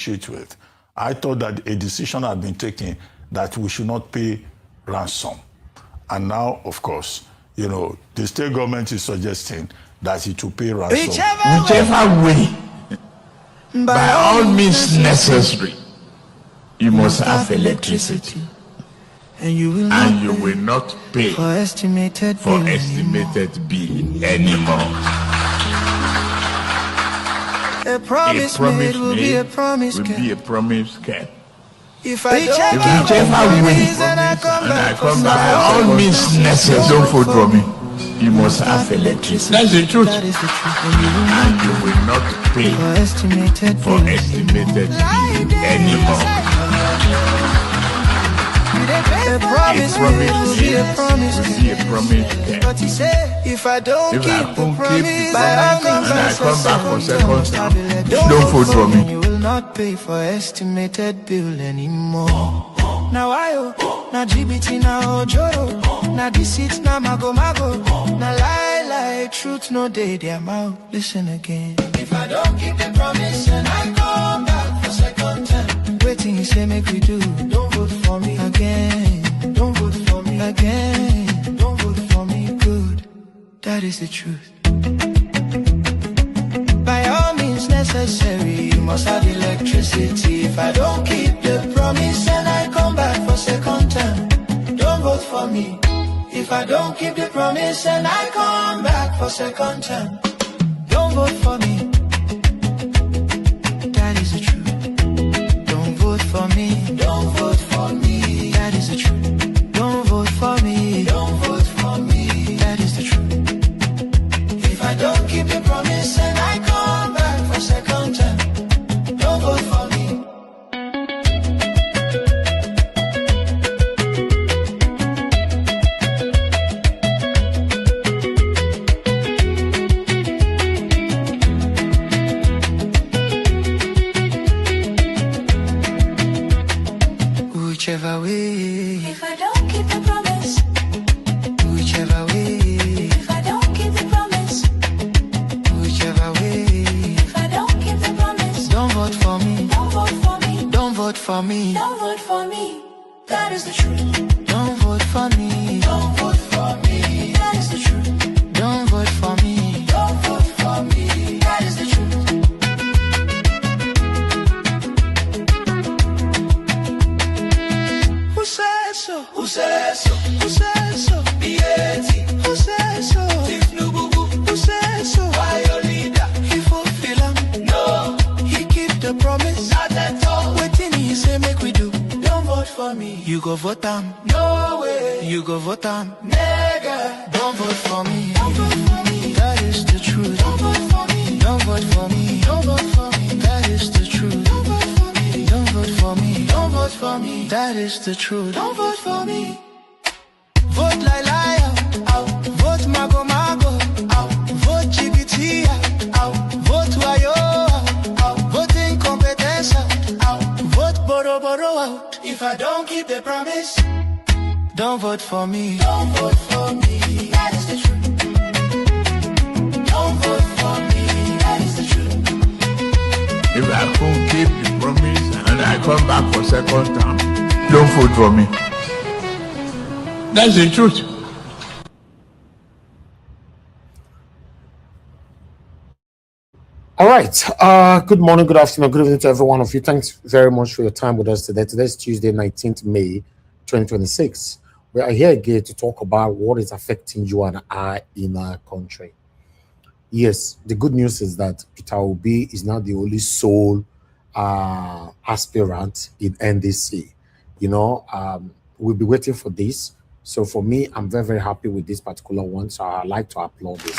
with. I thought that a decision had been taken that we should not pay ransom. And now, of course, you know, the state government is suggesting that it will pay ransom. Whichever way, by all means necessary, you must have electricity. And you will not pay for estimated bill anymore. A promise made will be a promise kept. If I don't whichever way, and I come back, by all means necessary, don't vote for me. You must have electricity. That's the truth. That is the truth. And you will not pay for estimated bill anymore. A promise will be a promise. But he said, if I don't keep the promise, by all means, and I come back for second time, don't vote for me. You will not pay for estimated bill anymore. Now now GBT, now Ojoro, now deceit, now mago, now lie, truth, no day, their mouth. Listen again. If I don't keep the promise and I come back for second time, waiting, he say, make we do. Don't vote for me again. Don't vote for me again. Don't vote for me, good. That is the truth. By all means necessary, you must have electricity. If I don't keep the promise and I come back for second time, don't vote for me. If I don't keep the promise and I come back for second time, don't vote for me. That is the truth. Don't vote for me. Don't vote for me. That is the truth. Don't vote for me. Don't vote for me. That is the truth. If I don't keep the promise and I come back for second time, don't vote for me. Whichever way, if I don't keep the promise, whichever way, if I don't keep the promise, whichever way, if I don't keep the promise, don't vote for me. don't vote for me, Don't vote for me. don't vote for me. That is the truth. Don't vote for me. Don't vote for me. That is the truth. Don't vote for me. Don't vote for me. That is the truth. Who says so? Who says so? Who says so? B.A.T. Who says so? If no boo boo, Who says so? why your leader? He fulfill him. No, He keep the promise. not at all. Waiting, he say make we do. Don't vote for me. You go vote him. No way. You go vote him. Nigga. Don't vote for me. Don't vote for me. That is the truth. Don't vote for me. Don't vote for me. Don't vote for me. That is the truth. Don't vote for me. Don't vote for me. Don't vote for me. That is the truth. Don't vote for me. Vote like liar. Out. Vote mago. Out. Vote GBT. Out. Vote wayo. Out. Vote incompetence. Out. Vote boro out. If I don't keep the promise, Don't vote for me. don't vote for me. That is the truth. Don't vote for me. That is the truth. If I can't keep the promise and I come back for second time, don't vote for me. That's the truth. All right. Good morning, good afternoon, good evening to every one of you. Thanks very much for your time with us today. Today's Tuesday, 19th May, 2026. We are here again to talk about what is affecting you and I in our country. Yes, the good news is that Peter Obi is now the only sole aspirant in NDC. We'll be waiting for this. So for me, I'm very, very happy with this particular one. So I'd like to applaud this.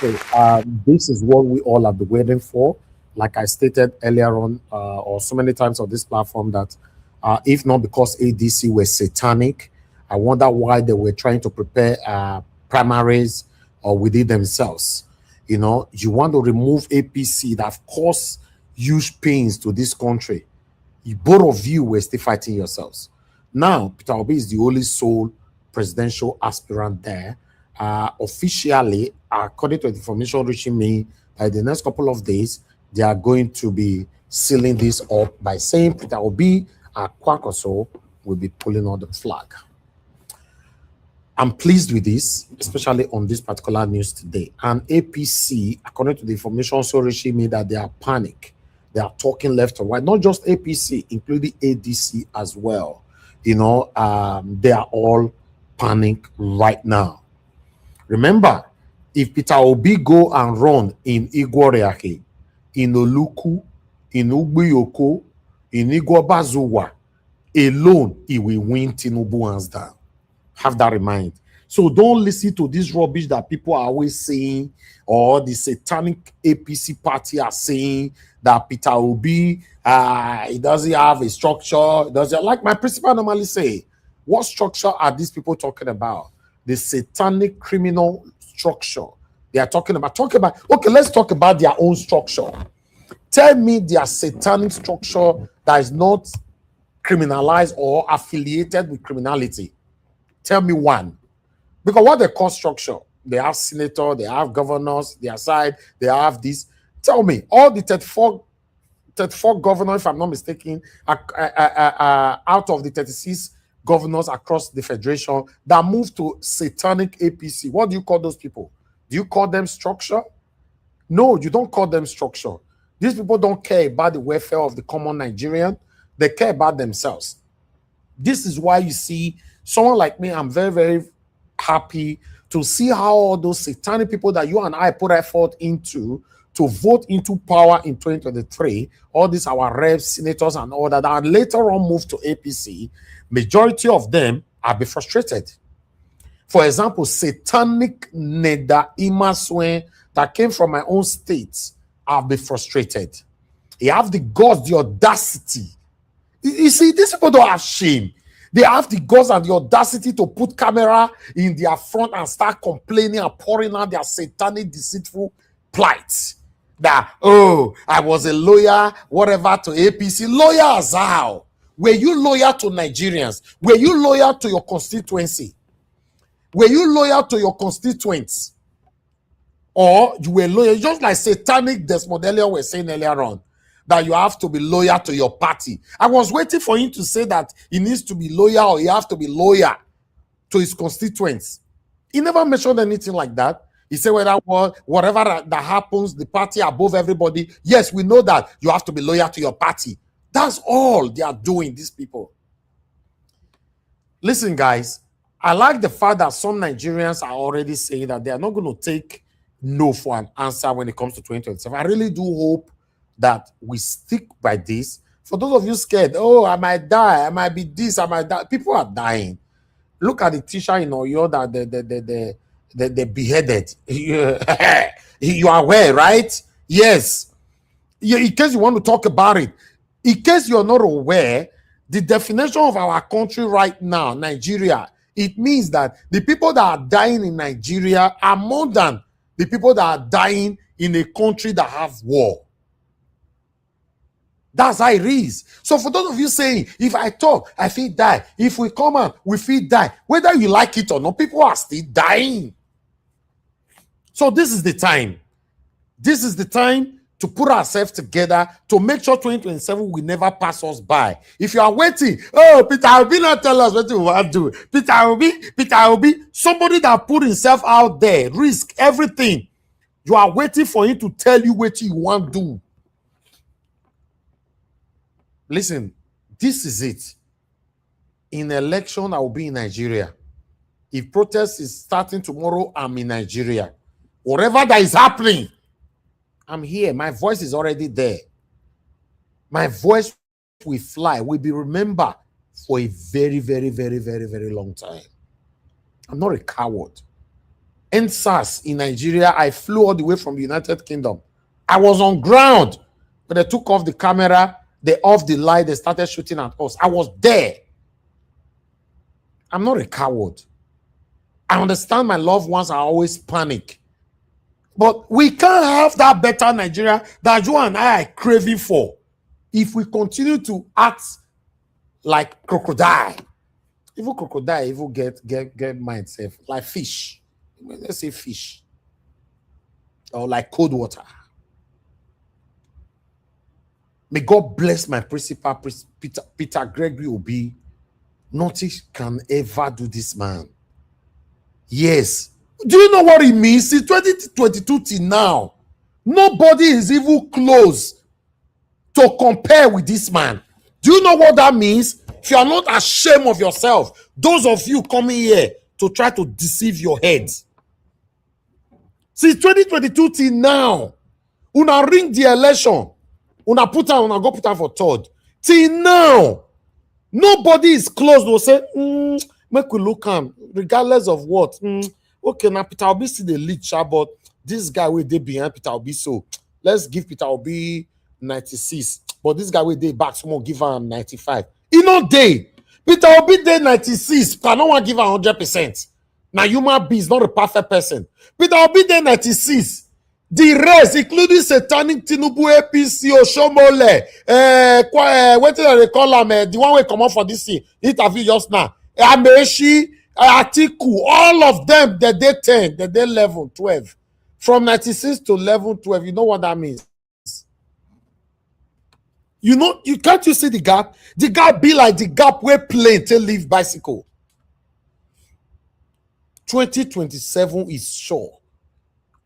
Okay, this is what we all have been waiting for. Like I stated earlier on, or so many times on this platform, that if not because ADC were satanic, I wonder why they were trying to prepare primaries within themselves. You want to remove APC that have caused huge pains to this country. Both of you were still fighting yourselves. Now, Peter Obi is the only sole presidential aspirant there. officially, according to the information reaching me, by the next couple of days, they are going to be sealing this up by saying Peter Obi and Kwankwaso will be pulling on the flag. I'm pleased with this, especially on this particular news today. And APC, according to the information also reaching me, that they are panic. They are talking left and right, not just APC, including ADC as well. You know, they are all panic right now. Remember, if Peter Obi go and run in Igworiake, in Oluku, in Ugbuyoko, in Igwabazuwa, alone, he will win Tinubu hands down. Have that in mind. So don't listen to this rubbish that people are always saying, or the satanic APC party are saying that Peter Obi, he doesn't have a structure. Doesn't, like my principal normally say, what structure are these people talking about? The satanic criminal structure they are talking about. Okay, let's talk about their own structure. Tell me their satanic structure that is not criminalized or affiliated with criminality. Tell me one. Because what they call structure, they have senator, they have governors, their side, they have this. Tell me, all the 34 governors, if I'm not mistaken, out of the 36 governors across the federation that moved to satanic APC, what do you call those people? Do you call them structure? No, you don't call them structure. These people don't care about the welfare of the common Nigerian. They care about themselves. This is why you see someone like me, I'm very, very happy to see how all those satanic people that you and I put effort into to vote into power in 2023, all these our reps, senators, and all that, and later on moved to APC, majority of them are be frustrated. For example, satanic Neda Imaswe that came from my own state, I'll be frustrated. They have the guts, the audacity. You see, these people don't have shame. They have the guts and the audacity to put camera in their front and start complaining and pouring out their satanic, deceitful plights. That, oh, I was a lawyer, whatever, to APC. Lawyers how? Were you loyal to Nigerians? Were you loyal to your constituency? Were you loyal to your constituents? Or you were loyal, just like satanic Desmond Elliot was saying earlier on, that you have to be loyal to your party. I was waiting for him to say that he needs to be loyal or he has to be loyal to his constituents. He never mentioned anything like that. He said, whatever that happens, the party above everybody. Yes, we know that you have to be loyal to your party. That's all they are doing, these people. Listen, guys, I like the fact that some Nigerians are already saying that they are not going to take no for an answer when it comes to 2027. I really do hope that we stick by this. For those of you scared, oh, I might die, I might be this, I might die. People are dying. Look at the teacher in Oyo that they beheaded. You are aware, right? Yes. In case you want to talk about it, in case you're not aware, the definition of our country right now, Nigeria, it means that the people that are dying in Nigeria are more than the people that are dying in a country that have war. That's how it is. So for those of you saying, if I talk, I feel die. If we come out, we feel die. Whether you like it or not, people are still dying. So this is the time. This is the time to put ourselves together to make sure 2027 will never pass us by. If you are waiting, oh, Peter Obi not tell us what we want to do. Peter Obi, somebody that put himself out there, risk everything. You are waiting for him to tell you what you want to do. Listen, this is it. In election, I will be in Nigeria. If protest is starting tomorrow, I'm in Nigeria. Whatever that is happening, I'm here. My voice is already there. My voice will fly, will be remembered for a very, very, very, very, very long time. I'm not a coward. NSAS in Nigeria, I flew all the way from the United Kingdom. I was on ground, but they took off the camera, they off the light, they started shooting at us. I was there. I'm not a coward. I understand my loved ones are always panic. But we can't have that better Nigeria that you and I are craving for if we continue to act like crocodile. Even crocodile even get mindself like fish. let's say fish, or like cold water. May God bless my principal, Peter Gregory Obi. Nothing can ever do this man. Yes. Do you know what it means? Since 2022 till now, nobody is even close to compare with this man. Do you know what that means? If you are not ashamed of yourself, those of you coming here to try to deceive your heads. Since 2022 till now, una ring the election, una go put her for third. Till now, nobody is close to say, make we look am, regardless of what. Okay, now Peter Obi see the lead, but this guy will dey behind Peter Obi, so let's give Peter Obi 96. But this guy will dey back, someone give him 95. You know, Peter Obi dey 96, but no one give him 100%. Now, human being is not a perfect person. Peter Obi dey 96. The rest, including Satanic Tinubu, APC, Oshomole, what do they call him? The one we come out for this interview just now. Amechi, Atiku, all of them, they 10, they 11, 12. From 96 to 11, 12, you know what that means? You know, you can't you see the gap? The gap be like the gap where plane to leave bicycle. 2027 is sure.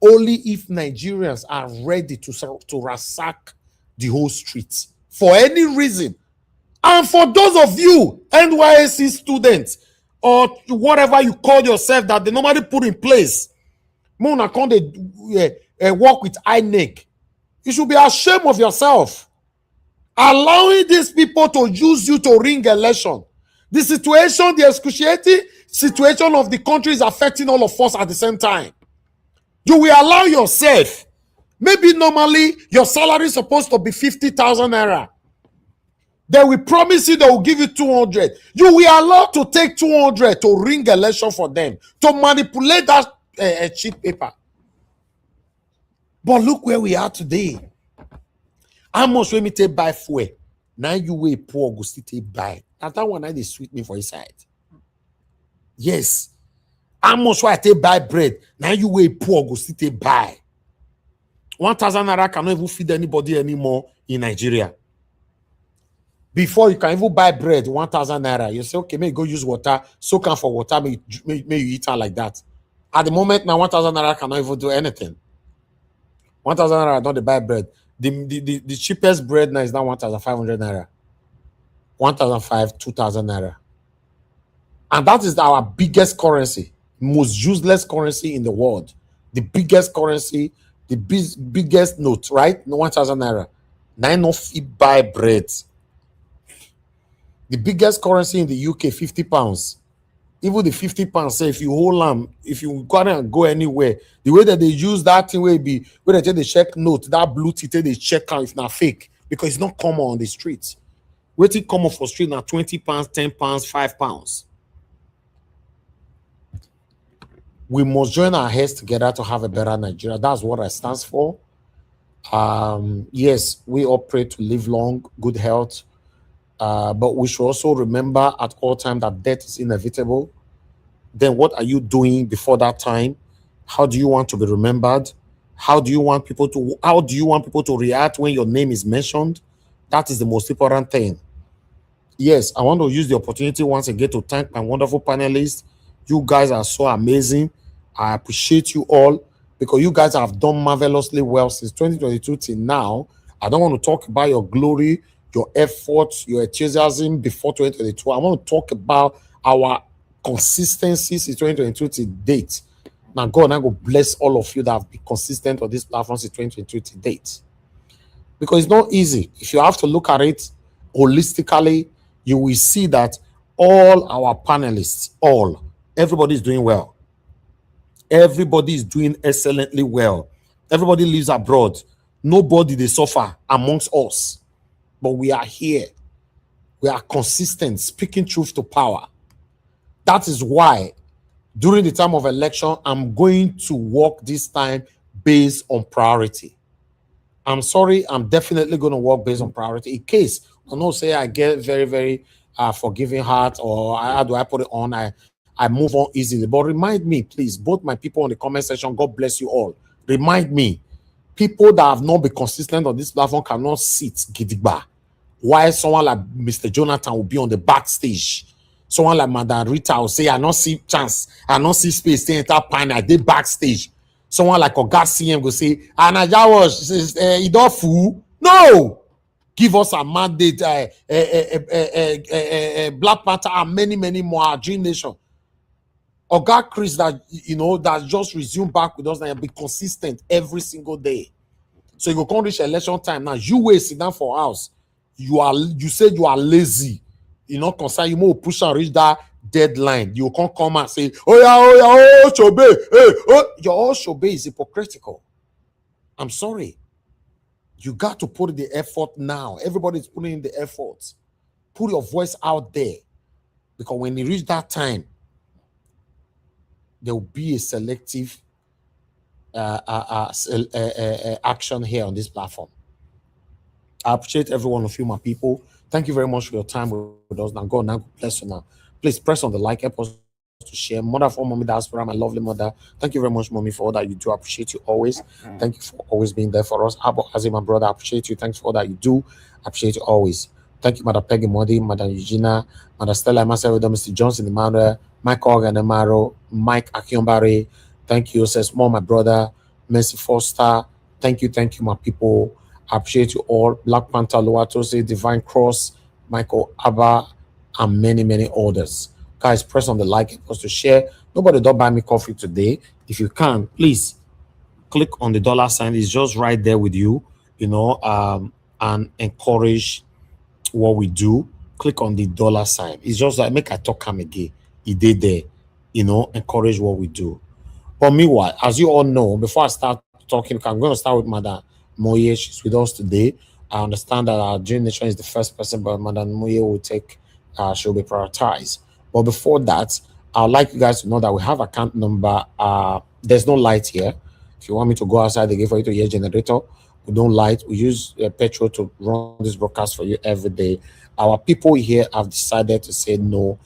Only if Nigerians are ready to ransack the whole street for any reason. And for those of you NYSC students or whatever you call yourself that they normally put in place, Mona can't work with INEC. You should be ashamed of yourself. Allowing these people to use you to ring election. The situation, the excruciating situation of the country is affecting all of us at the same time. You will allow yourself, maybe normally your salary is supposed to be 50,000 naira. They will promise you they will give you 200. You will allow to take 200 to ring election for them, to manipulate that cheap paper. But look where we are today. How much will me take buy fuel? Now you will poor go still take buy. At that one, they sweet me for inside. Yes. How much will I take buy bread? Now you will poor go still take buy. 1,000 naira cannot even feed anybody anymore in Nigeria. Before you can even buy bread, 1,000 naira. You say, okay, may you go use water, soak am for water, may you eat her like that. At the moment now, 1,000 naira cannot even do anything. 1,000 naira don't buy bread. The cheapest bread now is now 1,500 naira. 1,500, 2,000 naira. And that is our biggest currency, most useless currency in the world. The biggest currency, the biggest note, right? No 1,000 naira. Now no fit buy bread. The biggest currency in the UK, 50 pounds. Even the 50 pounds, say if you hold them, if you go anywhere, the way that they use that thing will be when they take the check note, that blue teeth they check out if not fake, because it's not common on the streets. Waiting common for street now 20 pounds, 10 pounds, 5 pounds. We must join our heads together to have a better Nigeria. That's what I stands for. Yes, we all pray to live long, good health. But we should also remember at all times that death is inevitable. Then what are you doing before that time? How do you want to be remembered? How do you want people to react when your name is mentioned? That is the most important thing. Yes, I want to use the opportunity once again to thank my wonderful panelists. You guys are so amazing. I appreciate you all because you guys have done marvelously well since 2022 till now. I don't want to talk about your glory, your efforts, your enthusiasm before 2022. I want to talk about our consistency since 2022 to date. Now, God, I go bless all of you that have been consistent on this platform since 2022 to date. Because it's not easy. If you have to look at it holistically, you will see that all our panelists, everybody is doing well. Everybody is doing excellently well. Everybody lives abroad. Nobody they suffer amongst us. But we are here. We are consistent, speaking truth to power. That is why during the time of election, I'm going to work this time based on priority. I'm sorry, I'm definitely going to work based on priority. In case I know say I get very, very forgiving heart, or how do I put it on? I I move on easily. But remind me, please, both my people on the comment section, God bless you all. Remind me, people that have not been consistent on this platform cannot sit gidigba. Why someone like Mr. Jonathan will be on the backstage? Someone like Madam Rita will say, I not see chance, I not see space, they enter pan, I did backstage. Someone like Oga CM will say, Anaja was, he don't fool. No! Give us a mandate, Black Panther, and many more, our Dream Nation. Oga Chris, that that just resumed back with us and be consistent every single day. So you can't reach election time now. You wait, sit down for house. You said you are lazy. You know, concern you more push and reach that deadline. You can't come and say, oh, Shobe. Hey, oh, your Shobe is hypocritical. I'm sorry. You got to put the effort now. Everybody's putting in the effort. Put your voice out there. Because when you reach that time, there will be a selective action here on this platform. I appreciate every one of you, my people. Thank you very much for your time with us. Now, God, now bless you now. Please press on the like, help us to share. Mother for Mommy Diaspora, my lovely mother. Thank you very much, Mommy, for all that you do. I appreciate you always. Thank you for always being there for us. Abo Azim, my brother, I appreciate you. Thanks for all that you do. I appreciate you always. Thank you, Mother Peggy Modi, Mother Eugenia, Mother Stella, myself, Mr. Johnson, Emmanuel, Mike Organ, Mike Akionbari. Thank you, says more, my brother, Mercy Foster. Thank you, my people. I appreciate you all. Black Panther, Luatose, Divine Cross, Michael Abba, and many others. Guys, press on the like, help us to share. Nobody don't buy me coffee today. If you can, please click on the dollar sign. It's just right there with you, and encourage what we do. Click on the dollar sign. It's just like make I talk come again. He did there, encourage what we do. But meanwhile, as you all know, before I start talking, I'm going to start with Madam Moye. She's with us today. I understand that our Dream Nation is the first person, but Madam Moye will she'll be prioritized. But before that, I'd like you guys to know that we have account number. There's no light here. If you want me to go outside, they give for you to hear generator. We don't light. We use petrol to run this broadcast for you every day. Our people here have decided to say no.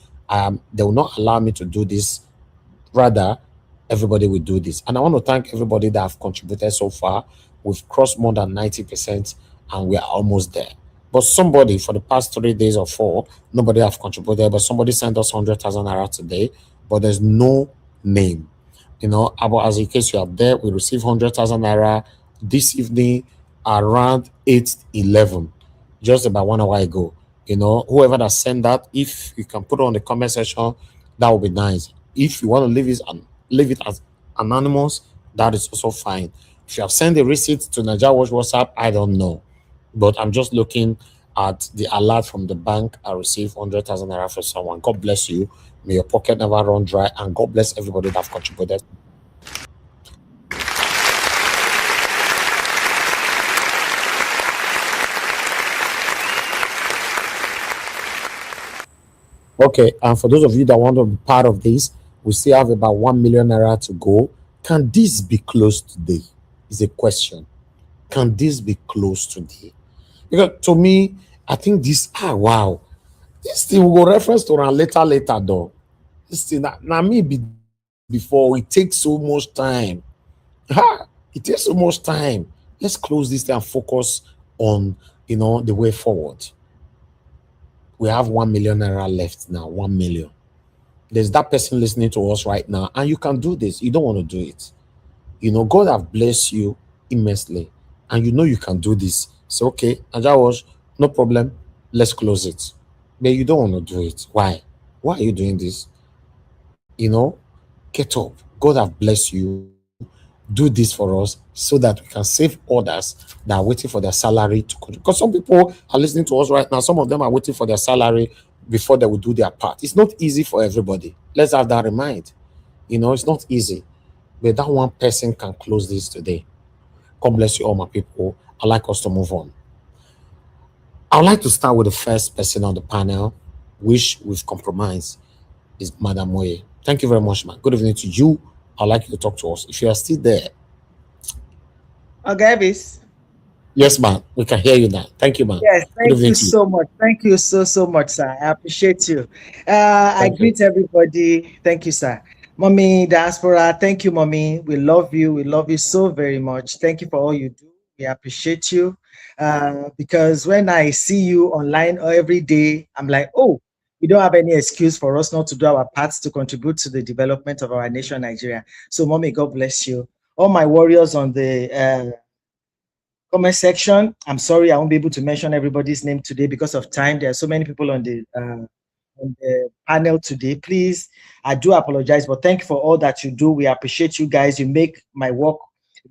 They will not allow me to do this. Rather, everybody will do this. And I want to thank everybody that have contributed so far. We've crossed more than 90%, and we are almost there. But somebody, for the past 3 days or 4, nobody have contributed, but somebody sent us 100,000 naira today, but there's no name. As in case you are there, we received 100,000 naira this evening around 8:11, just about 1 hour ago. Whoever that sent that, if you can put it on the comment section, that would be nice. If you want to leave it as anonymous, that is also fine. If you have sent the receipt to Nigeria Watch WhatsApp, I don't know. But I'm just looking at the alert from the bank. I received 100,000 naira for someone. God bless you. May your pocket never run dry. And God bless everybody that have contributed. Okay, and for those of you that want to be part of this, we still have about 1 million naira to go. Can this be closed today? Is a question. Can this be closed today? Because to me, I think this, wow. This thing will go reference to around later though. This thing, now me before, it takes so much time. It takes so much time. Let's close this thing and focus on, the way forward. We have 1 million naira left now, 1 million. There's that person listening to us right now, and you can do this. You don't want to do it. God have blessed you immensely, and you can do this. So, okay, Ajawash, no problem. Let's close it. But you don't want to do it. Why? Why are you doing this? Get up. God have blessed you. Do this for us so that we can save others that are waiting for their salary to contribute. Because some people are listening to us right now. Some of them are waiting for their salary before they will do their part. It's not easy for everybody. Let's have that in mind. It's not easy. But that one person can close this today. God bless you all, my people. I'd like us to move on. I'd like to start with the first person on the panel, which we've compromised, is Madam Moye. Thank you very much, man. Good evening to you. I'd like you to talk to us. If you are still there. Ogabis. Yes, ma'am. We can hear you now. Thank you, ma'am. Yes, Good thank evening you to you. so much. Thank you so much, sir. I appreciate you. I Thank you. greet everybody. Thank you, sir. Mommy Diaspora, thank you, Mommy. We love you. We love you so very much. Thank you for all you do. We appreciate you. Because when I see you online every day, I'm like, oh, we don't have any excuse for us not to do our parts to contribute to the development of our nation, Nigeria. So, Mommy, God bless you. All my warriors on the comment section. I'm sorry I won't be able to mention everybody's name today because of time. There are so many people on the panel today. Please, I do apologize, but thank you for all that you do. We appreciate you guys. You make my work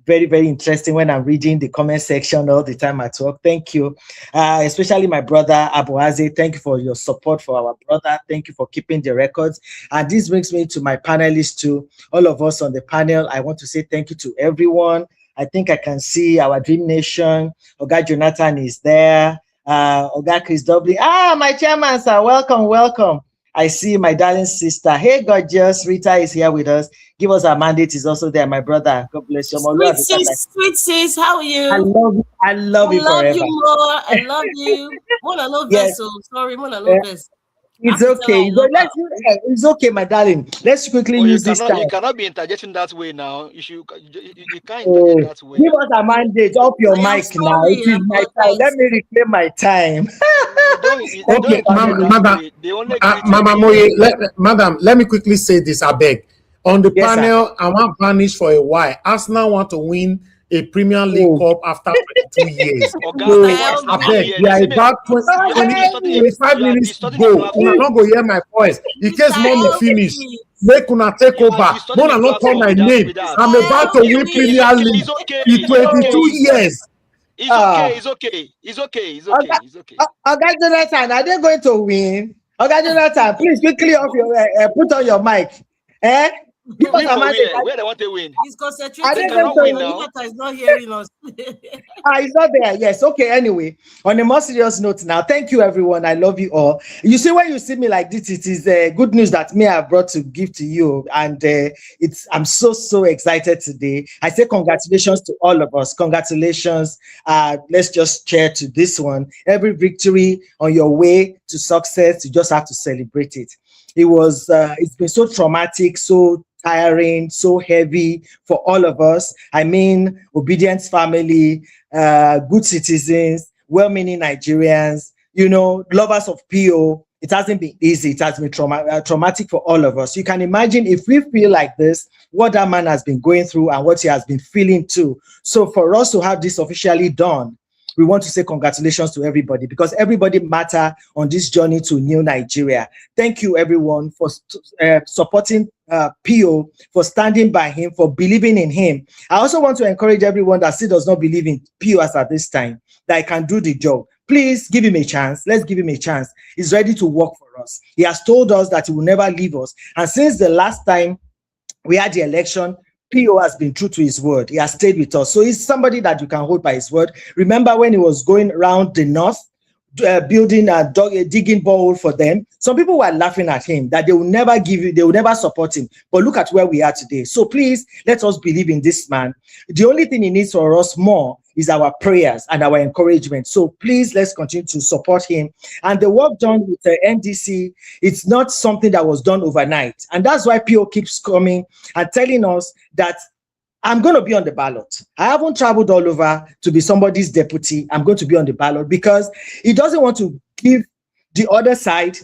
very, very interesting when I'm reading the comment section all the time at work. Thank you. Especially my brother Abuaze. Thank you for your support for our brother. Thank you for keeping the records. And this brings me to my panelists too. All of us on the panel, I want to say thank you to everyone. I think I can see our Dream Nation. Oga Jonathan is there. Oga Chris Dublin. My chairman, sir. Welcome, welcome. I see my darling sister. Hey, gorgeous. Rita is here with us. Give us our mandate is also there, my brother. God bless you. Sweet sis, how are you? I love you. I love you forever. You more. I love you. Mona no Yes. vessel. Sorry, Mona no vessel. It's okay. It's okay, my darling. Let's quickly use this time. You cannot be interjecting that way now. You can't interject that way. Give us a mandate. Off your mic now. It is my time. Let me reclaim my time. Okay, Mama Moye, Madam, let me quickly say this. I beg. On the panel, sir. I want vanish for a while. Arsenal want to win a Premier League Cup after 22 years. I beg, we are about 25 minutes to go. Una not go hear my voice. In case mommy finish, make una take over. Mona not call my name. I'm about to win Premier League in 22 years. It's okay. Oga Jonathan, are they going to win? Oga Jonathan, please quickly off your put on your mic. Where they want to win? He's concentrating. He's not hearing us. He's not there. Yes. Okay. Anyway, on a more serious note now, thank you, everyone. I love you all. You see, when you see me like this, it is good news that me have brought to give to you, and I'm so excited today. I say congratulations to all of us. Congratulations. Let's just cheer to this one. Every victory on your way to success, you just have to celebrate it. It's been so traumatic, so tiring, so heavy for all of us. I mean, Obedience family, good citizens, well-meaning Nigerians, lovers of PO. It hasn't been easy. It has been traumatic for all of us. You can imagine if we feel like this, what that man has been going through and what he has been feeling too. So for us to have this officially done, we want to say congratulations to everybody because everybody matter on this journey to new Nigeria. Thank you, everyone, for supporting PO, for standing by him, for believing in him. I also want to encourage everyone that still does not believe in PO as at this time, that he can do the job. Please give him a chance. Let's give him a chance. He's ready to work for us. He has told us that he will never leave us. And since the last time we had the election, PO has been true to his word. He has stayed with us. So he's somebody that you can hold by his word. Remember when he was going around the north, building digging borehole for them, some people were laughing at him that they will never they will never support him. But look at where we are today. So please, let us believe in this man. The only thing he needs for us more is our prayers and our encouragement. So please, let's continue to support him. And the work done with the NDC, it's not something that was done overnight. And that's why PO keeps coming and telling us that I'm going to be on the ballot. I haven't traveled all over to be somebody's deputy. I'm going to be on the ballot because he doesn't want to give the other side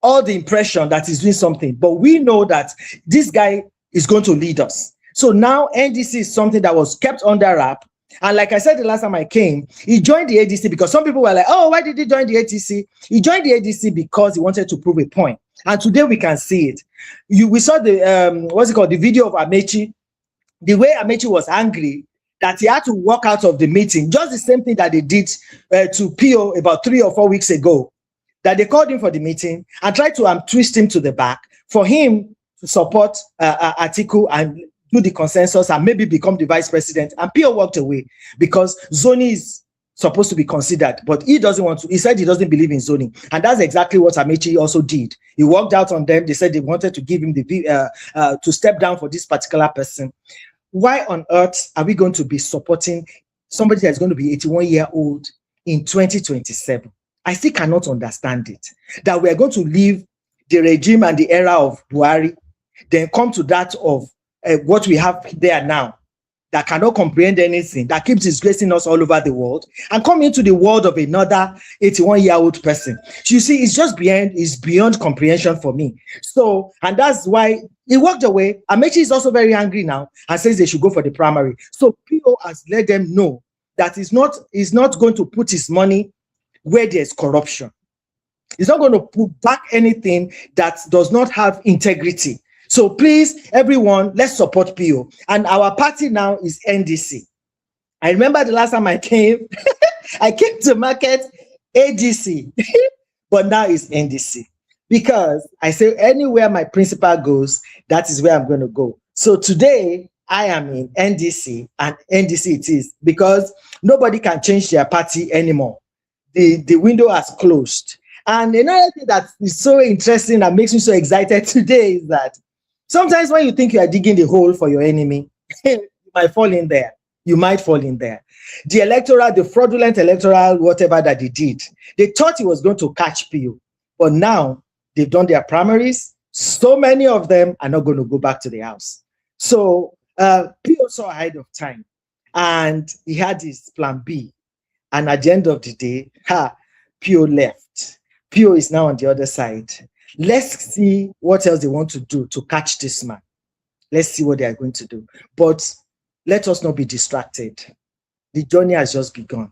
all the impression that he's doing something. But we know that this guy is going to lead us. So now NDC is something that was kept under wrap. And like I said the last time I came, he joined the ADC because some people were like, oh, why did he join the ADC? He joined the ADC because he wanted to prove a point. And today we can see it. We saw the video of Amechi. The way Amechi was angry that he had to walk out of the meeting, just the same thing that they did to PO about 3 or 4 weeks ago, that they called him for the meeting and tried to twist him to the back for him to support Atiku and do the consensus and maybe become the vice president. And PO walked away because zoning is supposed to be considered, but he doesn't want to. He said he doesn't believe in zoning. And that's exactly what Amechi also did. He walked out on them. They said they wanted to give him to step down for this particular person. Why on earth are we going to be supporting somebody that's going to be 81-year-old in 2027. I still cannot understand it. That we are going to leave the regime and the era of Buhari, then come to that of what we have there now, that cannot comprehend anything, that keeps disgracing us all over the world, and come into the world of another 81-year-old person. You see, it's beyond comprehension for me. So, and that's why he walked away. Amechi is also very angry now and says they should go for the primary. So PO has let them know that he's not going to put his money where there's corruption. He's not going to put back anything that does not have integrity. So please, everyone, let's support PO. And our party now is NDC. I remember the last time I came, I came to market ADC, but now it's NDC. Because I say anywhere my principal goes, that is where I'm going to go. So today, I am in NDC, and NDC it is, because nobody can change their party anymore. The window has closed. And another thing that is so interesting that makes me so excited today is that sometimes when you think you are digging the hole for your enemy, you might fall in there. You might fall in there. The fraudulent electoral, whatever that they did, they thought he was going to catch PO. But now they've done their primaries. So many of them are not going to go back to the house. So PO saw ahead of time, and he had his plan B. And at the end of the day, PO left. PO is now on the other side. Let's see what else they want to do to catch this man. Let's see what they are going to do. But let us not be distracted. The journey has just begun.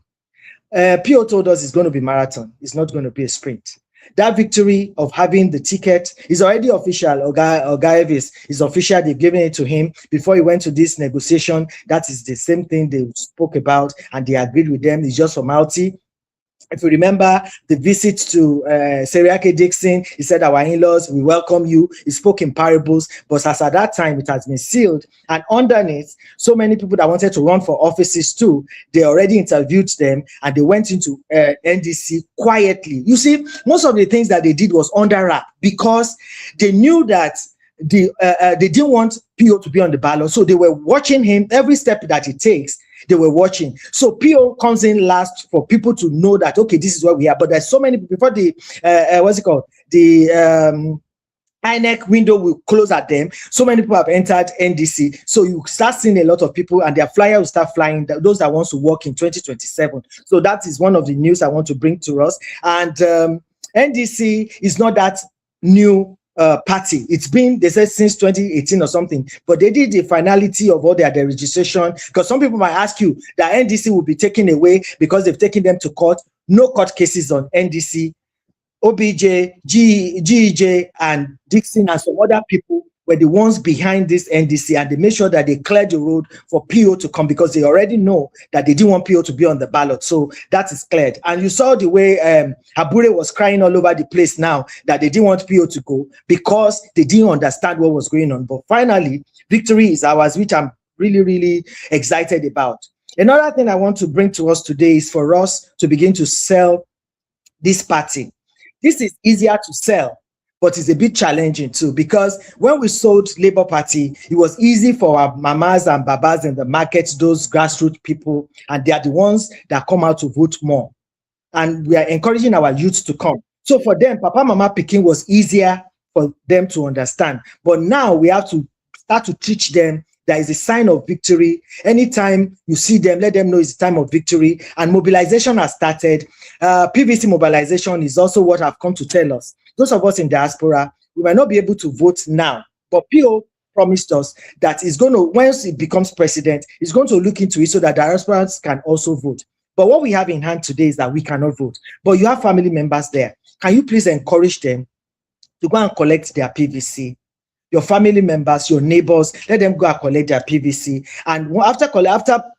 PO told us it's going to be marathon. It's not going to be a sprint. That victory of having the ticket is already official. Oga Evis is official. They've given it to him before he went to this negotiation. That is the same thing they spoke about, and they agreed with them. It's just formality. If you remember the visit to Seriake Dixon, he said, our in-laws, we welcome you. He spoke in parables, but as at that time, it has been sealed. And underneath, so many people that wanted to run for offices too, they already interviewed them, and they went into NDC quietly. You see, most of the things that they did was under wrap, because they knew that they didn't want PO to be on the ballot. So they were watching him every step that he takes. They were watching. So PO comes in last for people to know that, okay, this is what we are. But there's so many before the the INEC window will close at them. So many people have entered NDC. So you start seeing a lot of people, and their flyer will start flying, those that wants to work in 2027. So that is one of the news I want to bring to us. And NDC is not that new party. It's been, they said, since 2018 or something, but they did the finality of all their registration, because some people might ask you that NDC will be taken away because they've taken them to court. No court cases on NDC. OBJ, GEJ, and Dixon and some other people were the ones behind this NDC, and they made sure that they cleared the road for PO to come, because they already know that they didn't want PO to be on the ballot. So that is cleared. And you saw the way Abure was crying all over the place now that they didn't want PO to go because they didn't understand what was going on. But finally, victory is ours, which I'm really, really excited about. Another thing I want to bring to us today is for us to begin to sell this party. This is easier to sell, but it's a bit challenging too, because when we sold Labour Party, it was easy for our mamas and babas in the market, those grassroots people, and they are the ones that come out to vote more. And we are encouraging our youth to come. So for them, Papa Mama Pikin was easier for them to understand. But now we have to start to teach them there is a sign of victory. Anytime you see them, let them know it's a time of victory. And mobilization has started. PVC mobilization is also what I've come to tell us. Those of us in diaspora, we might not be able to vote now, but PO promised us that it's going to, once it becomes president, it's going to look into it so that diasporans can also vote. But what we have in hand today is that we cannot vote. But you have family members there. Can you please encourage them to go and collect their PVC? Your family members, your neighbors, let them go and collect their PVC. And after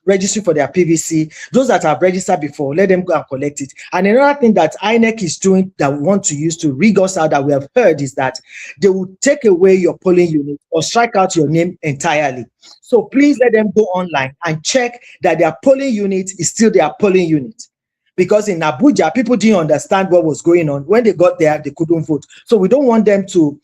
registering for their PVC, those that have registered before, let them go and collect it. And another thing that INEC is doing that we want to use to rig us out that we have heard is that they will take away your polling unit or strike out your name entirely. So please let them go online and check that their polling unit is still their polling unit. Because in Abuja, people didn't understand what was going on. When they got there, they couldn't vote. So we don't want them to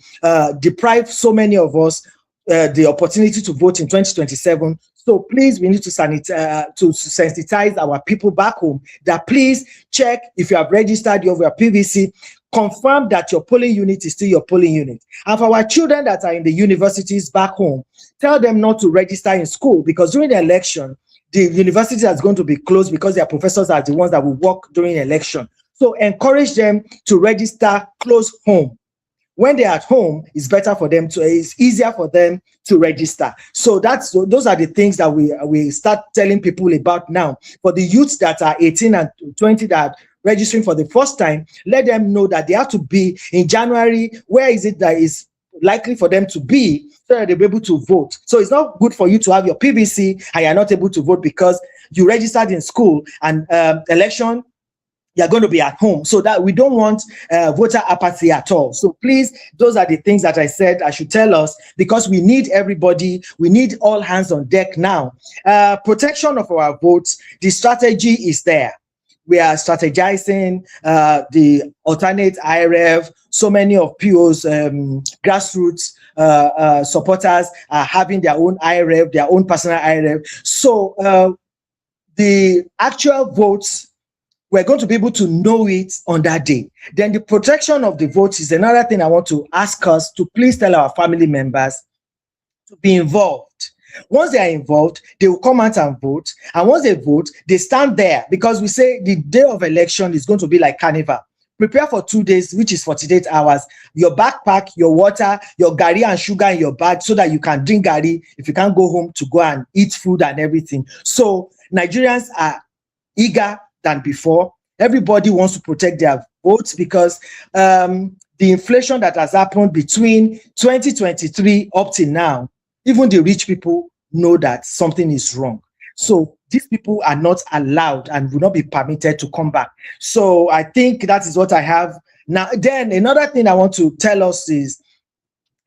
deprive so many of us the opportunity to vote in 2027 So please, we need to sensitize our people back home that please check if you have registered your PVC, confirm that your polling unit is still your polling unit. And for our children that are in the universities back home, tell them not to register in school, because during the election, the university is going to be closed because their professors are the ones that will work during election. So encourage them to register close home. When they're at home, it's better for them it's easier for them to register. So those are the things that we start telling people about now. For the youths that are 18 and 20 that are registering for the first time, let them know that they have to be in January. Where is it that is likely for them to be, so that they'll be able to vote? So it's not good for you to have your PVC and you're not able to vote because you registered in school and election, you're going to be at home. So that we don't want voter apathy at all. So please, those are the things that I said I should tell us, because we need everybody. We need all hands on deck now. Protection of our votes, the strategy is there. We are strategizing the alternate IRF. So many of PO's grassroots supporters are having their own IRF, their own personal IRF. So the actual votes, we're going to be able to know it on that day. Then the protection of the votes is another thing I want to ask us to please tell our family members to be involved. Once they are involved, they will come out and vote. And once they vote, they stand there, because we say the day of election is going to be like carnival. Prepare for 2 days, which is 48 hours. Your backpack, your water, your gari and sugar in your bag, so that you can drink gari if you can't go home to go and eat food and everything. So Nigerians are eager than before. Everybody wants to protect their votes, because the inflation that has happened between 2023 up to now, even the rich people know that something is wrong. So these people are not allowed and will not be permitted to come back. So I think that is what I have. Now, then another thing I want to tell us is,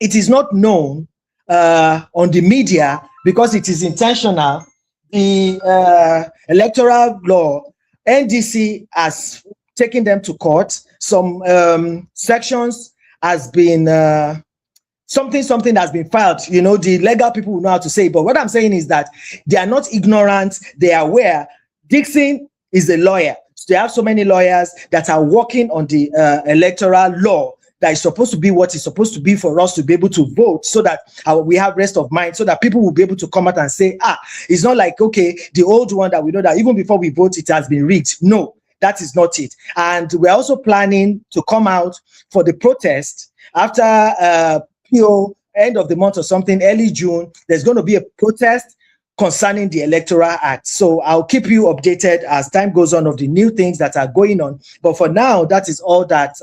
it is not known on the media, because it is intentional. The electoral law, NDC has taken them to court. Some sections has been something has been filed. You know, the legal people will know how to say it. But what I'm saying is that they are not ignorant. They are aware. Dixon is a lawyer. So they have so many lawyers that are working on the electoral law that is supposed to be what is supposed to be for us to be able to vote, so that we have rest of mind, so that people will be able to come out and say, it's not like, okay, the old one that we know that even before we vote, it has been rigged. No, that is not it. And we're also planning to come out for the protest after end of the month or something, early June. There's going to be a protest concerning the Electoral Act. So I'll keep you updated as time goes on of the new things that are going on. But for now, that is all that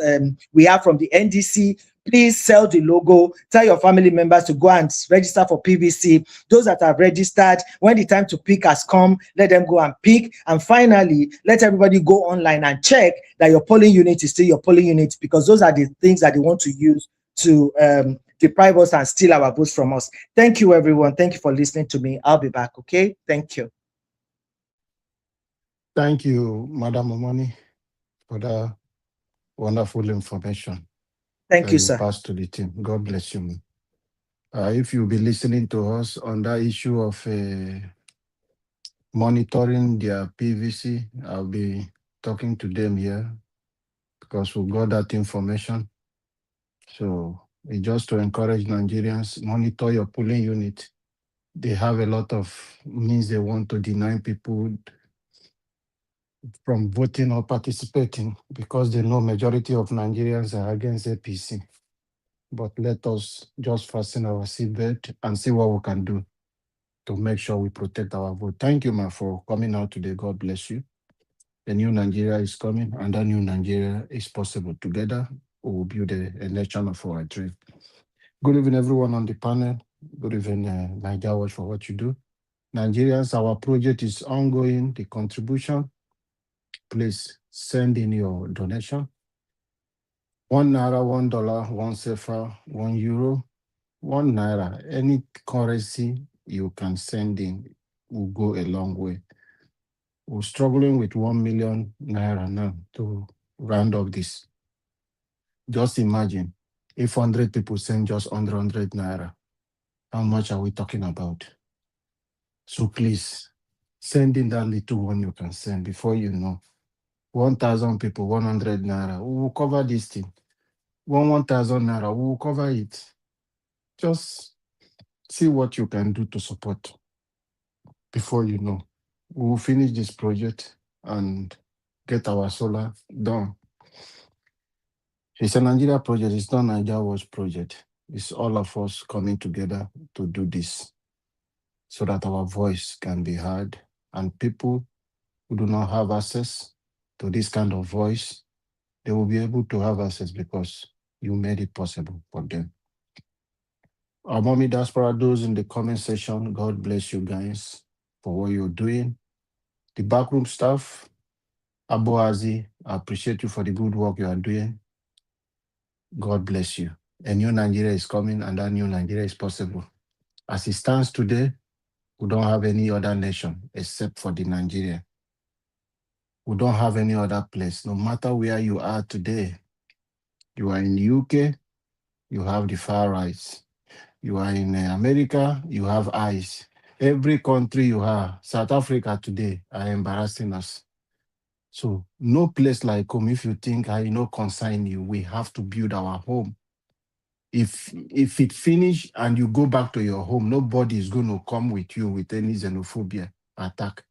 we have from the NDC. Please sell the logo. Tell your family members to go and register for PVC. Those that have registered, when the time to pick has come, let them go and pick. And finally, let everybody go online and check that your polling unit is still your polling unit, because those are the things that they want to use to deprive us and steal our votes from us. Thank you, everyone. Thank you for listening to me. I'll be back, okay? Thank you. Thank you, Madam Omoni, for that wonderful information. Thank you, sir. Pass to the team. God bless you. If you'll be listening to us on that issue of monitoring their PVC, I'll be talking to them here, because we got that information. So it's just to encourage Nigerians, monitor your polling unit. They have a lot of means they want to deny people from voting or participating, because they know majority of Nigerians are against APC. But let us just fasten our seatbelt and see what we can do to make sure we protect our vote. Thank you, ma, for coming out today. God bless you. The new Nigeria is coming, and that new Nigeria is possible. Together, we will build a nation of our dream. Good evening, everyone on the panel. Good evening, Nigeria Watch, for what you do. Nigerians, our project is ongoing. The contribution, please send in your donation. $1, $1, 1 CFA, €1, €1. Any currency you can send in will go a long way. We're struggling with 1 million naira now to round up this. Just imagine if 100 people send just 100 naira. How much are we talking about? So please, send in that little one you can send before you know. 1,000 people, 100 naira. We will cover this thing. 1,000 naira, we will cover it. Just see what you can do to support before you know. We will finish this project and get our solar done. It's a Nigeria project. It's not Nigeria Watch project. It's all of us coming together to do this so that our voice can be heard and people who do not have access to this kind of voice, they will be able to have access because you made it possible for them. Our mommy diaspora, those in the comment section, God bless you guys for what you're doing. The backroom staff, Abuazi, I appreciate you for the good work you are doing. God bless you. A new Nigeria is coming and that new Nigeria is possible. As it stands today, we don't have any other nation except for the Nigeria. We don't have any other place. No matter where you are today, you are in the UK, you have the far rights. You are in America, you have ICE. Every country you have, South Africa today are embarrassing us. So no place like home. If you think I consign you, we have to build our home. If it finish and you go back to your home, nobody is going to come with you with any xenophobia attack.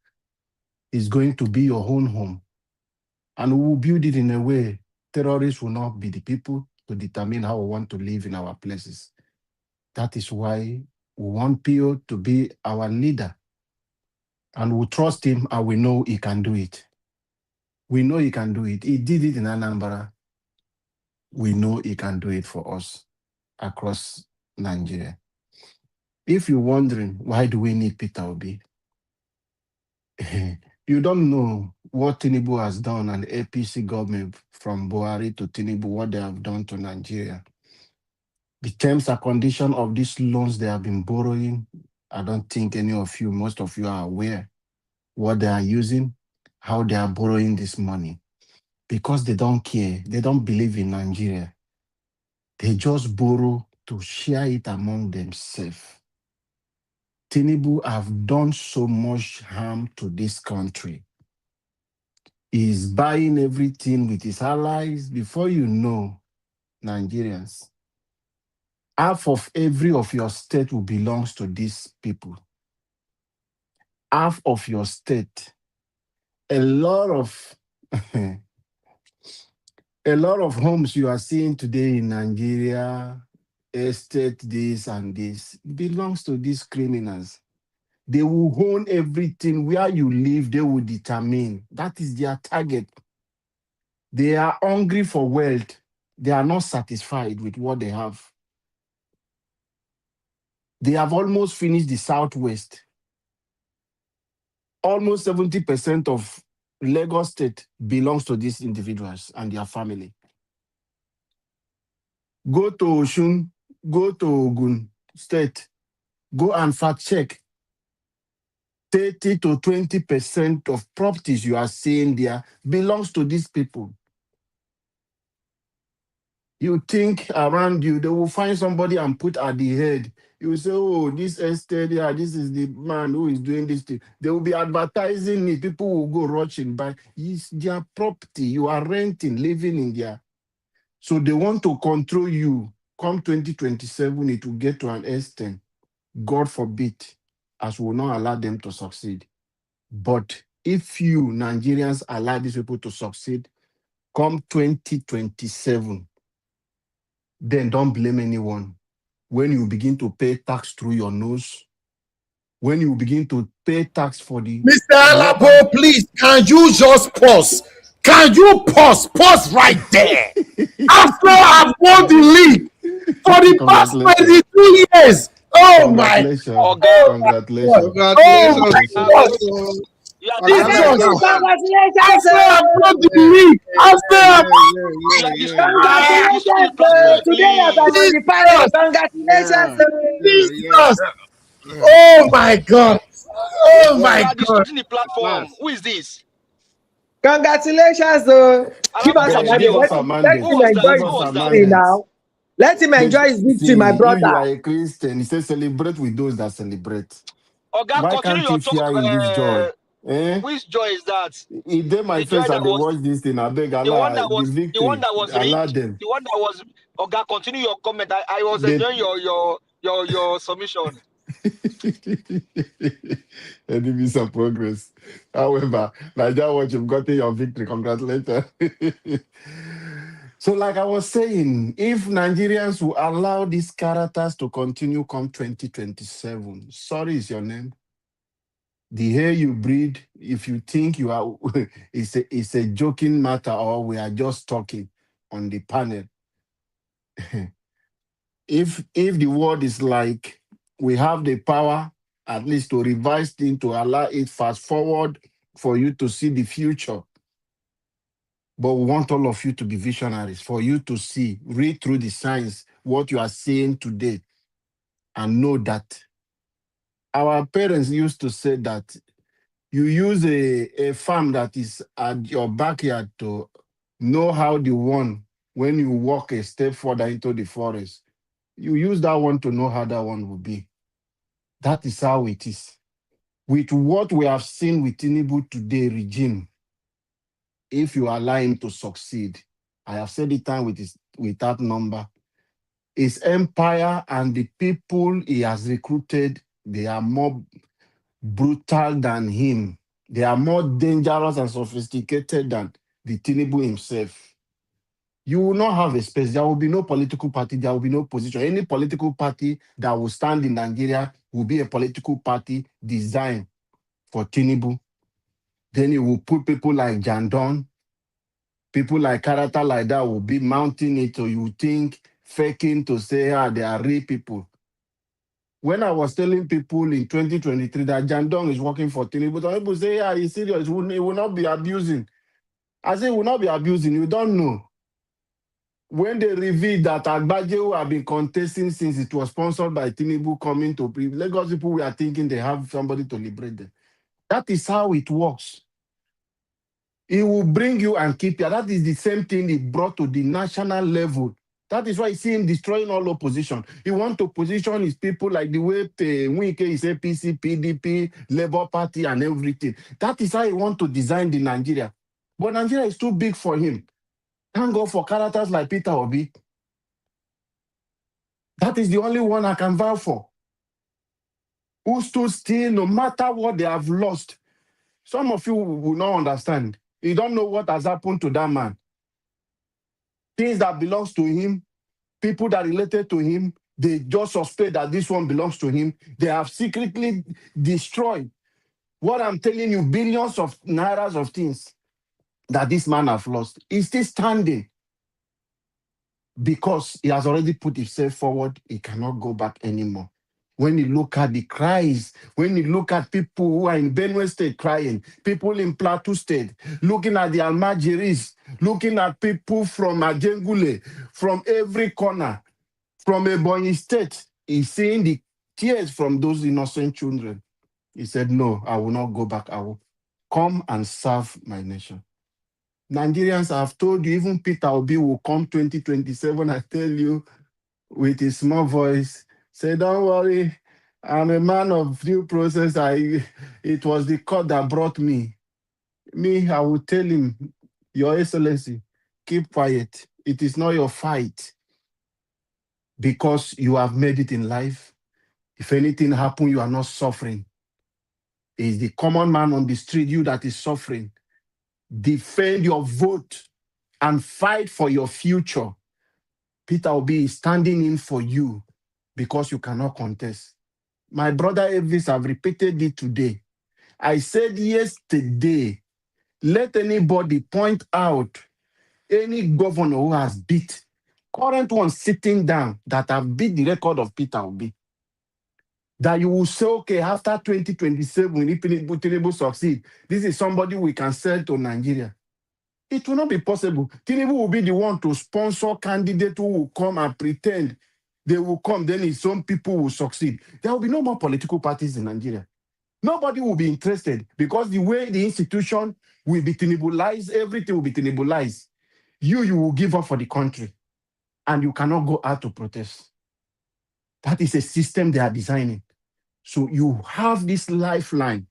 It's going to be your own home. And we will build it in a way terrorists will not be the people to determine how we want to live in our places. That is why we want Pio to be our leader. And we trust him and we know he can do it. We know he can do it. He did it in Anambra. We know he can do it for us across Nigeria. If you're wondering, why do we need Peter Obi? You don't know what Tinubu has done and the APC government from Buhari to Tinubu, what they have done to Nigeria. The terms and conditions of these loans they have been borrowing, I don't think most of you are aware what they are using, how they are borrowing this money. Because they don't care, they don't believe in Nigeria. They just borrow to share it among themselves. Tinubu have done so much harm to this country. He's buying everything with his allies. Before you know, Nigerians, half of every of your state will belongs to these people. Half of your state. A lot of homes you are seeing today in Nigeria, estate this and this, belongs to these criminals. They will own everything. Where you live, they will determine. That is their target. They are hungry for wealth. They are not satisfied with what they have. They have almost finished the Southwest. Almost 70% of Lagos State belongs to these individuals and their family. Go to Osun, go to Ogun State, go and fact check. 30 to 20% of properties you are seeing there belongs to these people. You think around you, they will find somebody and put at the head. You will say, oh, this estate here, this is the man who is doing this thing. They will be advertising it. People will go rushing by. It's their property. You are renting, living in there. So they want to control you. Come 2027, it will get to an extent. God forbid, as we will not allow them to succeed. But if you, Nigerians, allow these people to succeed, come 2027, then don't blame anyone. When you begin to pay tax through your nose, when you begin to pay tax for the... Mr. Alabo, please, can you just pause? Can you pause? Pause right there. After I've won the league for the past 22 years. Oh my God. Congratulations. Oh my God. After I've won the league. After Congratulations. Oh my God. Oh my God. The platform. Who is this? Congratulations, give us a mandate. Let him enjoy his victory now. Let him enjoy his victory, my brother. If you are a Christian, he says celebrate with those that celebrate. Oga, Why continue can't you your talk. share in this joy? Which joy is that? It did my The joy face that and they was watch this thing. I beg the one Allah, that the was the one victory. that was Allah rich, them. the one that was Oga, continue your comment. I was They enjoying your submission. Enemy some progress. However, Nigeria watch, you've gotten your victory. Congratulations. So, like I was saying, if Nigerians will allow these characters to continue come 2027, sorry is your name. The air you breathe, if you think you are, it's a joking matter or we are just talking on the panel. if the word is like we have the power at least to revise things to allow it fast forward for you to see the future. But we want all of you to be visionaries, for you to see, read through the signs, what you are seeing today, and know that our parents used to say that you use a farm that is at your backyard to know how the one, when you walk a step further into the forest, you use that one to know how that one will be. That is how it is. With what we have seen with Tinubu today regime, if you allow him to succeed, I have said it time with that number, his empire and the people he has recruited, they are more brutal than him. They are more dangerous and sophisticated than the Tinubu himself. You will not have a space. There will be no political party. There will be no position. Any political party that will stand in Nigeria will be a political party designed for Tinubu. Then it will put people like Jandon, people like character like that will be mounting it, or you think faking to say, they are real people. When I was telling people in 2023 that Jandong is working for Tinubu, some people say, he's serious, he will not be abusing. I say, he will not be abusing, you don't know. When they revealed that Agbaje have been contesting since it was sponsored by Tinubu coming to Lagos, people were thinking they have somebody to liberate them. That is how it works. He will bring you and keep you. That is the same thing he brought to the national level. That is why you see him destroying all opposition. He wants to position his people like the way Wike is APC, PDP, Labour Party, and everything. That is how he wants to design the Nigeria. But Nigeria is too big for him. Thank God for characters like Peter Obi. That is the only one I can vouch for. Who stood still no matter what they have lost. Some of you will not understand. You don't know what has happened to that man. Things that belongs to him, people that related to him, they just suspect that this one belongs to him. They have secretly destroyed what I'm telling you, billions of nairas of things that this man has lost. He's still standing because he has already put himself forward. He cannot go back anymore. When you look at the cries, when you look at people who are in Benue State crying, people in Plateau State, looking at the Almajiris, looking at people from Ajengule, from every corner, from Ebonyi State, he's seeing the tears from those innocent children. He said, no, I will not go back. I will come and serve my nation. Nigerians, I've told you, even Peter Obi will come 2027, I tell you, with his small voice, say, don't worry, I'm a man of due process. It was the court that brought me. I will tell him, Your Excellency, keep quiet. It is not your fight because you have made it in life. If anything happens, you are not suffering. It's the common man on the street, you that is suffering. Defend your vote and fight for your future. Peter Obi is standing in for you because you cannot contest. My brother Elvis have repeated it today. I said yesterday, let anybody point out any governor who has beat, current one sitting down, that have beat the record of Peter Obi. That you will say, okay, after 2027, if Tinubu succeed, this is somebody we can sell to Nigeria. It will not be possible. Tinubu will be the one to sponsor candidates who will come and pretend they will come, then his own people will succeed. There will be no more political parties in Nigeria. Nobody will be interested because the way the institution will be Tinubulized, everything will be Tinubulized. You will give up for the country and you cannot go out to protest. That is a system they are designing. So you have this lifeline.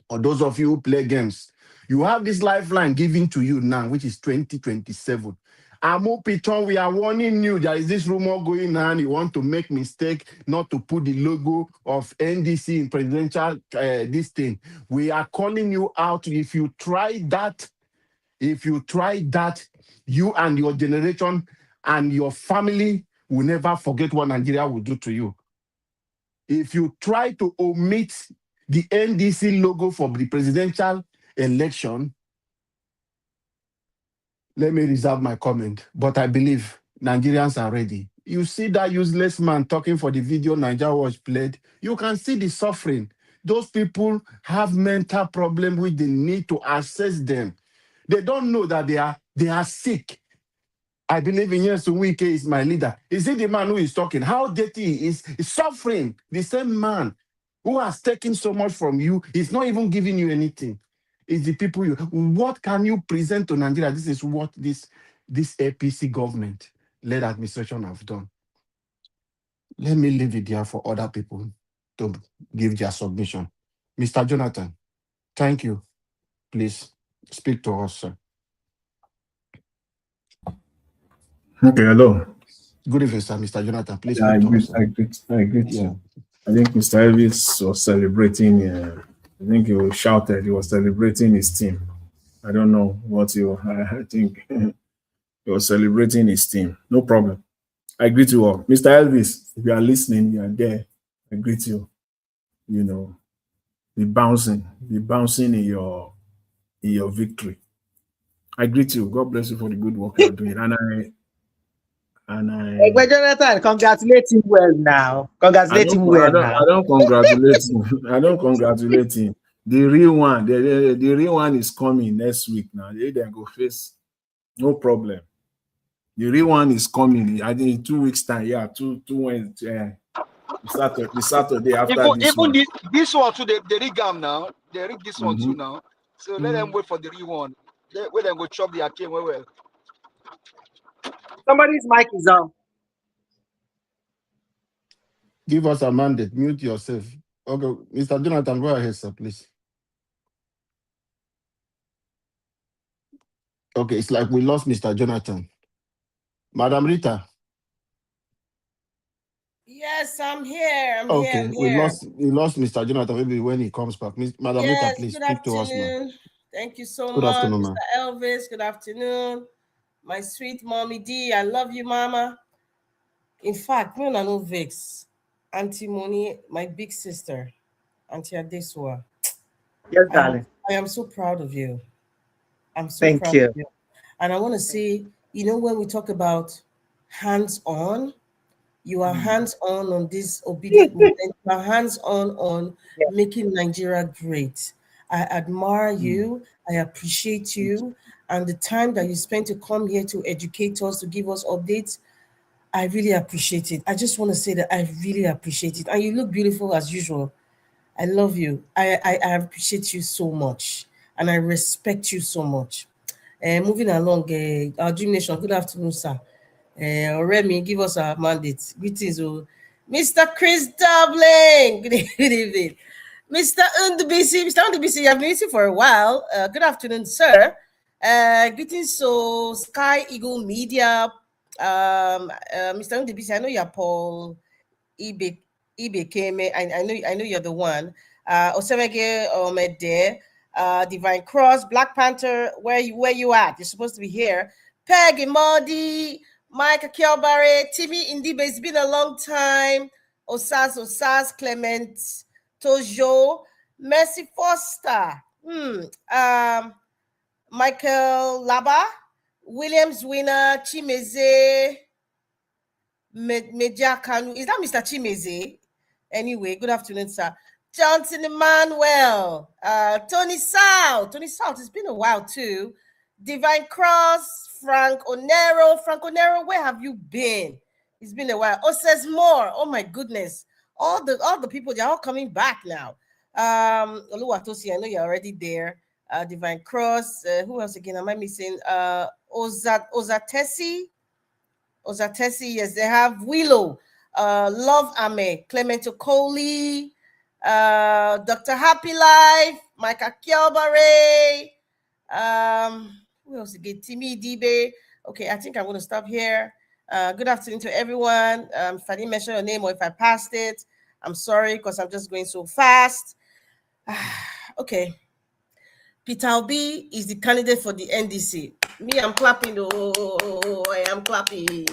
Or those of you who play games, you have this lifeline given to you now, which is 2027. Amo Piton, we are warning you. There is this rumor going on. You want to make mistake not to put the logo of NDC in presidential this thing. We are calling you out. If you try that, you and your generation and your family will never forget what Nigeria will do to you. If you try to omit the NDC logo for the presidential election, let me reserve my comment. But I believe Nigerians are ready. You see that useless man talking for the video Nigeria Watch played. You can see the suffering. Those people have mental problems which they need to assess them. They don't know that they are sick. I believe in Yesu Wike is my leader. Is he the man who is talking? How dirty he is suffering. The same man who has taken so much from you is not even giving you anything. It's the people you. What can you present to Nigeria? This is what this APC government led administration have done. Let me leave it there for other people to give their submission. Mr. Jonathan, thank you. Please speak to us, sir. Okay, hello. Good evening, sir. Mr. Jonathan, please Yeah, speak to us. I agree. Yeah. I think Mr. Elvis was celebrating. I think he was shouted. He was celebrating his team. I don't know what you. I think he was celebrating his team. No problem. I greet you all, Mr. Elvis. If you are listening, you are there. I greet you. You know, be bouncing in your victory. I greet you. God bless you for the good work you are doing, But Jonathan, congratulate him well now. Congratulate him well now. I don't congratulate him. I don't congratulate him. The real one, the real one is coming next week now. They then go face. No problem. The real one is coming. I think in 2 weeks' time. Yeah, two Wednesday. The Saturday after this one. Even this one too, they rig them now. They rig this one too now. So let them wait for the real one. Let them go chop the arcade well. Somebody's mic is on. Give us a mandate. Mute yourself. Okay, Mr. Jonathan, go ahead, sir, please. Okay, it's like we lost Mr. Jonathan. Madam Rita. Yes, I'm here. I'm okay, here. we lost Mr. Jonathan. Maybe when he comes back. Madam Rita, please speak to us now. Thank you so Good much, afternoon, Mr. Elvis. Good afternoon. My sweet mommy D. I love you, mama. In fact, me and I know Vix. Auntie Moni, my big sister, Auntie Adesua. Yes, darling. I am so proud of you. I'm so Thank proud you. of you. And I want to say, you know, when we talk about hands-on, you are hands-on on this obedient movement. You are hands-on making Nigeria great. I admire you. I appreciate you. And the time that you spent to come here to educate us, to give us updates, I really appreciate it. I just want to say that I really appreciate it. And you look beautiful as usual. I love you. I appreciate you so much. And I respect you so much. Moving along, our Dream Nation, good afternoon, sir. Remy, give us our mandate. Greetings, Mr. Chris Dublin. Good evening. Mr. Undubisi. Mr. Undubisi, you have been waiting for a while. Good afternoon, sir. Greetings to Sky Eagle Media. Mr. Undubisi, I know you're Paul Ibe Keme. I know you're the one. Osemege Omede, Divine Cross, Black Panther, where you at? You're supposed to be here. Peggy Modi, Mike Akiobare, Timmy Indibe, it's been a long time. Osas, Clement, Tojo, Mercy Foster, Michael Laba, Williams Winner, Chimeze, Meja Kanu. Is that Mr. Chimeze? Anyway, good afternoon, sir. Johnson Emmanuel, Tony South, it's been a while too. Divine Cross, Frank Onero, where have you been? It's been a while. Says more. Oh my goodness. All the people, they're all coming back now. Oluwatosi, I know you're already there. Divine Cross. Who else again? Am I missing? Ozatesi, yes, they have Willow, Love Ame, Clement Okoli, Dr. Happy Life, Micah Kiobare, who else again? Timmy Dibe. Okay, I think I'm going to stop here. Good afternoon to everyone. If I didn't mention your name or if I passed it, I'm sorry because I'm just going so fast. Okay. Peter Obi is the candidate for the NDC. Me, I'm clapping. Oh, I am clapping.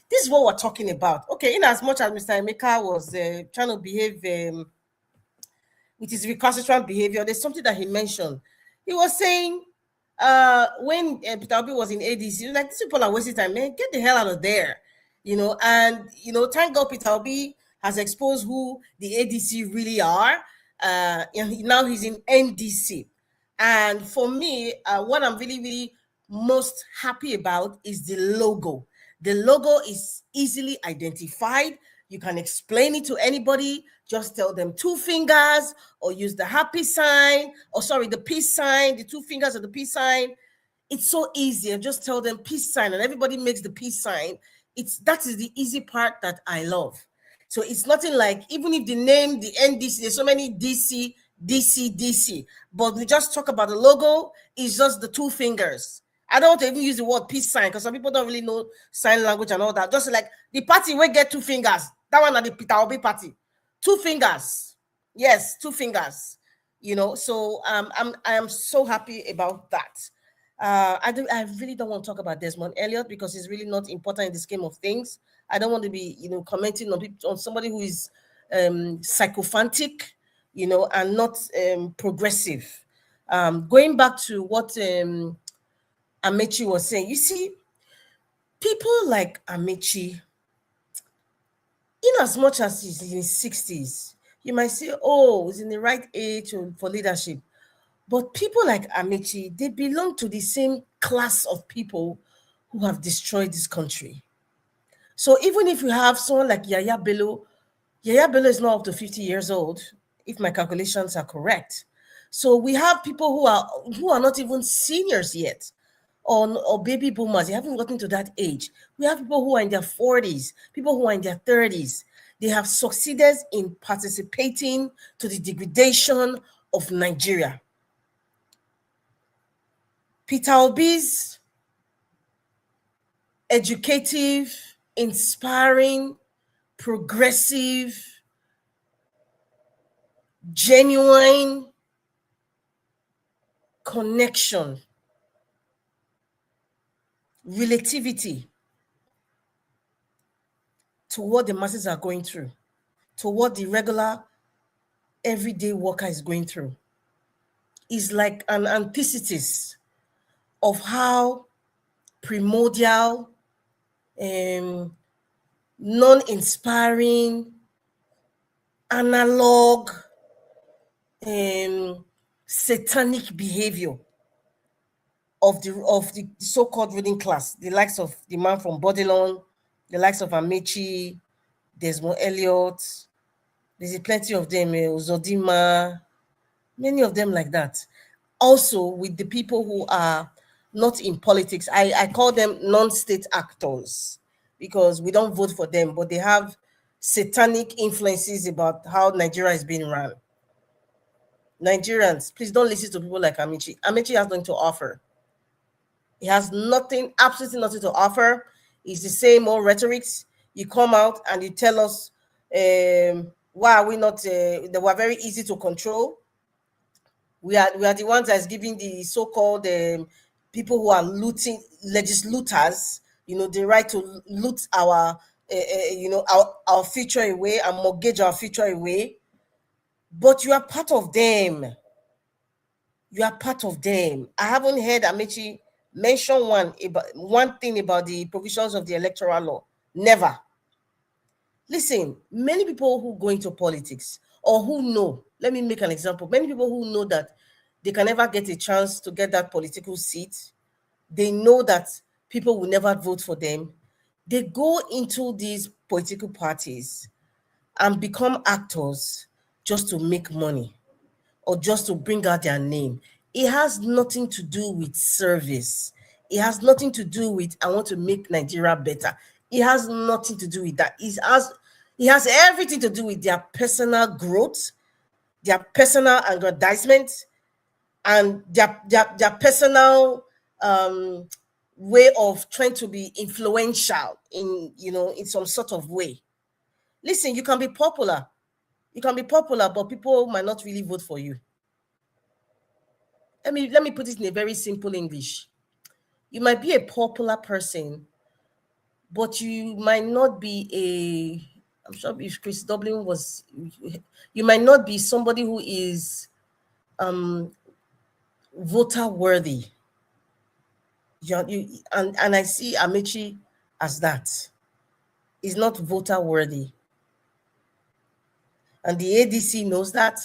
This is what we're talking about. Okay, in as much as Mr. Emeka was trying to behave with his recalcitrant behavior, there's something that he mentioned. He was saying, when Peter Obi was in ADC, he was like, these people are wasting time, man. Get the hell out of there. And thank God Peter Obi has exposed who the ADC really are. Now he's in NDC. And for me, what I'm really, really most happy about is the logo. The logo is easily identified. You can explain it to anybody. Just tell them 2 fingers or use the happy sign, or sorry, the peace sign, the 2 fingers of the peace sign. It's so easy. And just tell them peace sign and everybody makes the peace sign. That is the easy part that I love. So it's nothing like, even if the name, the NDC, there's so many DC, but we just talk about the logo. It's just the 2 fingers. I don't want to even use the word peace sign because some people don't really know sign language and all that. Just like the party will get 2 fingers. That one at the Peter Obi party. 2 fingers. Yes, 2 fingers. So I am so happy about that. I really don't want to talk about Desmond Elliott because it's really not important in the scheme of things. I don't want to be, commenting on somebody who is sycophantic, and not progressive. Going back to what Amechi was saying, you see, people like Amechi, in as much as he's in his 60s, you might say, oh, he's in the right age for leadership. But people like Amechi, they belong to the same class of people who have destroyed this country. So even if you have someone like Yaya Bello is not up to 50 years old, if my calculations are correct. So we have people who are not even seniors yet, or baby boomers. They haven't gotten to that age. We have people who are in their 40s, people who are in their 30s. They have succeeded in participating to the degradation of Nigeria. Peter Obi's educative, inspiring, progressive, genuine connection, relativity to what the masses are going through, to what the regular everyday worker is going through, is like an antithesis of how primordial, non-inspiring, analog, satanic behavior of the so-called ruling class, the likes of the man from Bodilon, the likes of Amechi, Desmond Elliott. There's plenty of them, Uzodimma, many of them like that. Also, with the people who are not in politics, I call them non-state actors because we don't vote for them, but they have satanic influences about how Nigeria is being run. Nigerians, please don't listen to people like Amechi. Amechi has nothing to offer. He has nothing, absolutely nothing to offer. It's the same old rhetorics. You come out and you tell us, why are we not, they were very easy to control. We are the ones that's giving the so-called people who are looting, looters, the right to loot our, our future away and mortgage our future away. But you are part of them. You are part of them. I haven't heard Amechi mention one thing about the provisions of the electoral law. Never. Listen, many people who go into politics or who know, let me make an example. Many people who know that they can never get a chance to get that political seat. They know that people will never vote for them. They go into these political parties and become actors just to make money or just to bring out their name. It has nothing to do with service. It has nothing to do with, I want to make Nigeria better. It has nothing to do with that. It has everything to do with their personal growth, their personal aggrandizement, and their personal way of trying to be influential in some sort of way. Listen, you can be popular, but people might not really vote for you. Let me put it in a very simple English. You might be a popular person, but you might not be I'm sure if Chris Dublin was, you might not be somebody who is voter worthy. And I see Amechi as that. Is not voter worthy. And the ADC knows that.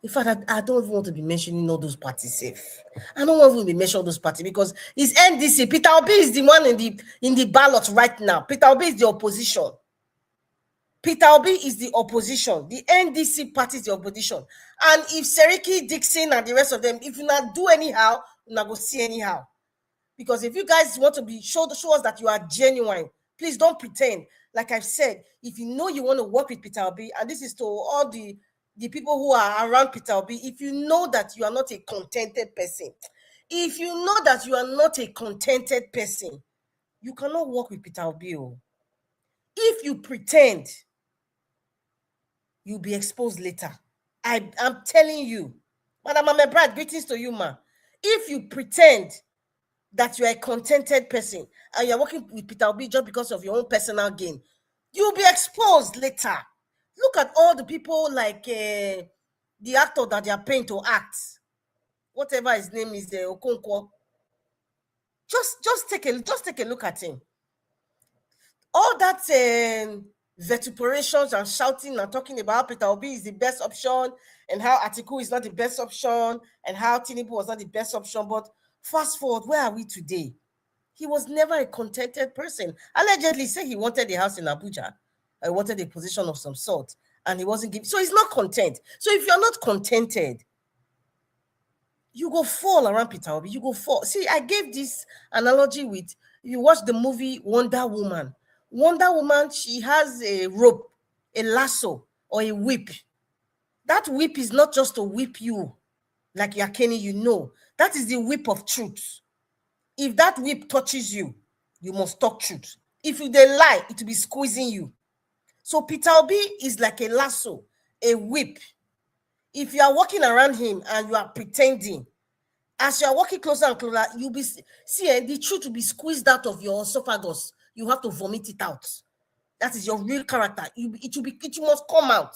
In fact, I don't even want to be mentioning all those parties safe. I don't want to be mentioning those parties because it's NDC. Peter Obi is the one in the ballot right now. Peter Obi is the opposition. Peter Obi is the opposition. The NDC party is the opposition. And if Seriki, Dixon, and the rest of them, if you not do anyhow, you not go see anyhow. Because if you guys want to be show us that you are genuine, please don't pretend. Like I've said, if you know you want to work with Peter Obi, and this is to all the people who are around Peter Obi, if you know that you are not a contented person, you cannot work with Peter Obi. If you pretend, you'll be exposed later. I'm telling you. Madam Amebrad, greetings to you, ma. If you pretend that you're a contented person and you're working with Peter Obi just because of your own personal gain, you'll be exposed later. Look at all the people like the actor that they are paying to act, whatever his name is, Okonkwo. Just take a look at him. All that vituperations and shouting and talking about Peter Obi is the best option and how Atiku is not the best option and how Tinubu was not the best option. But fast forward, where are we today? He was never a contented person. Allegedly, say he wanted a house in Abuja. He wanted a position of some sort, and he wasn't given. So he's not content. So if you're not contented, you go fall around Peter Obi. You go fall. See, I gave this analogy with, you watch the movie Wonder Woman. Wonder Woman, she has a rope, a lasso, or a whip. That whip is not just to whip you like you're Kenny, that is the whip of truth. If that whip touches you, you must talk truth. If you dey lie, it will be squeezing you. So Peter Obi is like a lasso, a whip. If you are walking around him and you are pretending, as you are walking closer and closer, you'll be the truth will be squeezed out of your esophagus. You have to vomit it out. That is your real character. It must come out.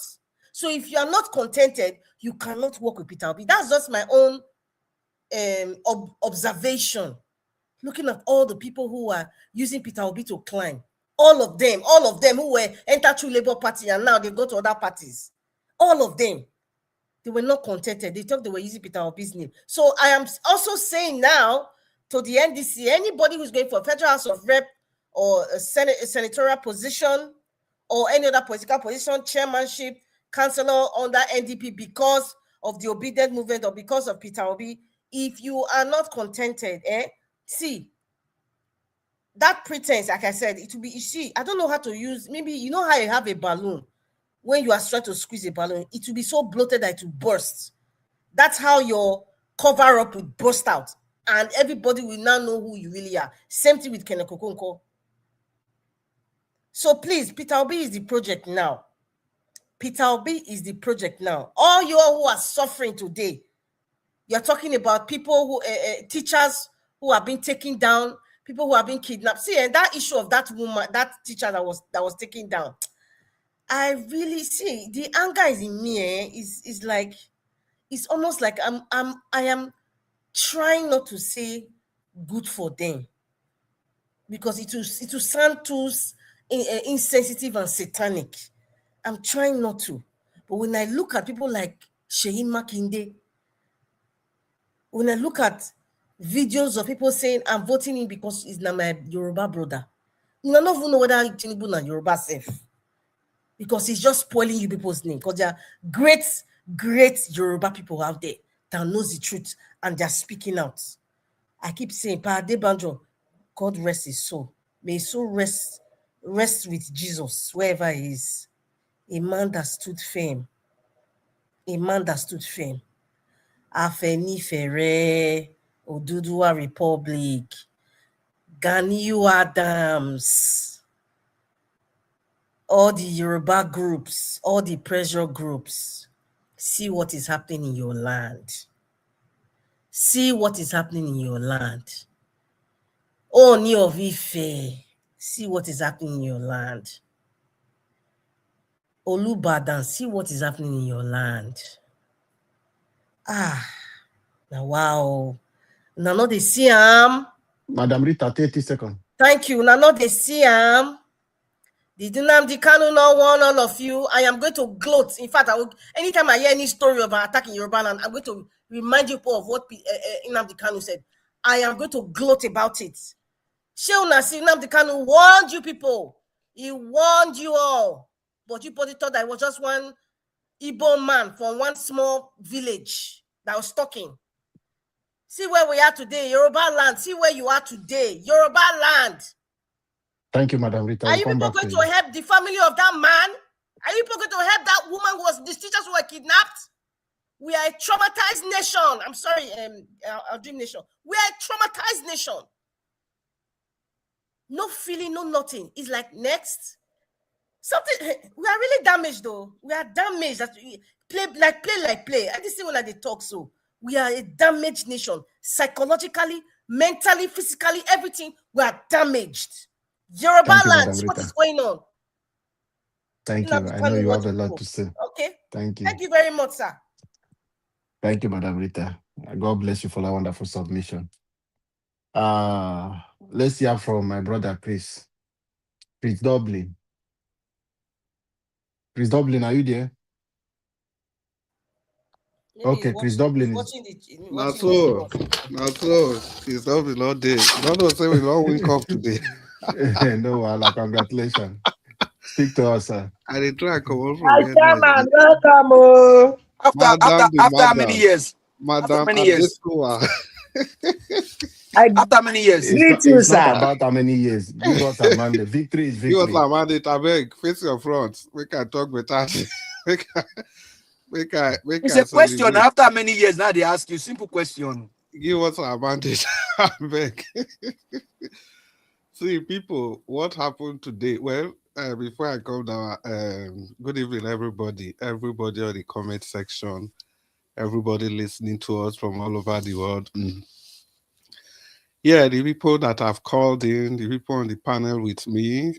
So if you are not contented, you cannot work with Peter Obi. That's just my own observation. Looking at all the people who are using Peter Obi to climb, all of them who were entered through Labour Party and now they go to other parties, all of them, they were not contented. They thought they were using Peter Obi's name. So I am also saying now to the NDC, anybody who's going for a Federal House of Rep or a senatorial position or any other political position, chairmanship, councillor under NDP because of the obedient movement or because of Peter Obi, if you are not contented, see, that pretense, like I said, it will be, I don't know how to use, maybe you know how you have a balloon, when you are trying to squeeze a balloon, it will be so bloated that it will burst. That's how your cover-up will burst out, and everybody will now know who you really are. Same thing with Kenneth Okonkwo. So please, Peter Obi is the project now. Peter Obi is the project now. All you who are suffering today, you're talking about people who, teachers who have been taken down, people who have been kidnapped. See, and that issue of that woman, that teacher that was taken down, I really see the anger is in me. Is like, it's almost like I am trying not to say good for them because it will sound too insensitive and satanic. I'm trying not to, but when I look at people like Sheyi Makinde, when I look at videos of people saying I'm voting in because he's not my Yoruba brother, you don't even know whether Tinubu na Yoruba safe, because he's just spoiling you people's name. Because there are great Yoruba people out there that knows the truth and they're speaking out. I keep saying, Pa Adebanjo, God rest his soul. May his soul rest with Jesus wherever he is. A man that stood firm. a man that stood firm. Afenifere, Oduduwa Republic, Ganiyu Adams, all the Yoruba groups, all the pressure groups. See what is happening in your land. See what is happening in your land. Oni of Ife, see what is happening in your land. Olubadan, see what is happening in your land. Ah, now wow. Now not they see Madam Rita, 30 seconds. Thank you. Now not they see the Nnamdi Kanu not want all of you. I am going to gloat. In fact, anytime I hear any story about attacking Yoruba land, I'm going to remind you of what Nnamdi Kanu said. I am going to gloat about it. Sheuna see Nnamdi Kanu warned you people. He warned you all. But you probably thought that it was just one Igbo man from one small village that was talking. See where we are today, Yoruba land. See where you are today, Yoruba land. Thank you, Madam Rita. Are you people going to help the family of that man? Are you people going to help that woman who was, these teachers who were kidnapped? We are a traumatized nation. I'm sorry, our dream nation. We are a traumatized nation. No feeling, no nothing. It's like next. Something, we are really damaged though. We are damaged. That we play. I just see when they talk so. We are a damaged nation. Psychologically, mentally, physically, everything. We are damaged. Yoruba land, what is going on? Thank you. I know you have a lot to say. Okay. Thank you. Thank you very much, sir. Thank you, Madam Rita. God bless you for that wonderful submission. Let's hear from my brother Chris. Chris Dublin. Chris Dublin, are you there? Maybe okay, Chris Dublin is not so. Chris Dublin all day. Don't say we don't win cup today. No, congratulations. Speak to us, sir. I did try to come over from welcome. After how many years? Madam, after many years. After many years. It's not about how many years. Give us a mandate. Victory is victory. Give us a mandate. I beg, face your front. We can talk better. It's a question. After how many years now they ask you? Simple question. Give us a mandate. I beg. See, people, what happened today? Well, before I come down, good evening, everybody. Everybody on the comment section. Everybody listening to us from all over the world. Yeah, the people that have called in, the people on the panel with me,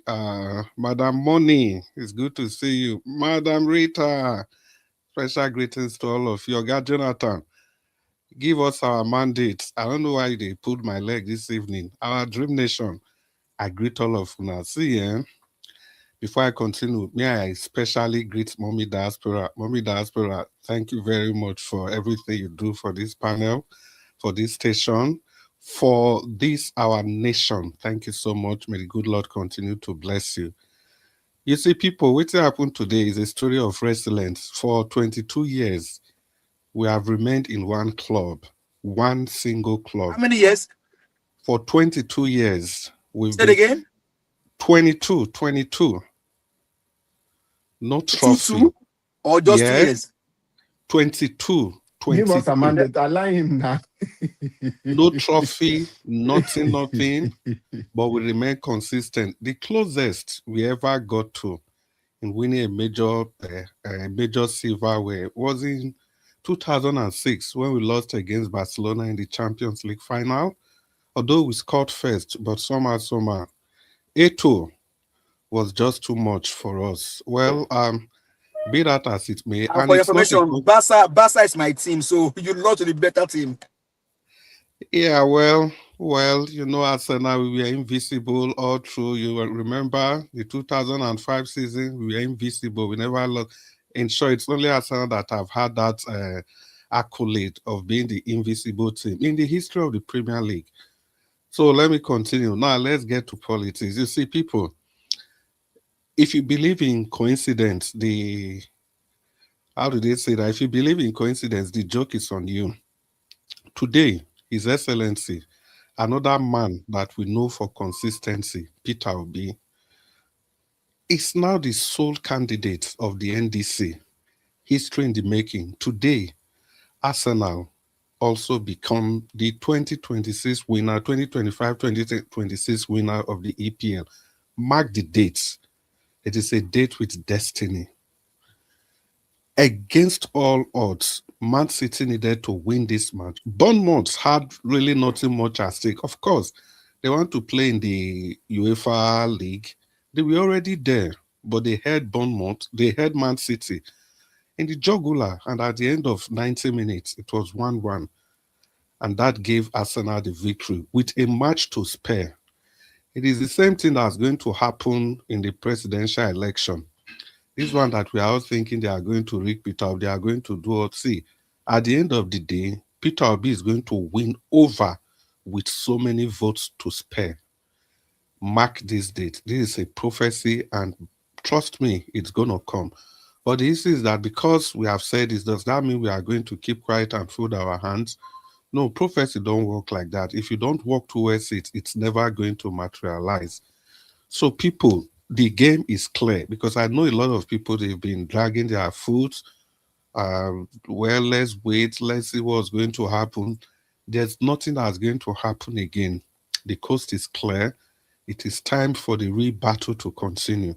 Madam Moni, it's good to see you. Madam Rita, special greetings to all of you. Oga Jonathan, give us our mandate. I don't know why they pulled my leg this evening. Our Dream Nation, I greet all of you now. See, before I continue, may I especially greet Mommy Diaspora. Mommy Diaspora, thank you very much for everything you do for this panel, for this station, for this, our nation. Thank you so much. May the good Lord continue to bless you. You see, people, what happened today is a story of resilience. For 22 years, we have remained in one club, one single club. How many years? For 22 years. Say it again? 22. No trophy. Or just 2 years? 22. Give us a mandate. Allow him now. No trophy, nothing. But we remain consistent. The closest we ever got to in winning a major silverware was in 2006 when we lost against Barcelona in the Champions League final. Although we scored first, but somehow, A2 was just too much for us. Well, be that as it may. And for your information, Barca is my team, so you lost to the better team. Yeah, well, you know, Arsenal, we were invisible all through. You will remember the 2005 season, we were invisible. We never lost. In short, it's only Arsenal that have had that accolade of being the invisible team in the history of the Premier League. So let me continue. Now, let's get to politics. You see, people, if you believe in coincidence, how do they say that? If you believe in coincidence, the joke is on you. Today, His Excellency, another man that we know for consistency, Peter Obi, is now the sole candidate of the NDC. history in the making. Today, Arsenal also become the 2026 winner, 2025-2026 winner of the EPL. Mark the dates. It is a date with destiny. Against all odds, Man City needed to win this match. Bournemouth had really nothing much at stake. Of course, they want to play in the UEFA League. They were already there, but they had Bournemouth, they had Man City in the jugular, and at the end of 90 minutes, it was 1-1. And that gave Arsenal the victory with a match to spare. It is the same thing that's going to happen in the presidential election. This one that we are all thinking they are going to rig Peter Obi, they are going to do what? See, at the end of the day, Peter Obi is going to win over with so many votes to spare. Mark this date. This is a prophecy, and trust me, it's going to come. But the issue is that because we have said this, does that mean we are going to keep quiet and fold our hands? No, prophecy don't work like that. If you don't work towards it, it's never going to materialize. So people, the game is clear, because I know a lot of people, they've been dragging their foot. Well, let's wait, let's see what's going to happen. There's nothing that's going to happen again. The coast is clear. It is time for the real battle to continue.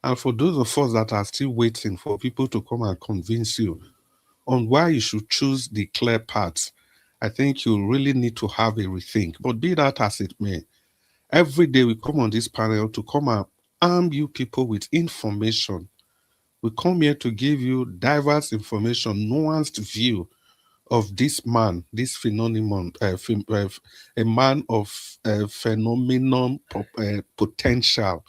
And for those of us that are still waiting for people to come and convince you on why you should choose the clear path, I think you really need to have a rethink. But be that as it may, every day we come on this panel to come and arm you people with information. We come here to give you diverse information, nuanced view of this man, this phenomenon, a man of phenomenon potential.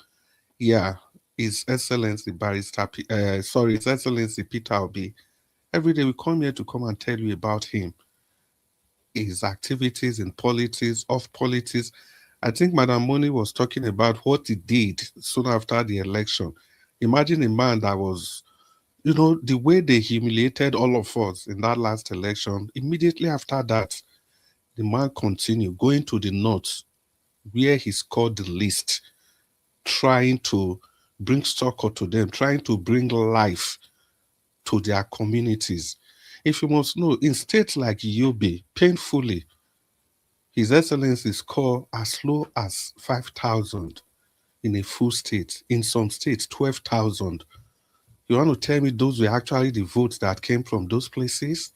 Yeah, His Excellency His Excellency Peter Obi. Every day we come here to come and tell you about him, his activities in politics, of politics. I think Madam Moni was talking about what he did soon after the election. Imagine a man that was, the way they humiliated all of us in that last election. Immediately after that, the man continued going to the north, where he scored the least, trying to bring succor to them, trying to bring life to their communities. If you must know, in states like Yobe, painfully, His Excellency score as low as 5,000 in a full state. In some states, 12,000. You want to tell me those were actually the votes that came from those places?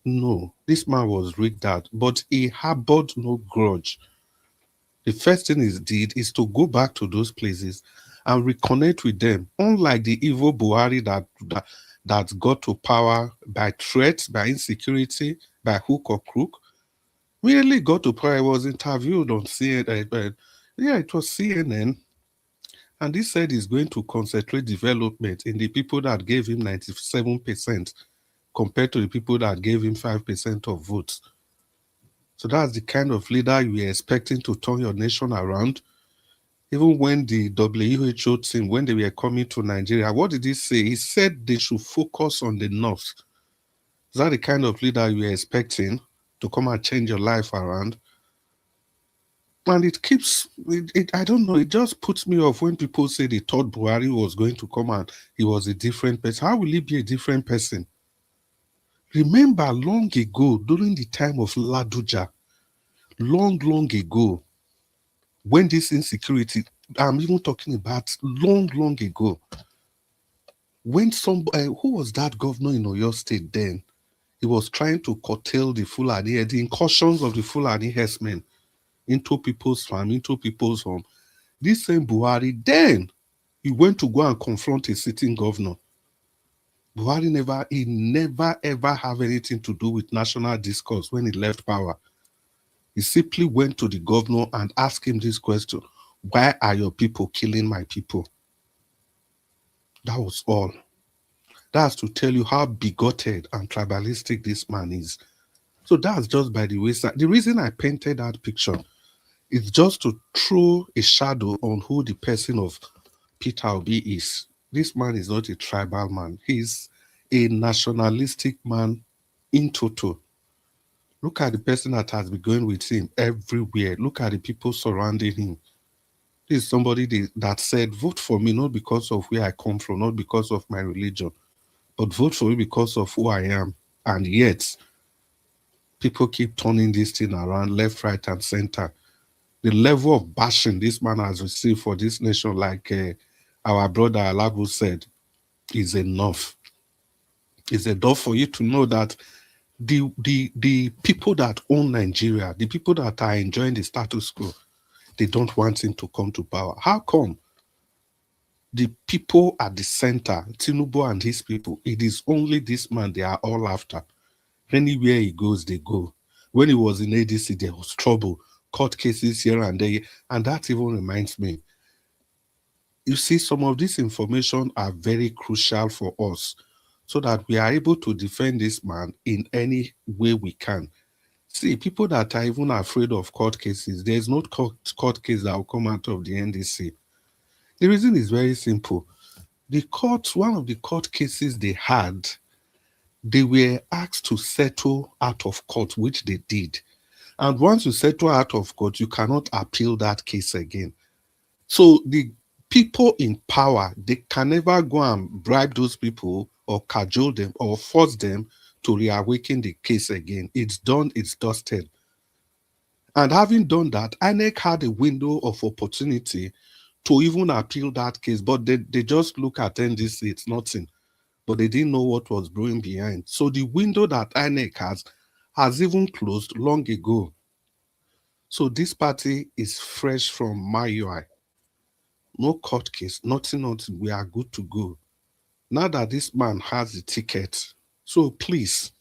No, this man was rigged out, but he harbored no grudge. The first thing he did is to go back to those places and reconnect with them. Unlike the evil Buhari that got to power by threats, by insecurity, by hook or crook, really got to power. He was interviewed on CNN. It was CNN. And he said he's going to concentrate development in the people that gave him 97% compared to the people that gave him 5% of votes. So that's the kind of leader you are expecting to turn your nation around. Even when the WHO team, when they were coming to Nigeria, what did he say? He said they should focus on the north. Is that the kind of leader you are expecting to come and change your life around? And I don't know, it just puts me off when people say they thought Buhari was going to come and he was a different person. How will he be a different person? Remember long ago, during the time of Ladoja, long ago, when this insecurity, I'm even talking about long ago, when who was that governor in Oyo State then? He was trying to curtail the Fulani, the incursions of the Fulani herdsmen into people's farm, into people's home. This same Buhari, then he went to go and confront a sitting governor. Buhari never ever have anything to do with national discourse when he left power. He simply went to the governor and asked him this question: why are your people killing my people? That was all. That's to tell you how bigoted and tribalistic this man is. So that's just by the wayside. The reason I painted that picture is just to throw a shadow on who the person of Peter Obi is. This man is not a tribal man. He's a nationalistic man in toto. Look at the person that has been going with him everywhere. Look at the people surrounding him. This is somebody that said, vote for me, not because of where I come from, not because of my religion, but vote for me because of who I am. And yet, people keep turning this thing around left, right, and center. The level of bashing this man has received for this nation, like our brother Alabu said, is enough. It's enough for you to know that the people that own Nigeria, the people that are enjoying the status quo, they don't want him to come to power. How come? The people at the center, Tinubu and his people, it is only this man they are all after. Anywhere he goes, they go. When he was in ADC, there was trouble, court cases here and there. And that even reminds me, you see, some of this information are very crucial for us so that we are able to defend this man in any way we can. See, people that are even afraid of court cases, there's no court case that will come out of the NDC. The reason is very simple. The court, one of the court cases they had, they were asked to settle out of court, which they did. And once you settle out of court, you cannot appeal that case again. So the people in power, they can never go and bribe those people or cajole them or force them to reawaken the case again. It's done, it's dusted. And having done that, INEC had a window of opportunity to even appeal that case, but they just look at NDC, it's nothing. But they didn't know what was brewing behind. So the window that INEC has even closed long ago. So this party is fresh from my UI. No court case, nothing. We are good to go. Now that this man has the ticket, so please,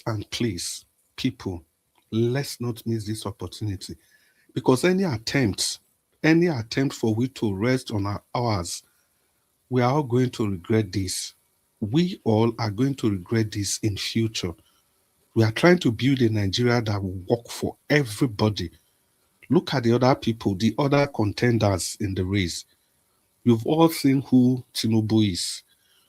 and please, people, let's not miss this opportunity. Because any attempt for we to rest on our hours, we are all going to regret this. We all are going to regret this in future. We are trying to build a Nigeria that will work for everybody. Look at the other people, the other contenders in the race. You've all seen who Tinubu is.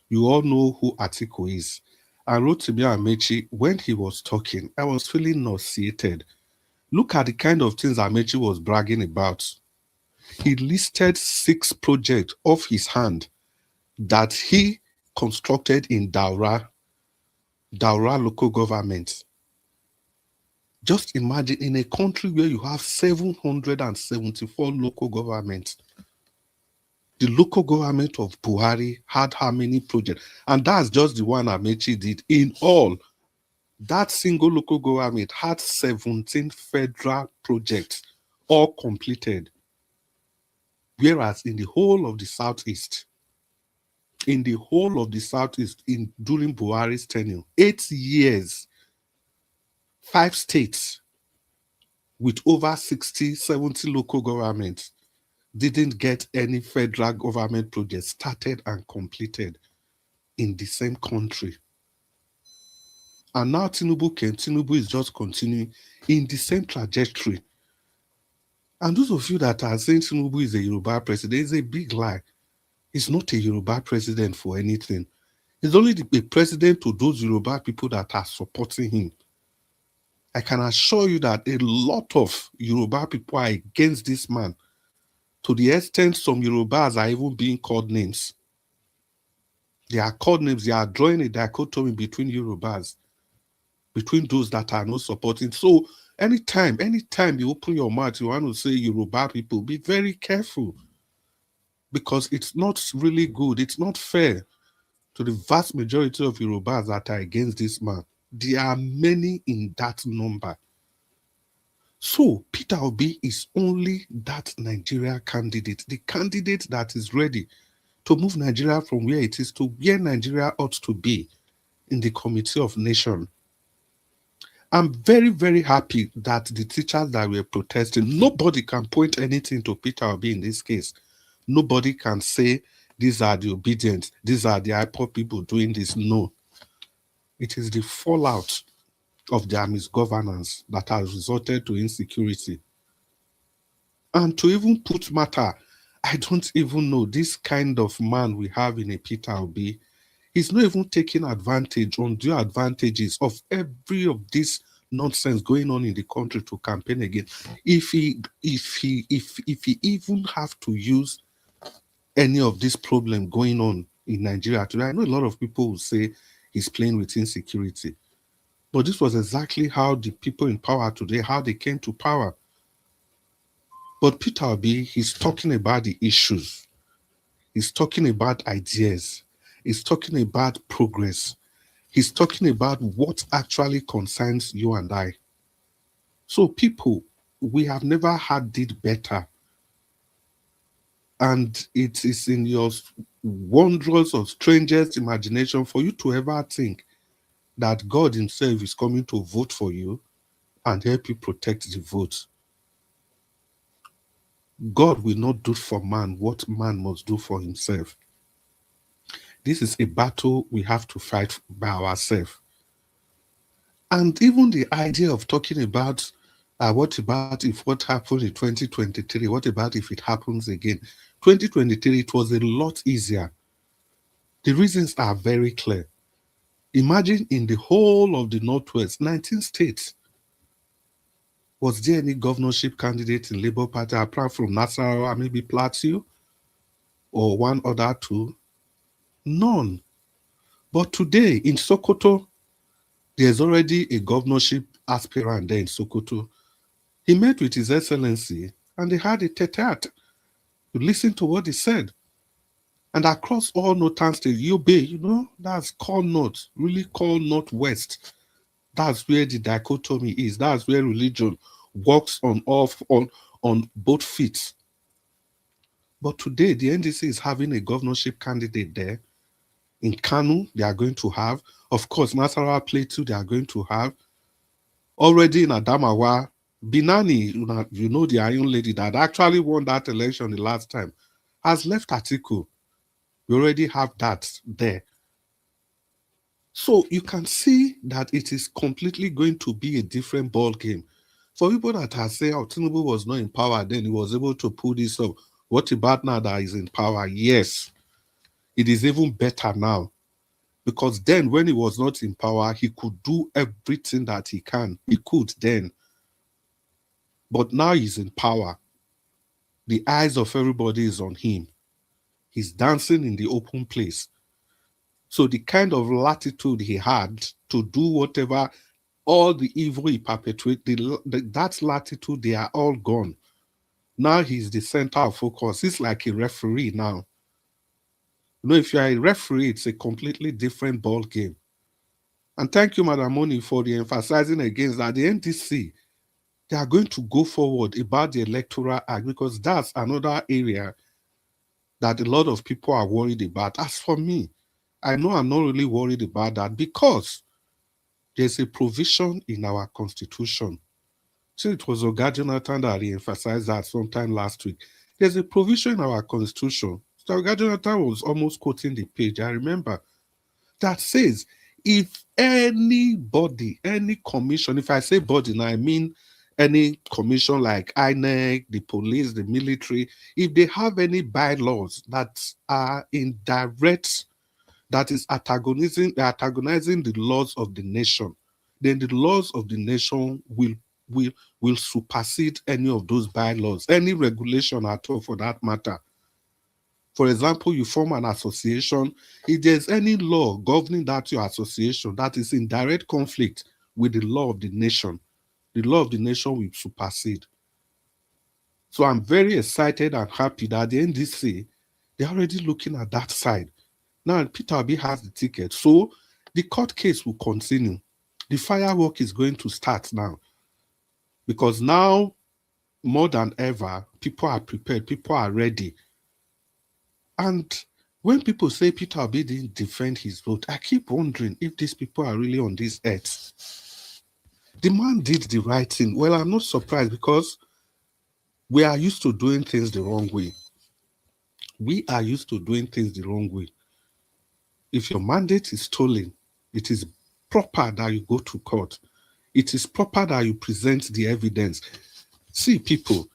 You all know who Atiku is. And Rotimi Amechi, when he was talking, I was feeling nauseated. Look at the kind of things Amechi was bragging about. He listed 6 projects off his hand that he constructed in Daura local government. Just imagine in a country where you have 774 local governments. The local government of Buhari had how many projects? And that's just the one Amechi did. In all, that single local government had 17 federal projects, all completed. Whereas in the whole of the Southeast, during Buhari's tenure, 8 years, 5 states with over 60, 70 local governments didn't get any federal government projects started and completed in the same country. And now Tinubu is just continuing in the same trajectory. And those of you that are saying Tinubu is a Yoruba president, it's a big lie. He's not a Yoruba president for anything. He's only a president to those Yoruba people that are supporting him. I can assure you that a lot of Yoruba people are against this man, to the extent some Yorubas are even being called names. They are called names. They are drawing a dichotomy between Yorubas, between those that are not supporting. So anytime you open your mouth, you want to say Yoruba people, be very careful, because it's not really good. It's not fair to the vast majority of Yorubas that are against this man. There are many in that number. So Peter Obi is only that Nigeria candidate, the candidate that is ready to move Nigeria from where it is to where Nigeria ought to be in the Committee of Nations. I'm very, very happy that the teachers that were protesting, nobody can point anything to Peter Obi in this case. Nobody can say these are the obedient, these are the IPOB people doing this. No. It is the fallout of their misgovernance that has resulted to insecurity. And to even put matter, I don't even know this kind of man we have in a Peter Obi. He's not even taking advantage, undue advantages of every of this nonsense going on in the country to campaign again. If he even have to use any of this problem going on in Nigeria today. I know a lot of people will say he's playing with insecurity. But this was exactly how the people in power today, how they came to power. But Peter Obi, he's talking about the issues. He's talking about ideas. He's talking about progress. He's talking about what actually concerns you and I. So people, we have never had it better. And it is in your wondrous or strangest imagination for you to ever think that God himself is coming to vote for you and help you protect the vote. God will not do for man what man must do for himself. This is a battle we have to fight by ourselves. And even the idea of talking about what about if what happened in 2023, what about if it happens again? 2023, it was a lot easier. The reasons are very clear. Imagine in the whole of the Northwest, 19 states, was there any governorship candidate in Labour Party apart from Nasarawa, maybe Plateau, or one other two? None. But today in Sokoto, there's already a governorship aspirant there in Sokoto. He met with His Excellency and they had a tete-a-tete. You listen to what he said. And across all northern states, Yobe, that's called north, really called northwest. That's where the dichotomy is. That's where religion works on both feet. But today, the NDC is having a governorship candidate there. In Kanu, they are going to have. Of course, Nasarawa Plateau, they are going to have. Already in Adamawa, Binani, the Iron Lady that actually won that election the last time, has left Atiku. We already have that there. So you can see that it is completely going to be a different ball game. For people that are saying, Tinubu was not in power, then he was able to pull this up. What about now that he's in power? Yes, it is even better now. Because then when he was not in power, he could do everything that he can. He could then. But now he's in power. The eyes of everybody is on him. He's dancing in the open place. So the kind of latitude he had to do whatever, all the evil he perpetrated, that latitude, they are all gone. Now he's the center of focus. He's like a referee now. If you're a referee, it's a completely different ball game. And thank you, Madam Moni, for the emphasizing against that. The NDC, they are going to go forward about the Electoral Act because that's another area that a lot of people are worried about. As for me, I know I'm not really worried about that because there's a provision in our constitution. So it was Oga Jonathan that he emphasized that sometime last week. There's a provision in our constitution. So Oga Jonathan was almost quoting the page, I remember, that says if anybody, any commission, if I say body now, I mean any commission like INEC, the police, the military, if they have any bylaws that are in direct, that is antagonizing the laws of the nation, then the laws of the nation will supersede any of those bylaws, any regulation at all for that matter. For example, you form an association. If there's any law governing that your association that is in direct conflict with the law of the nation will supersede. So I'm very excited and happy that the NDC, they're already looking at that side. Now, Peter Obi has the ticket. So the court case will continue. The firework is going to start now. Because now, more than ever, people are prepared, people are ready. And when people say Peter Obi didn't defend his vote, I keep wondering if these people are really on this earth. The man did the right thing. Well, I'm not surprised because we are used to doing things the wrong way. We are used to doing things the wrong way. If your mandate is stolen, it is proper that you go to court. It is proper that you present the evidence. See, people,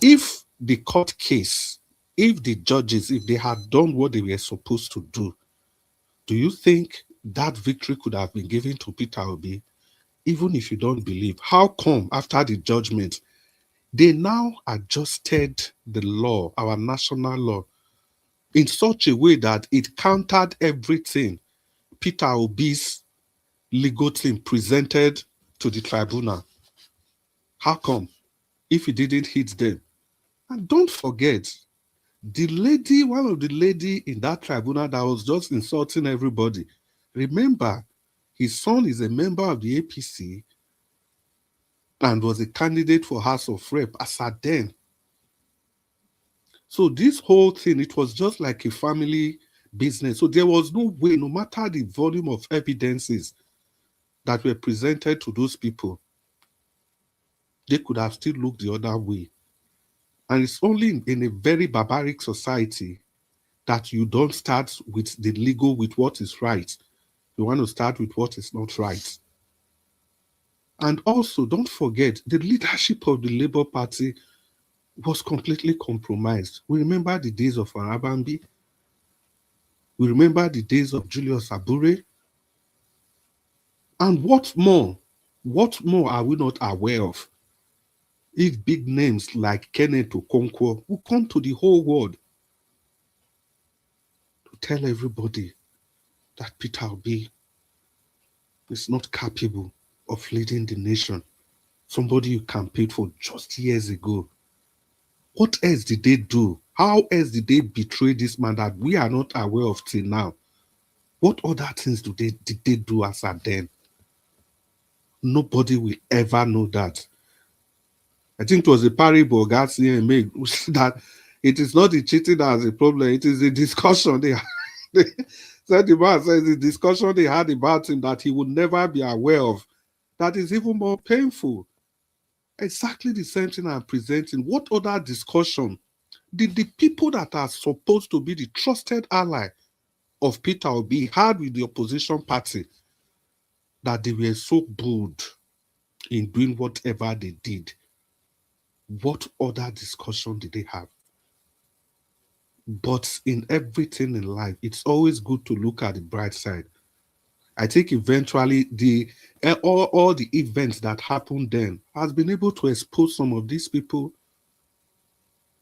if the court case, if the judges, if they had done what they were supposed to do you think that victory could have been given to Peter Obi? Even if you don't believe, how come after the judgment, they now adjusted the law, our national law, in such a way that it countered everything Peter Obi's legal team presented to the tribunal. How come? If he didn't hit them? And don't forget, the lady, one of the lady in that tribunal that was just insulting everybody, remember, his son is a member of the APC and was a candidate for House of Rep as at then. So this whole thing, it was just like a family business. So there was no way, no matter the volume of evidences that were presented to those people, they could have still looked the other way. And it's only in a very barbaric society that you don't start with the legal, with what is right. You want to start with what is not right. And also, don't forget, the leadership of the Labour Party was completely compromised. We remember the days of Arabambi. We remember the days of Julius Abure. And what more are we not aware of? If big names like Kenneth Okonkwo will come to the whole world to tell everybody that Peter Obi is not capable of leading the nation, somebody you campaigned for just years ago. What else did they do? How else did they betray this man that we are not aware of till now? What other things did they do as at then? Nobody will ever know that. I think it was a parable Garcia made that it is not the cheating that is a problem, it is the discussion they said. The man says the discussion they had about him that he would never be aware of, that is even more painful. Exactly the same thing I'm presenting. What other discussion did the people that are supposed to be the trusted ally of Peter Obi had with the opposition party that they were so bold in doing whatever they did? What other discussion did they have? But in everything in life, it's always good to look at the bright side. I think eventually all the events that happened then has been able to expose some of these people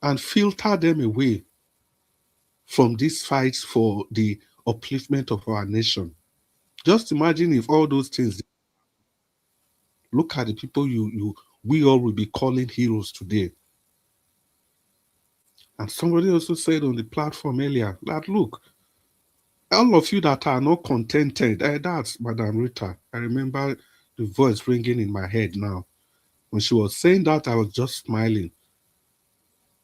and filter them away from these fights for the upliftment of our nation. Just imagine if all those things, look at the people we all will be calling heroes today. And somebody also said on the platform earlier that, look, all of you that are not contented, that's Madam Rita. I remember the voice ringing in my head now. When she was saying that, I was just smiling.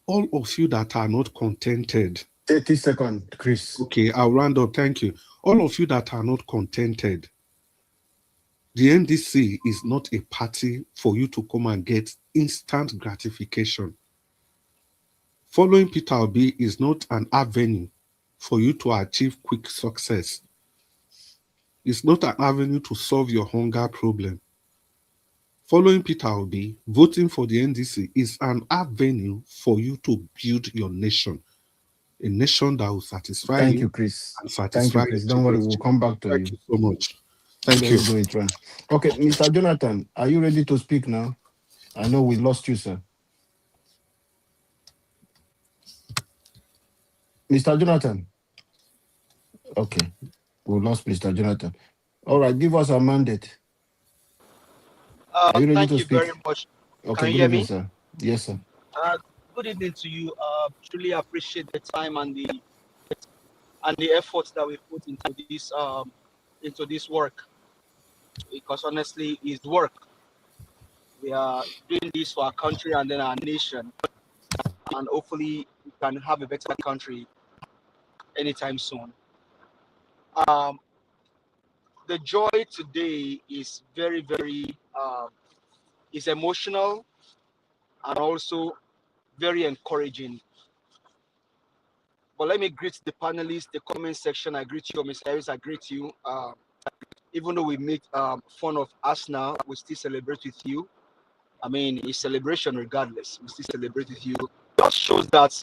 All of you that are not contented. 30 seconds, Chris. Okay, I'll round up. Thank you. All of you that are not contented, the NDC is not a party for you to come and get instant gratification. Following Peter Obi is not an avenue for you to achieve quick success. It's not an avenue to solve your hunger problem. Following Peter Obi, voting for the NDC is an avenue for you to build your nation. A nation that will satisfy Thank you, you, Chris. and Thank satisfy you, Chris. Don't worry, we'll come back to Thank you. you so much. Thank you. Let's do it, man. Okay, Mr. Jonathan, are you ready to speak now? I know we lost you, sir. Mr. Jonathan. Okay, we lost Mr. Jonathan. All right, give us a mandate. Are you ready Thank to you speak? very much. Okay, Can you good hear evening, me? sir. Yes, sir. Good evening to you. Truly appreciate the time and the efforts that we put into this work, because honestly, it's work. We are doing this for our country and then our nation, and hopefully we can have a better country anytime soon. The joy today is very, very is emotional and also very encouraging. But let me greet the panelists, the comment section. I greet you, Mr. Harris. I greet you. Even though we make fun of us now, we still celebrate with you. I mean, it's celebration regardless. We still celebrate with you. That shows that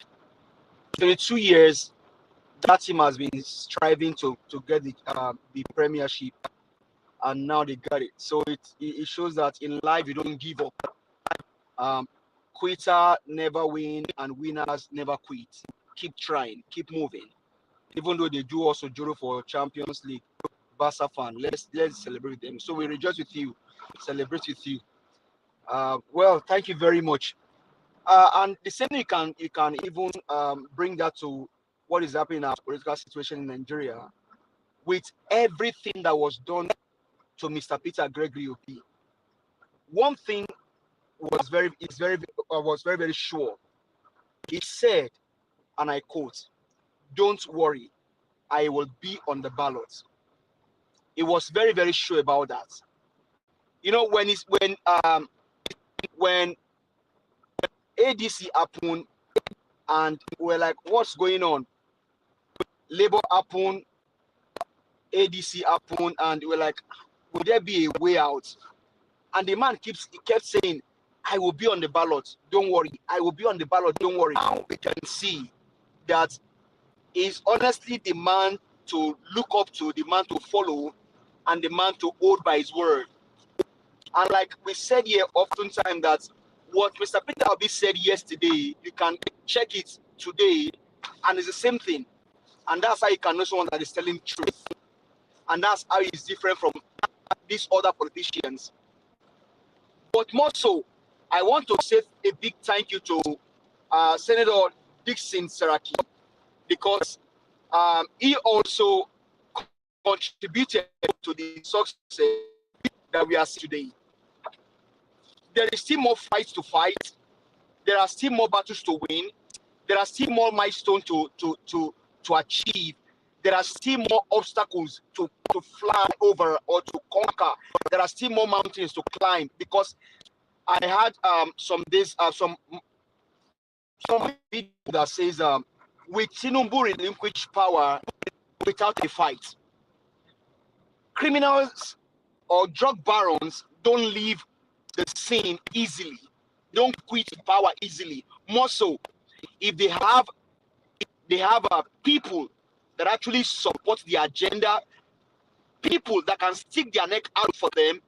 22 years, that team has been striving to get the premiership, and now they got it. So it shows that in life you don't give up. Quitter never win, and winners never quit. keep trying, keep moving. Even though they do also Juro for Champions League, Barca fan, let's celebrate them. So we rejoice with you, celebrate with you. Well, thank you very much. And the same thing you can even bring that to what is happening in our political situation in Nigeria, with everything that was done to Mr. Peter Gregory Obi. One thing was very sure. He said, and I quote, "Don't worry, I will be on the ballot." He was very sure about that. You know, when ADC happened and we're like, what's going on? Labour happened, ADC happened, and we're like, will there be a way out? And the man kept saying, I will be on the ballot, don't worry. I will be on the ballot, don't worry. Now we can see that is honestly the man to look up to, the man to follow, and the man to hold by his word. And like we said here oftentimes, that what Mr. Peter Obi said yesterday, you can check it today, and it's the same thing. And that's how you can know someone that is telling truth. And that's how he's different from these other politicians. But more so, I want to say a big thank you to Senator Dixon Seraki, because he also contributed to the success that we are seeing today. There is still more fights to fight. There are still more battles to win. There are still more milestones to achieve. There are still more obstacles to fly over or to conquer. There are still more mountains to climb, because I had some video that says with Tinubu relinquish power without a fight. Criminals or drug barons don't leave the scene easily. Don't quit power easily. More so, if they have people that actually support the agenda, people that can stick their neck out for them,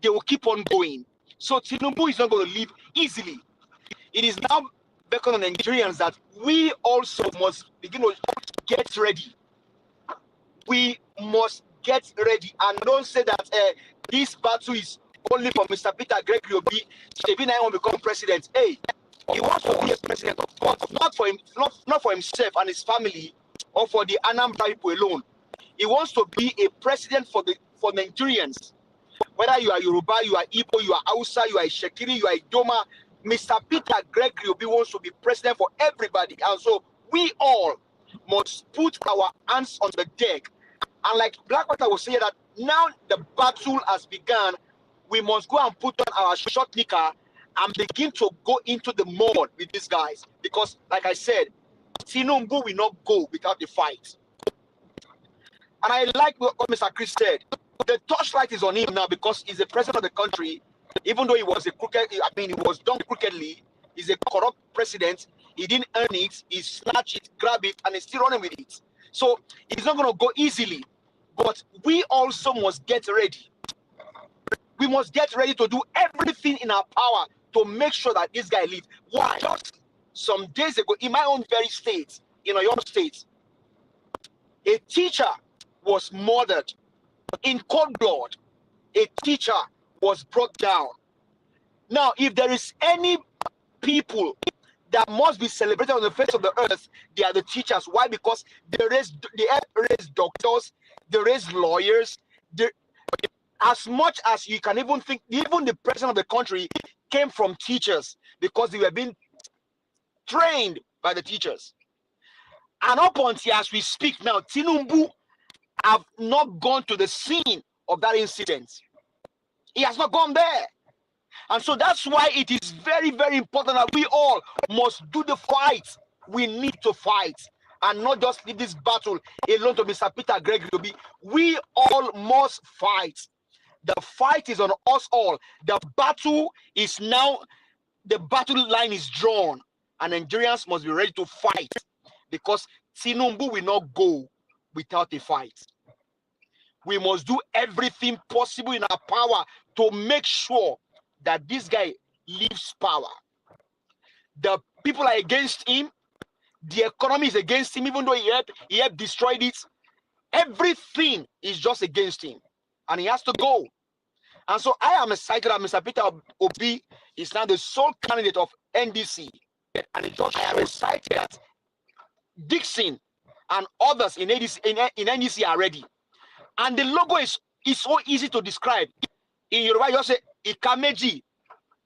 they will keep on going. So Tinubu is not going to leave easily. It is now beckoning on Nigerians that we also must begin to get ready. We must get ready, and don't say that this battle is only for Mr. Peter Gregory Obi. Shebi na want to become president. Hey, he wants to be a president, but not for him, not for himself and his family, or for the Anambra people alone. He wants to be a president for Nigerians. Whether you are Yoruba, you are Igbo, you are Hausa, you are Shekiri, you are Idoma, Mr. Peter Gregory Obi wants to be president for everybody. And so we all must put our hands on the deck. And like Blackwater was saying, that now the battle has begun, we must go and put on our short knicker and begin to go into the mud with these guys. Because, like I said, Tinubu will not go without the fight. And I like what Mr. Chris said. The torchlight is on him now, because he's the president of the country. Even though he was it was done crookedly. He's a corrupt president. He didn't earn it. He snatched it, grabbed it, and he's still running with it. So it's not going to go easily. But we also must get ready. We must get ready to do everything in our power to make sure that this guy leaves. Why? Just some days ago, in my own very state, in your state, a teacher was murdered in cold blood. A teacher was brought down. Now, if there is any people that must be celebrated on the face of the earth, they are the teachers. Why? Because they have raised doctors, they raised lawyers. As much as you can even think, even the president of the country came from teachers, because they were being trained by the teachers. And up until as we speak now, Tinubu have not gone to the scene of that incident. He has not gone there. And so that's why it is very, very important that we all must do the fight. We need to fight and not just leave this battle alone to Mr. Peter Gregory Obi. We all must fight. The fight is on us all. The battle is now, the battle line is drawn, and Nigerians must be ready to fight, because Tinubu will not go without a fight. We must do everything possible in our power to make sure that this guy leaves power. The people are against him. The economy is against him, even though he helped destroyed it. Everything is just against him, and he has to go. And so I am excited that Mr. Peter Obi is now the sole candidate of NDC, and I am excited that Dixon and others in NDC are ready. And the logo is so easy to describe. In Yoruba, you just say Ikameji.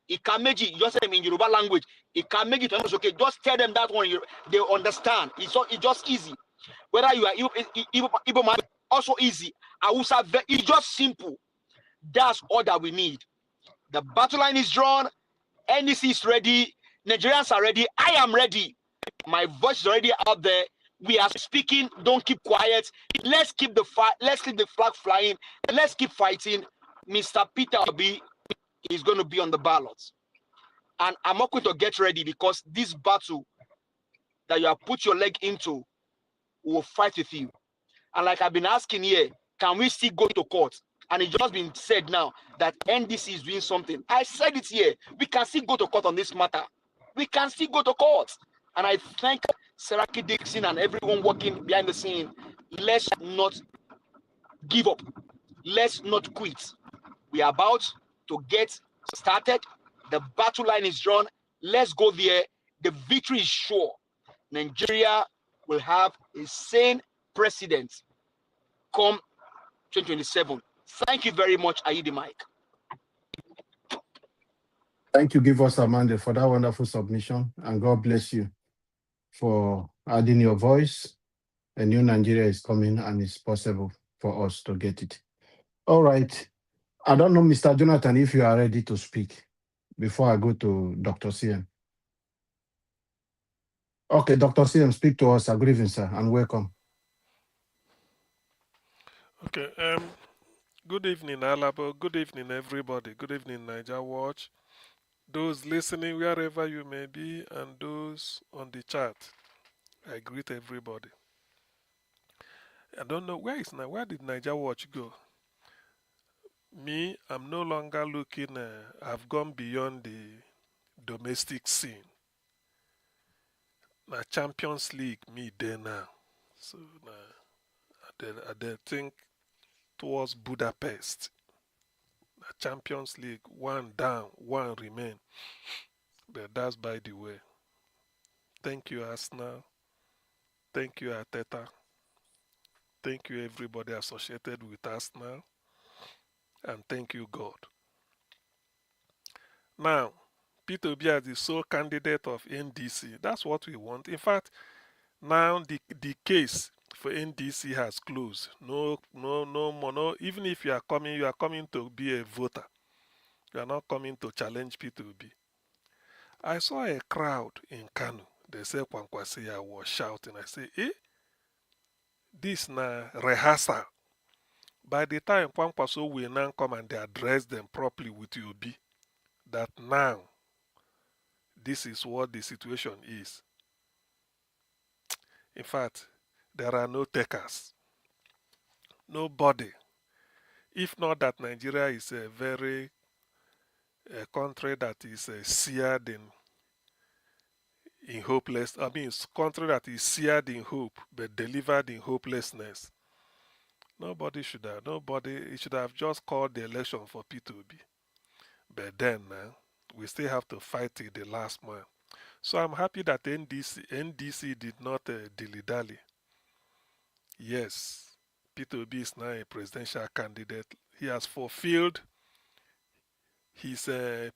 Ikameji, you just say them in Yoruba language. Ikameji, to okay. Just tell them that one, they understand. It's just easy. Whether you are Igbo man, also easy. Hausa, it's just simple. That's all that we need. The battle line is drawn. NDC is ready. Nigerians are ready. I am ready. My voice is already out there. We are speaking. Don't keep quiet. Let's keep the fight. Let's keep the flag flying. Let's keep fighting. Mr. Peter Obi is going to be on the ballot, and I'm not going to get ready because this battle that you have put your leg into will fight with you. And like I've been asking here, can we still go to court? And it's just been said now that NDC is doing something. I said it here. We can still go to court on this matter. We can still go to court. And I thank Seraki Dixon and everyone working behind the scene. Let's not give up. Let's not quit. We are about to get started. The battle line is drawn. Let's go there. The victory is sure. Nigeria will have a sane president come 2027. Thank you very much, Aidi Mike. Thank you, Give Us Amanda, for that wonderful submission, and God bless you for adding your voice. A new Nigeria is coming, and it's possible for us to get it. All right. I don't know, Mr. Jonathan, if you are ready to speak before I go to Dr. CM. Okay, Dr. CM, speak to us. Good evening, sir, and welcome. Okay. Good evening, Alabo. Good evening, everybody. Good evening, Niger Watch. Those listening wherever you may be, and those on the chat. I greet everybody. I don't know where did Niger Watch go? Me, I'm no longer looking. I've gone beyond the domestic scene. Na Champions League, me there now. So I think towards Budapest. Na Champions League, one down, one remain. But that's by the way. Thank you, Arsenal. Thank you, Arteta. Thank you, everybody associated with Arsenal. And thank you, God. Now, Peter Obi is the sole candidate of NDC. That's what we want. In fact, now the case for NDC has closed. No more. No, even if you are coming to be a voter. You are not coming to challenge Peter Obi. I saw a crowd in Kanu. They say Kwankwaseya was shouting. I say, this na rehearsal. By the time Kwankwaso will now come and they address them properly with Obi, that now this is what the situation is. In fact, there are no takers. Nobody. If not that Nigeria is a country that is seared in hopeless. I mean, it's a country that is seared in hope but delivered in hopelessness. Nobody should have just called the election for P2B. But then, we still have to fight till the last man. So I'm happy that NDC did not dilly-dally. Yes, P2B is now a presidential candidate. He has fulfilled his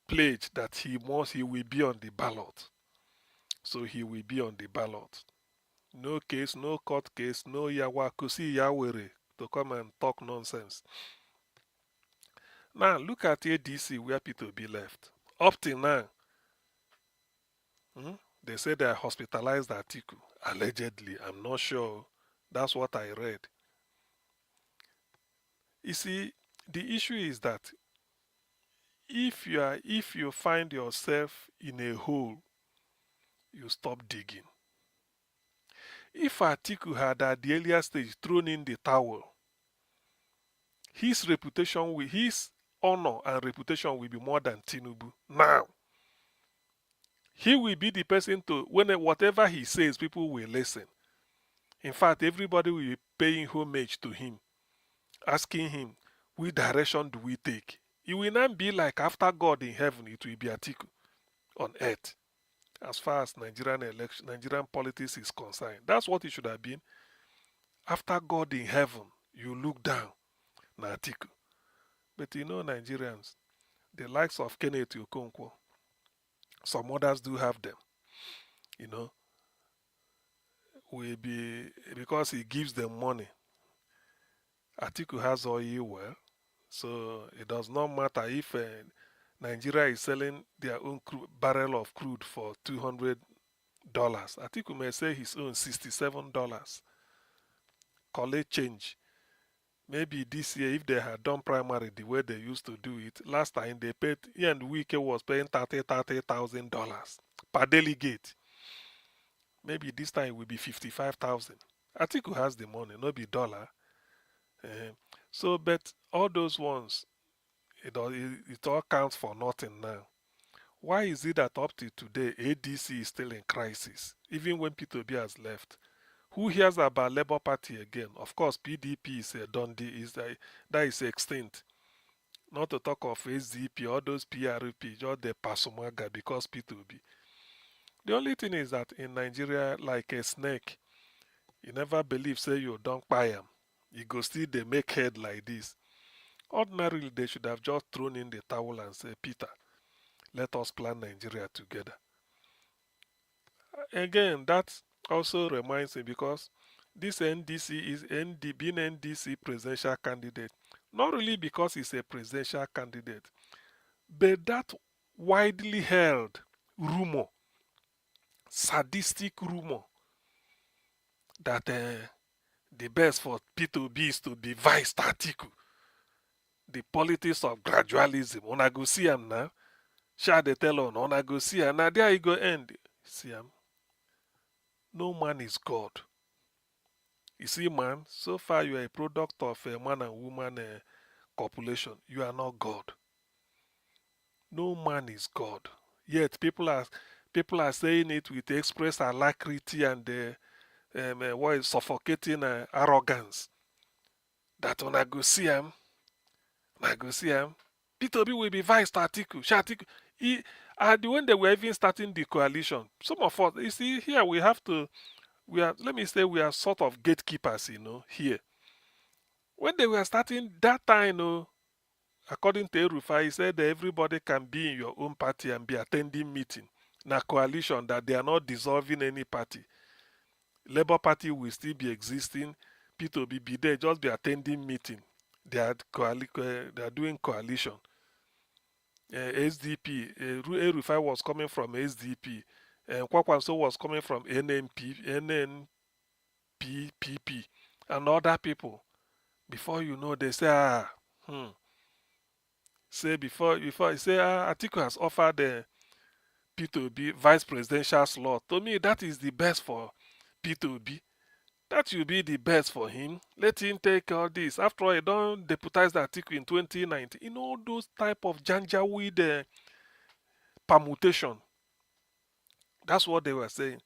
pledge that he will be on the ballot. So he will be on the ballot. No case, no court case, no yawakusi yawere to come and talk nonsense. Now look at ADC where P2B left. Up till now, they say they hospitalized Atiku. Allegedly, I'm not sure. That's what I read. You see, the issue is that if you find yourself in a hole, you stop digging. If Atiku had at the earlier stage thrown in the towel, his honor and reputation will be more than Tinubu. Now, He will be the person to, whatever he says, people will listen. In fact, everybody will be paying homage to him, asking him, which direction do we take? It will not be like after God in heaven, it will be Atiku on earth, as far as Nigerian politics is concerned. That's what it should have been. After God in heaven, you look down na Atiku. But you know, Nigerians, the likes of Kenneth Okonkwo, some others do have them, you know, will be, because he gives them money. Atiku has oil well, so it does not matter if Nigeria is selling their own barrel of crude for $200. Atiku may say his own $67. Collect change. Maybe this year, if they had done primary the way they used to do it, last time they paid, he and Wike was paying $30,000 per delegate. Maybe this time it will be 55,000. Atiku has the money, not be dollar. So, but all those ones, it all counts for nothing now. Why is it that up to today, ADC is still in crisis, even when P2B has left? Who hears about Labour Party again? Of course, PDP is a dundee, that is extinct. Not to talk of SDP, all those PRP, just the Pasumaga because P2B. The only thing is that in Nigeria, like a snake, you never believe, say you don't buy them. You go still, they make head like this. Ordinarily, they should have just thrown in the towel and say, Peter, let us plan Nigeria together. Again, that also reminds me, because this NDC is being NDC presidential candidate, not really because he's a presidential candidate, but that widely held rumor, sadistic rumor, that the best for P2B is to be vice Atiku. The politics of gradualism. Una go see him now. Shall they tell on? Una go see him. Now there you go end. See him. No man is God. You see, man, so far you are a product of a man and woman copulation. You are not God. No man is God. Yet people are saying it with express alacrity and what is suffocating arrogance. That when I go see him, P2B will be vice Atiku. When they were even starting the coalition, some of us, you see, here we have to, let me say, we are sort of gatekeepers, here. When they were starting that time, according to Erufai, he said that everybody can be in your own party and be attending meeting. Na coalition, that they are not dissolving any party. Labour Party will still be existing. P2B be there, just be attending meeting. They are doing coalition. SDP, Erufai was coming from SDP. Kwakwanso was coming from NNPP, and other people. Before you know, they say, say before you say, Atiku has offered the P2B vice presidential slot. To me, that is the best for P2B. That will be the best for him. Let him take all this. After all, he don't deputize the Atiku in 2019. You know, those type of janjaweed permutation. That's what they were saying.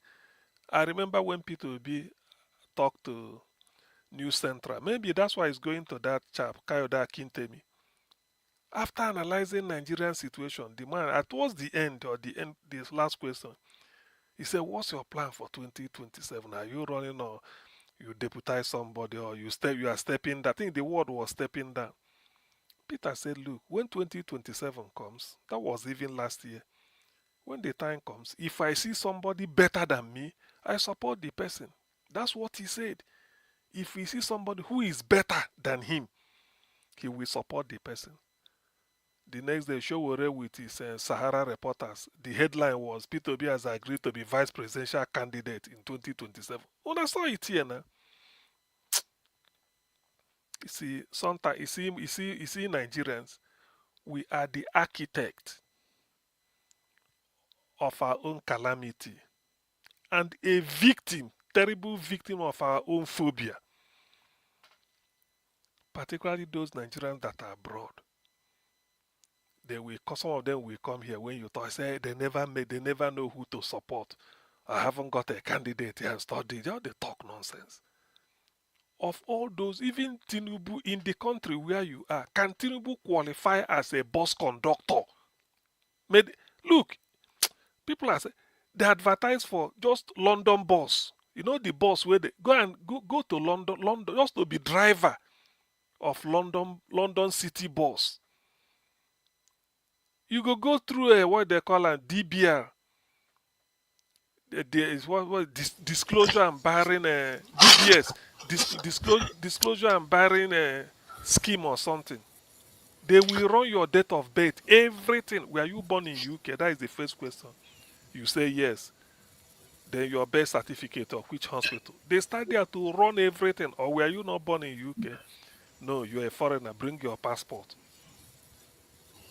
I remember when P2B talked to News Central. Maybe that's why he's going to that chap, Kayoda Kintemi. After analyzing Nigerian situation, the man, towards the end, this last question, he said, what's your plan for 2027? Are you running, or you deputize somebody, or you are stepping down? I think the word was stepping down. Peter said, look, when 2027 comes, that was even last year, when the time comes, if I see somebody better than me, I support the person. That's what he said. If he sees somebody who is better than him, he will support the person. The next day, Showore with his Sahara reporters, the headline was, P2B has agreed to be vice presidential candidate in 2027. When I saw it here now, you see, sometimes, you see Nigerians, we are the architect of our own calamity and a victim, terrible victim of our own phobia, particularly those Nigerians that are abroad. some of them will come here when you talk, say they never know who to support. I haven't got a candidate here and study. They talk nonsense. Of all those, even Tinubu in the country where you are, can Tinubu qualify as a bus conductor? Look, people are saying they advertise for just London bus. You know the bus where they go to London just to be driver of London City bus. You go through what they call a DBR. There is what disclosure and barring DBS disclosure and barring scheme or something. They will run your date of birth, everything. Were you born in UK? That is the first question. You say yes. Then your birth certificate of which hospital. They start there to run everything. Or were you not born in UK? No, you're a foreigner. Bring your passport.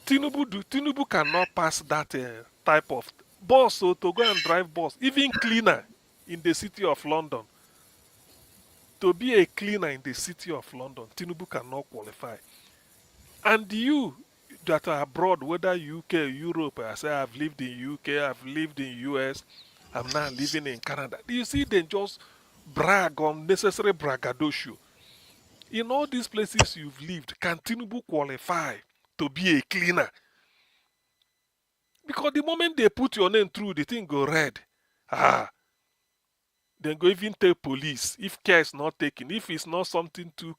Tinubu cannot pass that type of bus, so to go and drive bus, even cleaner in the city of London. To be a cleaner in the city of London, Tinubu cannot qualify. And you that are abroad, whether UK, Europe, I say I've lived in UK, I've lived in US, I'm now living in Canada. You see, they just brag on necessary braggadocio. In all these places you've lived, can Tinubu qualify to be a cleaner? Because the moment they put your name through, the thing go red. Then go even tell police if care is not taken. If it's not something to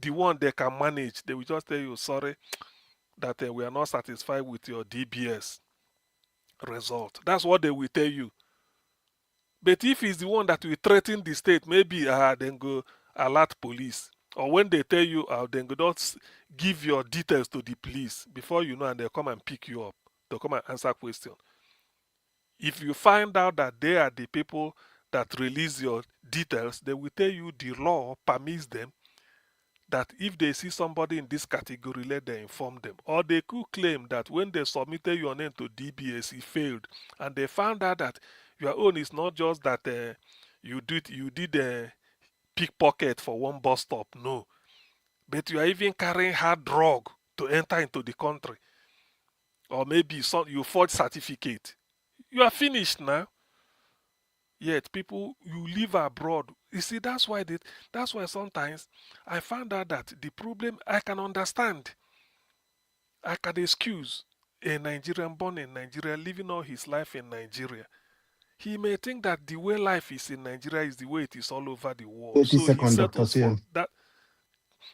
the one they can manage, they will just tell you, sorry, that we are not satisfied with your DBS result. That's what they will tell you. But if it's the one that will threaten the state, maybe then go alert police. Or when they tell you, then go not give your details to the police before you know, and they'll come and pick you up. They'll come and answer questions. If you find out that they are the people that release your details, they will tell you the law permits them that if they see somebody in this category, let them inform them. Or they could claim that when they submitted your name to DBS, it failed, and they found out that your own is not just that you did a pickpocket for one bus stop, no, but you are even carrying hard drug to enter into the country, or maybe you forged certificate. You are finished now. Yet people, you live abroad. You see, that's why sometimes I found out that the problem I can understand. I can excuse a Nigerian born in Nigeria living all his life in Nigeria. He may think that the way life is in Nigeria is the way it is all over the world. 30 So seconds, Dr. CM.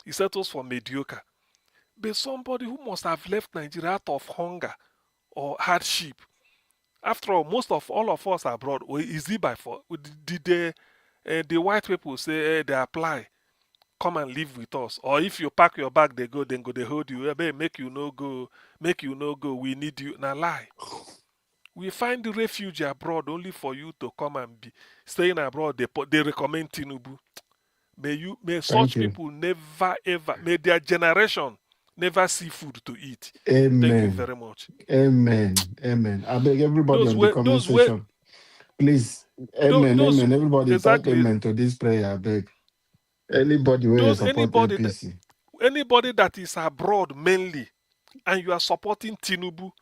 He settles for mediocre. But somebody who must have left Nigeria out of hunger or hardship. After all, all of us abroad, or is it by force? Did the white people say they apply, come and live with us? Or if you pack your bag, they hold you. Make you no go. We need you. Now lie. We find the refuge abroad only for you to come and be staying abroad. They recommend Tinubu. May such people never ever, may their generation never see food to eat. Amen. Thank you very much. Amen. I beg everybody on the comment section, please. Amen. Everybody type amen to this prayer. I beg. Anybody who support APC. Anybody that is abroad mainly, and you are supporting Tinubu,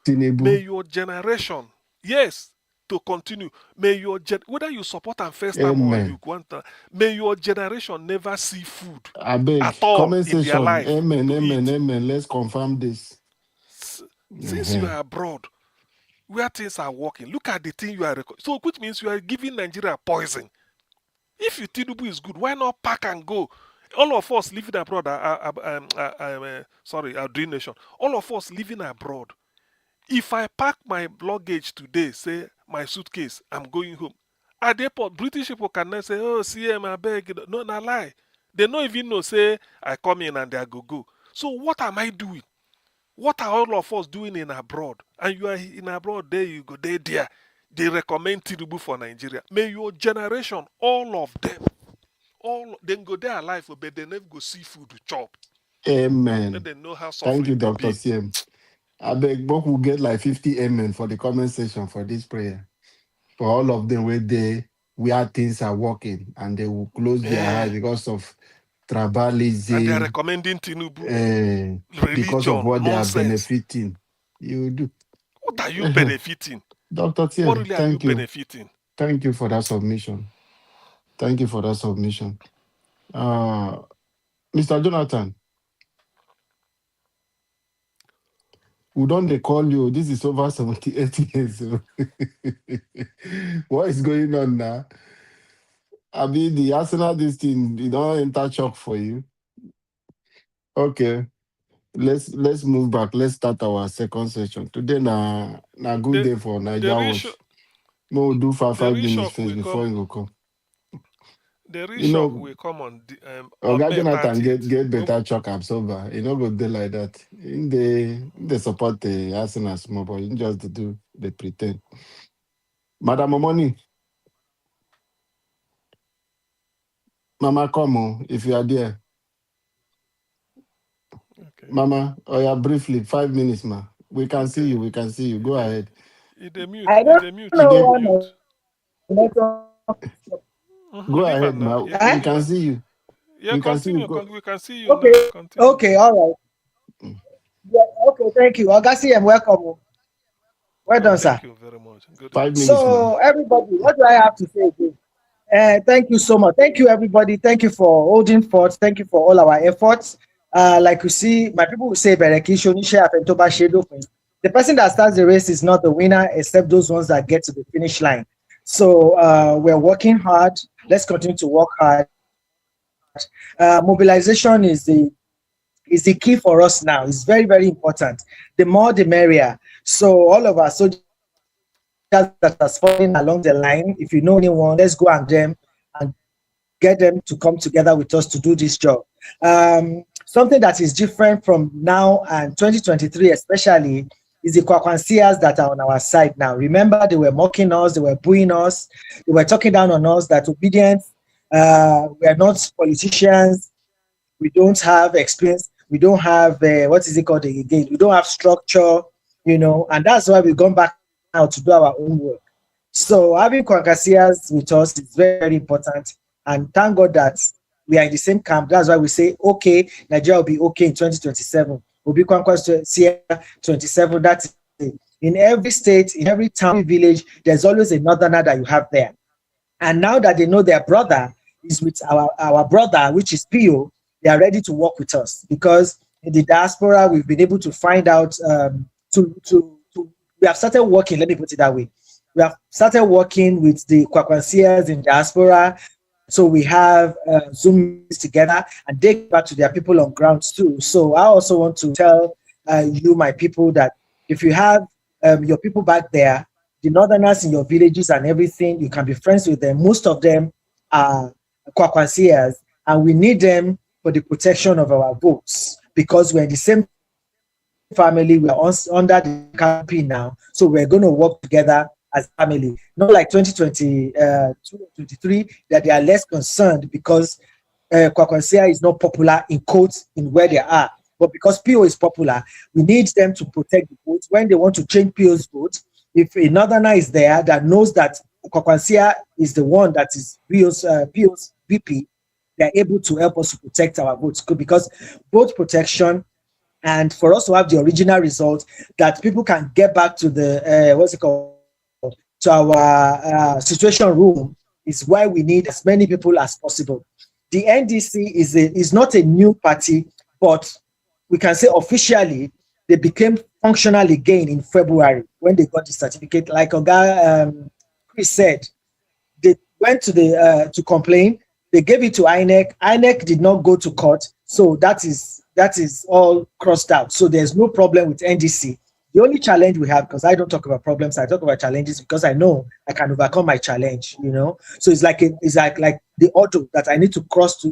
may your generation, yes, to continue. May your whether you support and first time or you want, may your generation never see food at all in their life. Amen. Let's confirm this. Since you are abroad, where things are working, look at the thing you are so which means you are giving Nigeria poison. If you Tinubu is good, why not pack and go? All of us living abroad, our dream nation. All of us living abroad. If I pack my luggage today, say my suitcase, I'm going home. At the airport, British people cannot say, "Oh, CM, I beg." No, lie. They don't even know. Say I come in and they go. So what am I doing? What are all of us doing in abroad? And you are in abroad, there you go, there. They recommend Tinubu for Nigeria. May your generation, all of them, then go there alive, but they never go see food to chop. Amen. Let them know how Thank you, Dr. CM. I beg, Bob will get like 50 amen for the comment section for this prayer. For all of them where things are working and they will close their eyes because of tribalism. And they are recommending Tinubu. Because of what nonsense. They are benefiting. You do. What are you benefiting? Dr. What Thierry, really are you thank you. benefiting? Thank you for that submission. Thank you for that submission. Mr. Jonathan, who don't they call you? This is over 78 years old. What is going on now? I mean, the Arsenal, this thing, you don't enter shock for you. Okay, let's move back. Let's start our second session. Today, na good day for Niger Watch. We'll do for 5 minutes first before you go come. The real You shock know, will come on Oga May Jonathan 30th. get better shock absorber. You know, go there like that. They support the Arsenal small, but you just do they pretend. Madam Omoni, Mama, come on if you are there. Okay. Mama, briefly 5 minutes, ma. We can see you. We can see you. Go ahead. Mute. I don't Mute. know Mute. Go ahead, ma. We can see you. Yeah, we can see continue. you. We can see you Okay. now. Continue. Okay, all right. Yeah, okay, thank you. Augustine, welcome. Well done, sir. Thank you very much. Good 5 minutes, So, everybody, what do I have to say again? Thank you so much. Thank you, everybody. Thank you for holding forth. Thank you for all our efforts. Like you see, my people will say, the person that starts the race is not the winner, except those ones that get to the finish line. So, we're working hard. Let's continue to work hard. Mobilization is the key for us now. It's very, very important. The more, the merrier. So, all of us soldiers that are following along the line, if you know anyone, let's go and them and get them to come together with us to do this job. Something that is different from now and 2023 especially is the kwakwansias that are on our side now. Remember, they were mocking us, they were booing us, they were talking down on us that obedience, we are not politicians, we don't have experience, we don't have, what is it called again? We don't have structure, and that's why we've gone back now to do our own work. So having Kwankasias with us is very, very important. And thank God that we are in the same camp. That's why we say, okay, Nigeria will be okay in 2027. We'll be Kwankasias 27. That's it. In every state, in every town, every village, there's always a northerner that you have there. And now that they know their brother is with our brother, which is PO, they are ready to work with us. Because in the diaspora, we've been able to find out, we have started working, let me put it that way. We have started working with the Kwakwansias in diaspora. So we have Zoom together and they get back to their people on ground too. So I also want to tell you, my people, that if you have your people back there, the northerners in your villages and everything, you can be friends with them. Most of them are Kwakwansias, and we need them for the protection of our votes because we're in the same family, we're under the canopy now, so we're going to work together as family. Not like 2023 that they are less concerned because Kwakwansia is not popular in quotes in where they are, but because PO is popular, we need them to protect the votes when they want to change PO's vote. If a northerner is there that knows that Kwakwansia is the one that is PO's VP, they're able to help us to protect our votes because vote protection. And for us to have the original result that people can get back to the to our situation room is why we need as many people as possible. The NDC is not a new party, but we can say officially they became functional again in February when they got the certificate. Like Oga Chris said, they went to the to complain. They gave it to INEC. INEC did not go to court, so that is all crossed out. So there's no problem with NDC. The only challenge we have, because I don't talk about problems, I talk about challenges because I know I can overcome my challenge. So it's like the hurdle that I need to cross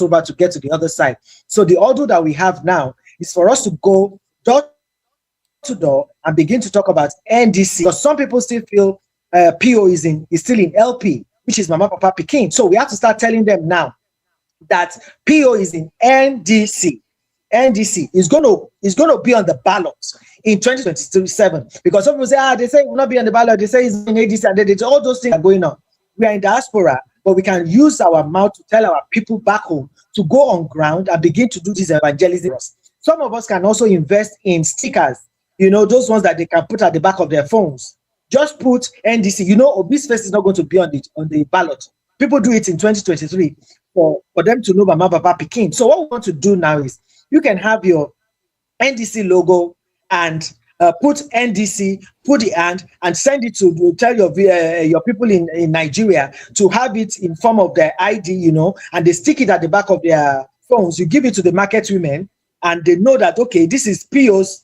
over to get to the other side. So the hurdle that we have now is for us to go door to door and begin to talk about NDC. Because some people still feel PO is still in LP, which is Mama Papa Peking. So we have to start telling them now that PO is in NDC. NDC is going to be on the ballot in 2027 because some people say they say it will not be on the ballot. They say it's in NDC and then all those things are going on. We are in diaspora, but we can use our mouth to tell our people back home to go on ground and begin to do this evangelism. Some of us can also invest in stickers You know, those ones that they can put at the back of their phones. Just put NDC. You know, Obi's face is not going to be on the ballot. People do it in 2023 for them to know Mama Papa Pekin. So what we want to do now is you can have your NDC logo and put NDC, put the and send it to tell your people in Nigeria to have it in form of their ID, you know, and they stick it at the back of their phones. You give it to the market women, and they know that, okay, this is PO's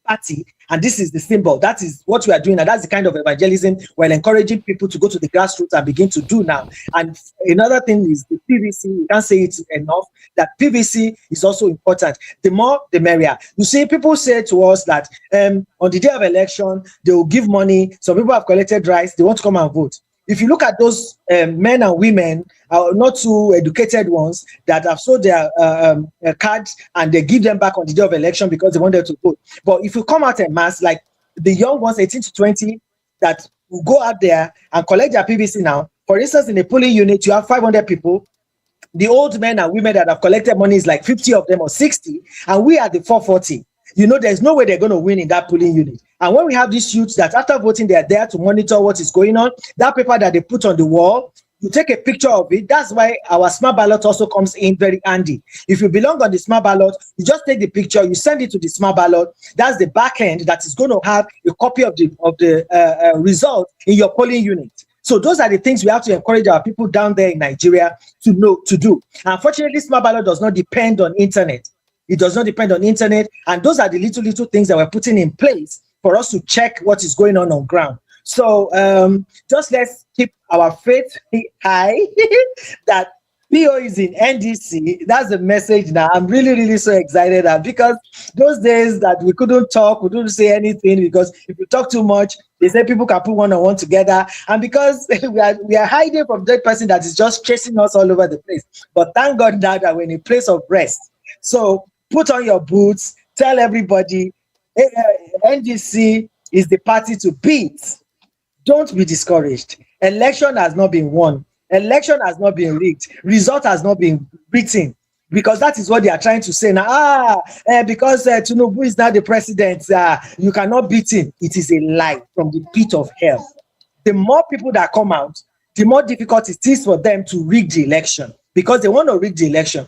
party and this is the symbol. That is what we are doing, and that's the kind of evangelism we're encouraging people to go to the grassroots and begin to do now. And another thing is the PVC. We can't say it enough that PVC is also important. The more the merrier. You see, people say to us that on the day of election they will give money. Some people have collected rice, they want to come and vote. If you look at those men and women, not too educated ones, that have sold their cards and they give them back on the day of election because they want them to vote. But if you come out en mass, like the young ones, 18 to 20, that will go out there and collect their PVC now. For instance, in a polling unit, you have 500 people. The old men and women that have collected money is like 50 of them or 60, and we are the 440. You know, there's no way they're going to win in that polling unit. And when we have these youths that after voting, they're there to monitor what is going on, that paper that they put on the wall, you take a picture of it. That's why our smart ballot also comes in very handy. If you belong on the smart ballot, you just take the picture, you send it to the smart ballot. That's the back end that is going to have a copy of the result in your polling unit. So those are the things we have to encourage our people down there in Nigeria to know to do. Unfortunately, smart ballot does not depend on internet. It does not depend on internet. And those are the little things that we're putting in place for us to check what is going on ground. So just let's keep our faith high that PO is in NDC. That's the message now. I'm really so excited because those days that we couldn't talk, we couldn't say anything because if you talk too much, they say people can put one-on-one together. And because we are hiding from that person that is just chasing us all over the place. But thank God now that we're in a place of rest. So put on your boots, tell everybody, NDC is the party to beat. Don't be discouraged. Election has not been won. Election has not been rigged. Result has not been written. Because that is what they are trying to say now. Because Tinubu is now the president, you cannot beat him. It is a lie from the pit of hell. The more people that come out, the more difficult it is for them to rig the election because they want to rig the election.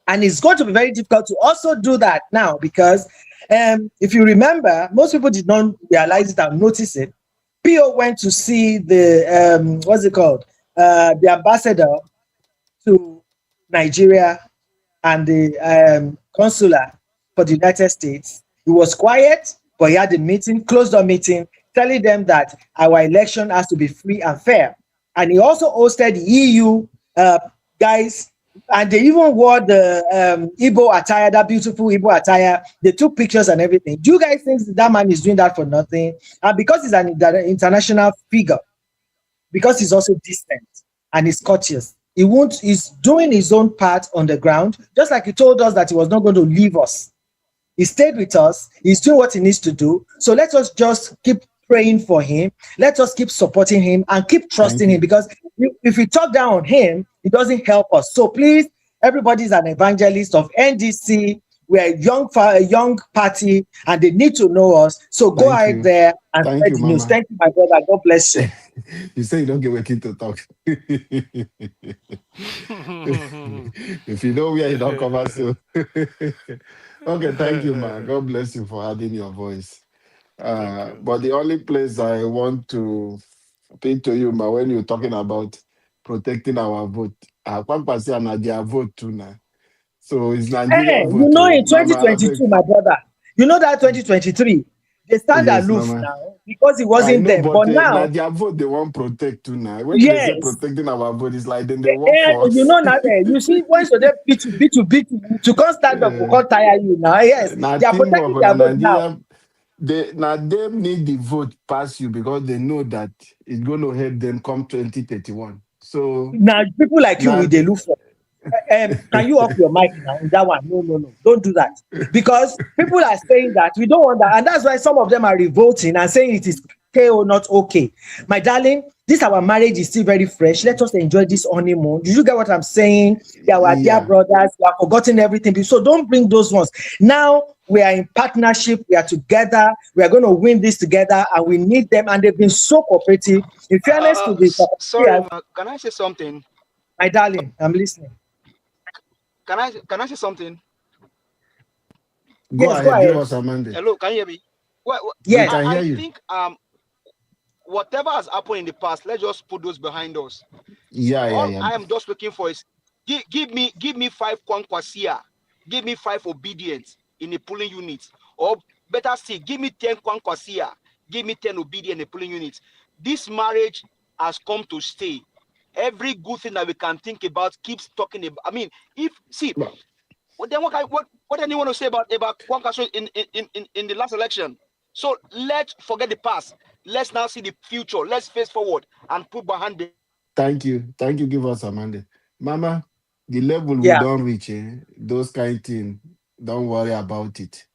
And it's going to be very difficult to also do that now because if you remember, most people did not realize it and notice it. PO went to see the, what's it called? The ambassador to Nigeria and the consular for the United States. He was quiet, but he had a meeting, closed-door meeting, telling them that our election has to be free and fair. And he also hosted the EU guys, and they even wore the Igbo attire, that beautiful Igbo attire. They took pictures and everything. Do you guys think that man is doing that for nothing? And because he's an international figure, because he's also distant and he's courteous, he's doing his own part on the ground, just like he told us that he was not going to leave us. He stayed with us. He's doing what he needs to do. So let us just keep praying for him. Let us keep supporting him and keep trusting him, because if we talk down on him, it doesn't help us. So please, everybody's an evangelist of NDC. We're a young party, and they need to know us. So go out there and spread the news. Thank you, my brother. God bless you. You say you don't get working to talk. If you know where you don't come out, so. Okay, thank you, man. God bless you for adding your voice. But the only place I want to speak to you, man, when you're talking about protecting our vote, their vote too now. So it's Nigeria vote. You know, in 2022, my brother, you know that 2023, they stand aloof now because it wasn't them. But now, their vote they want protect too now. When they say protecting our vote, it's like then they work for us. You know now, you see, when so they beat to come stand up, can't tire you now. Yes, they are protecting their vote now. They need the vote pass you because they know that it's going to help them come 2031. So now people like you, they look for. Can you off your mic now? That one, no, don't do that, because people are saying that we don't want that, and that's why some of them are revolting and saying it is KO not okay. My darling, This our marriage is still very fresh. Let us enjoy this honeymoon. Did you get what I'm saying? They are our dear Yeah. brothers. We have forgotten everything. So don't bring those ones. Now we are in partnership. We are together. We are going to win this together, and we need them. And they've been so cooperative. In fairness to the Sorry, ma, can I say something? my darling, I'm listening. Can I say something? Go Yes, go ahead. Give ahead. us Amanda. Hello, can you hear me? Well, We Yes. can hear I you. think whatever has happened in the past, let's just put those behind us. Yeah, yeah, All yeah. I am just looking for is give me 5 kwankwasia, give me 5 obedience in a polling unit, or better still, give me 10 kwankwasia, give me 10 obedient in a polling unit. This marriage has come to stay. Every good thing that we can think about keeps talking about. I mean, if see, But then what anyone to say about kwankwasia in the last election? So let's forget the past. Let's now see the future. Let's face forward and put behind the. thank you. Thank you. Give us Amanda. Mama, the level we Yeah. don't reach, those kind of thing, don't worry about it.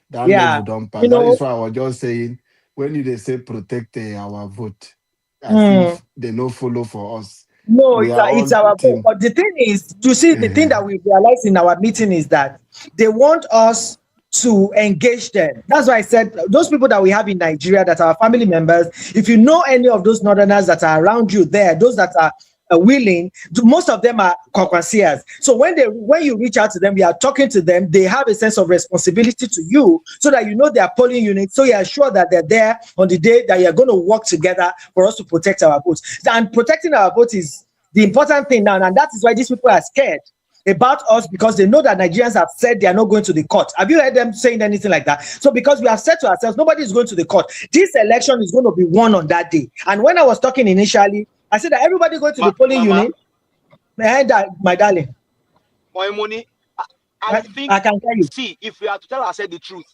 That Yeah. level don't pass. You That know, is why I was just saying, when you they say protect our vote, as mm, if they no follow for us. no, We are it's all our goal. team. But the thing is, you see, the thing Uh-huh. that we realized in our meeting is that they want us to engage them. That's why I said those people that we have in Nigeria that are family members, if you know any of those northerners that are around you there, those that are willing, most of them are conquerors. So when you reach out to them, you are talking to them, they have a sense of responsibility to you so that you know their polling unit. So you are sure that they're there on the day that you're going to work together for us to protect our votes. And protecting our votes is the important thing now. And that is why these people are scared about us, because they know that Nigerians have said they are not going to the court. Have you heard them saying anything like that? So because we have said to ourselves, nobody is going to the court. This election is going to be won on that day. And when I was talking initially, I said that everybody going to the polling Mama, unit. That, my darling, my money. I think, I can tell you. see, if we are to tell ourselves the truth,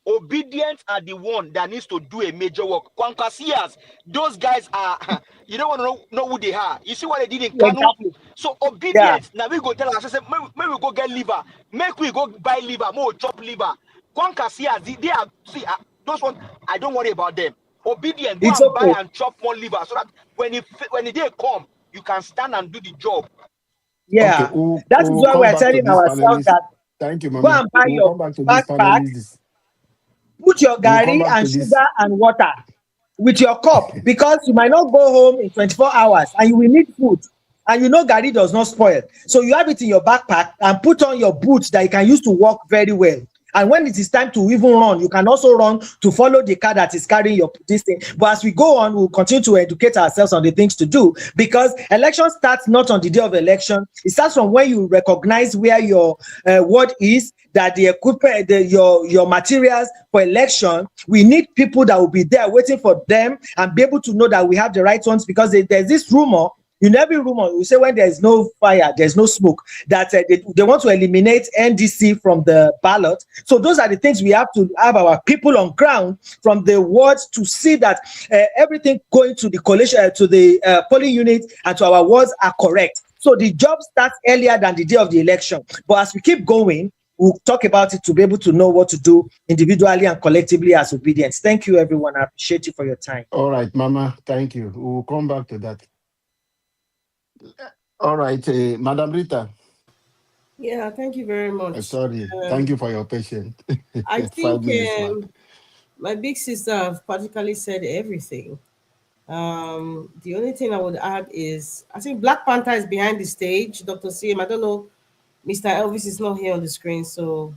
obedience are the one that needs to do a major work. Kwankasias, those guys are, you don't want to know who they are. You see what they did in Kanu? Exactly. So Yeah. obedience, now we go tell ourselves, maybe we go get liver, make we go buy liver, more chop liver. Kwankasias, they are, see, those ones, I don't worry about them. Obedience, go It's and buy okay. and chop more liver so that when the day come, you can stand and do the job. Okay, Yeah. That is we'll why come we're back to telling this ourselves panelist. that Thank you, go Mama. and buy We'll your come back to this backpack, panelist. put your We'll come gari back to and this. sugar and water with your cup, because you might not go home in 24 hours and you will need food. And you know gari does not spoil. So you have it in your backpack and put on your boots that you can use to walk very well. And when it is time to even run, you can also run to follow the car that is carrying your this thing. But as we go on, we'll continue to educate ourselves on the things to do, because election starts not on the day of election. It starts from when you recognize where your ward is, that the equipment, your materials for election. We need people that will be there waiting for them and be able to know that we have the right ones, because there's this rumor. In every rumor, we say when there's no fire, there's no smoke, that they want to eliminate NDC from the ballot. So those are the things we have to have our people on ground from the wards to see that everything going to the coalition, to the polling unit and to our wards are correct. So the job starts earlier than the day of the election. But as we keep going, we'll talk about it to be able to know what to do individually and collectively as obedience. Thank you, everyone. I appreciate you for your time. All right, Mama. Thank you. We'll come back to that. All right, Madam Rita. Yeah, thank you very much. Sorry. Thank you for your patience. I 5 think minutes mark. my big sister have practically said everything. The only thing I would add is I think Black Panther is behind the stage. Dr. CM, I don't know, Mr. Elvis is not here on the screen. So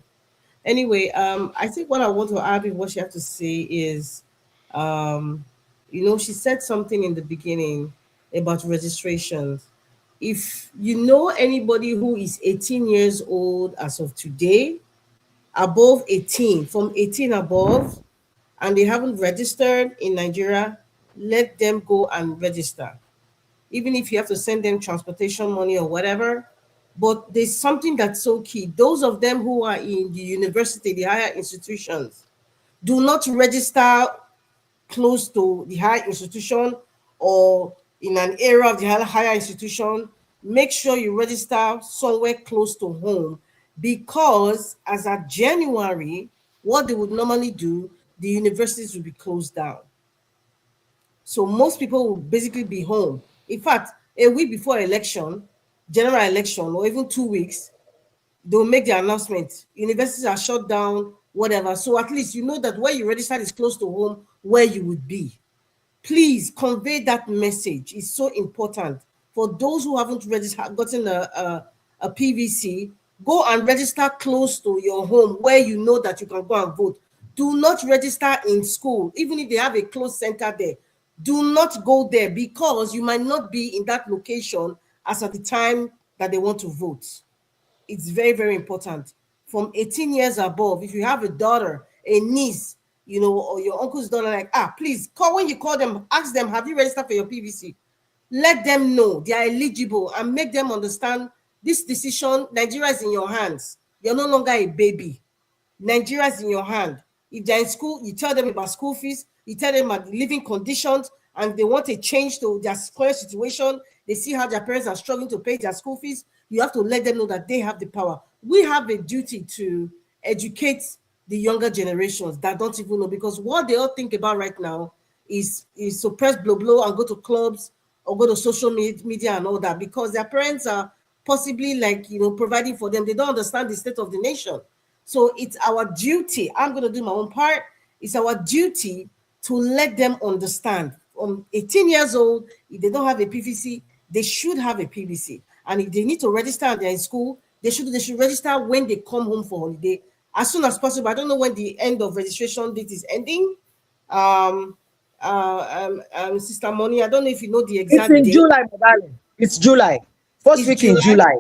anyway, I think what I want to add with what she had to say is, she said something in the beginning about registrations. If you know anybody who is 18 years old as of today, above 18, from 18 above, and they haven't registered in Nigeria, let them go and register. Even if you have to send them transportation money or whatever. But there's something that's so key. Those of them who are in the university, the higher institutions, do not register close to the higher institution or in an area of the higher institution. Make sure you register somewhere close to home, because as at January, what they would normally do, the universities will be closed down. So most people will basically be home. In fact, a week before election, general election, or even 2 weeks, they'll make the announcement. Universities are shut down, whatever. So at least you know that where you registered is close to home, where you would be. Please convey that message. It's so important. For those who haven't gotten a PVC, go and register close to your home where you know that you can go and vote. Do not register in school, even if they have a closed center there. Do not go there because you might not be in that location as at the time that they want to vote. It's very, very important. From 18 years above, if you have a daughter, a niece, or your uncle's daughter, like, please call. When you call them, ask them, have you registered for your PVC? Let them know they are eligible and make them understand this decision. Nigeria is in your hands. You're no longer a baby. Nigeria is in your hand. If they're in school, you tell them about school fees, you tell them about living conditions, and they want a change to their current situation. They see how their parents are struggling to pay their school fees. You have to let them know that they have the power. We have a duty to educate the younger generations that don't even know, because what they all think about right now is suppress blow and go to clubs or go to social media and all that, because their parents are possibly providing for them. They don't understand the state of the nation. So it's our duty. I'm going to do my own part. It's our duty to let them understand. 18 years old, if they don't have a PVC, they should have a PVC. And if they need to register and they're in school, they should register when they come home for holiday as soon as possible. I don't know when the end of registration date is ending. Sister Money, I don't know if you know the exact It's in date. July, my darling. It's July. First It's week July? in July.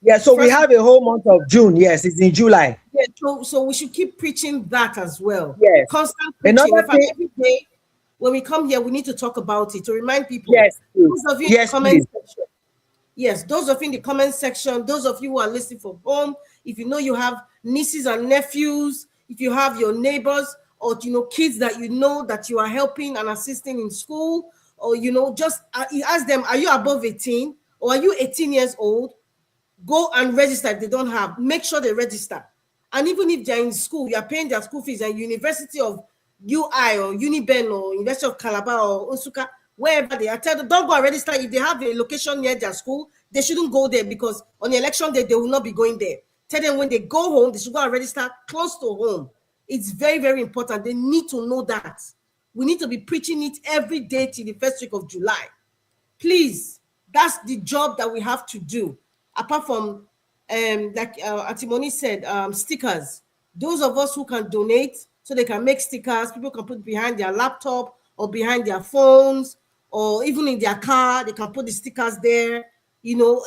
Yeah, so we have a whole month of June. Yes, it's in July. Yeah, so we should keep preaching that as well. Yes. Constant preaching. Another In fact, thing, every day when we come here, we need to talk about it to remind people. yes, please. Those of you Yes, in the comment please. section. Yes, those of you in the comment section, those of you who are listening from home, if you know you have nieces and nephews, if you have your neighbors or kids that that you are helping and assisting in school, or just you ask them, are you above 18 or are you 18 years old? Go and register. If they don't have, make sure they register. And even if they're in school, you are paying their school fees at University of UI or Uniben or University of Calabar or Unsuka, wherever they are, tell them, don't go and register. If they have a location near their school, they shouldn't go there, because on the election day, they will not be going there. Tell them when they go home, they should go and register close to home. It's very, very important. They need to know that. We need to be preaching it every day till the first week of July. Please, that's the job that we have to do. Apart from, like Atimoni said, stickers. Those of us who can donate so they can make stickers, people can put behind their laptop or behind their phones or even in their car, they can put the stickers there. Even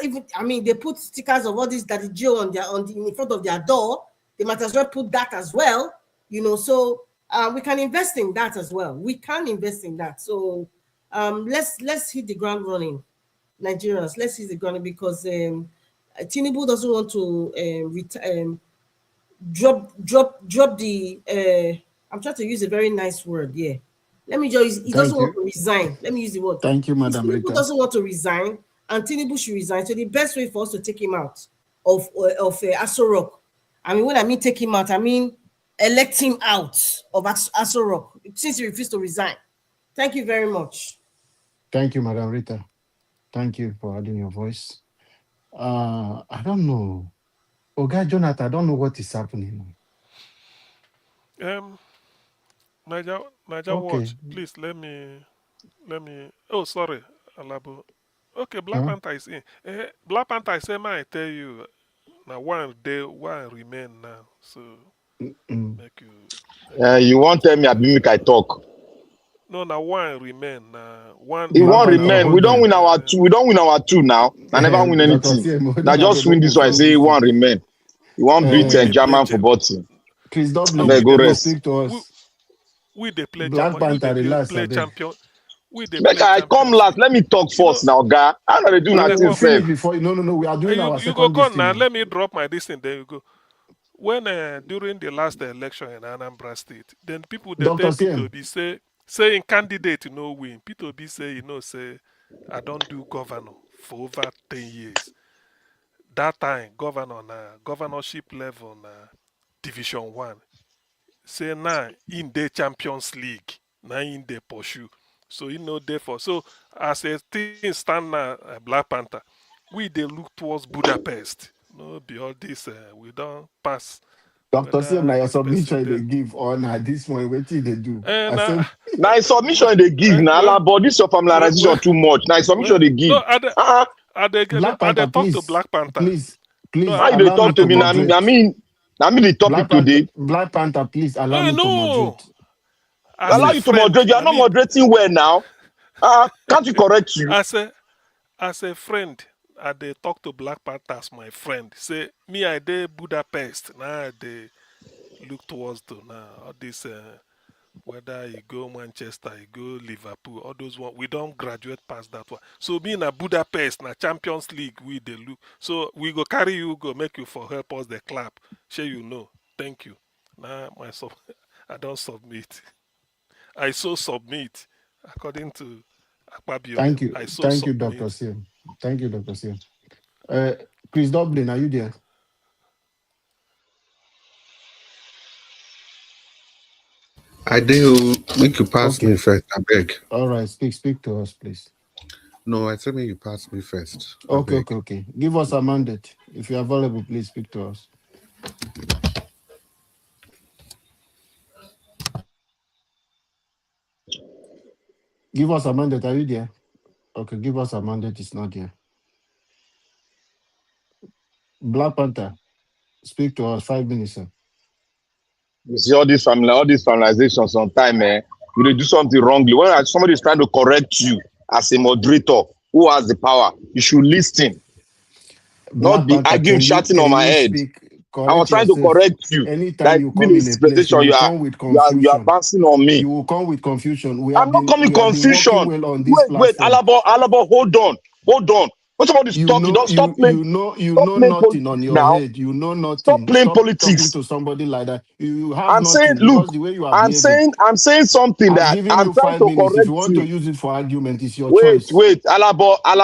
they put stickers of all this that is Joe in front of their door. They might as well put that as well. So we can invest in that as well. We can invest in that. So let's hit the ground running, Nigerians. Let's hit the ground, because Tinubu doesn't want to drop the. I'm trying to use a very nice word. Yeah, let me just. He doesn't want to resign. Let me use the word. Thank you, Madam Tinubu Rita. doesn't want to resign, and Tinubu should resign. So the best way for us to take him out of Aso Rock. I mean, when I mean take him out, I mean elect him out of Aso Rock, since he refused to resign. Thank you very much. Thank you, Madam Rita. Thank you for adding your voice. I don't know. Oga Jonathan, I don't know what is happening. Niger Okay. Watch, please let me. Oh, sorry, Alabo. Okay, Black Huh? Panther is in. Black Panther, I say, man, I tell you, now one remain now. So make you. You won't tell me I make I talk. No, now one remain. One. It Black won't Panther remain. We hold don't you. win our two. We don't win our two now. I never win Dr. anything. CM, Now no, just win this one. I say one remain. You won't beat we dey play German Jam- football team. Chris No, Dublin, Abeg go please rest. speak to we us. we dey play Black German. We Panther, dey relax, play abeg. champion. We dey Make play I come Champions last. League. Let me talk You know, first now, guy. How do they do I nothing go Finish self? before. No. We are doing our you go second come listing now. now. Let me drop my distance. There you go. When during the last election in Anambra State, then people they Dr. tell CM. P2B saying candidate no win. P2B say say I don't do governor for over 10 years. That time governor na governorship level na Division 1. Say now in the Champions League, now in the pursue. So you know, therefore, so as a thing stand now, Black Panther, we they look towards Budapest. No, be all this we don't pass. Dr. Sim, now Whether your this person submission they there, give or now this one, what did they do? I and said, Now submission they give now, well, but this your familiarization too much. Now submission they give. no, Black I Panther, they talk to please, Black Panther. please, No, please How you they allow me talk to to me now? moderate. I mean the topic today. Black Panther, please allow me to no. moderate. As Allow a you to friend, moderate. You are I not mean, moderating well now. Can't you correct you? as a friend, I they talk to Black Panther as my friend. Say me, I dey Budapest. Now they look towards to now all this. Whether you go Manchester, you go Liverpool, all those one, we don't graduate past that one. So being a Budapest, na Champions League, we they look. So we go carry you, go make you for help us the clap. Sure you know. Thank you. Now myself, I don't submit. I so submit according to Akpabio. Thank you. I so Thank you, Dr. submit. Sim. Thank you, Dr. Sim. Chris Dublin, are you there? I do make you pass me Okay. first, I beg. All right. Speak to us, please. No, I said make you pass me first. I Okay, beg. okay. Give us a mandate. If you're available, please speak to us. Give us a mandate. Are you there? Okay, give us a mandate. It's not there. Black Panther, speak to us. 5 minutes, sir. You see all these familiarizations sometimes, you dey do something wrongly. When somebody is trying to correct you as a moderator who has the power, you should listen, not Black be Panther, arguing, shouting on can my you head. speak? I was Correct trying to yourself. correct you. Anytime That you being come a in a place, you presentation, will come with you are confusion. bouncing on me. You will come with confusion. We I'm have not been coming working confusion. well on this Wait, platform. Alaba, hold on. What's about this You talk? You know, don't stop playing nothing on politics your now. head. You know Stop nothing. playing Stop talking politics. to somebody like that. You have I'm saying, nothing look, because the way you are I'm behaving. saying something I've that given I'm you trying 5 to minutes. If you correct want to you. use it for argument, it's your Wait, choice. Alaba, I'm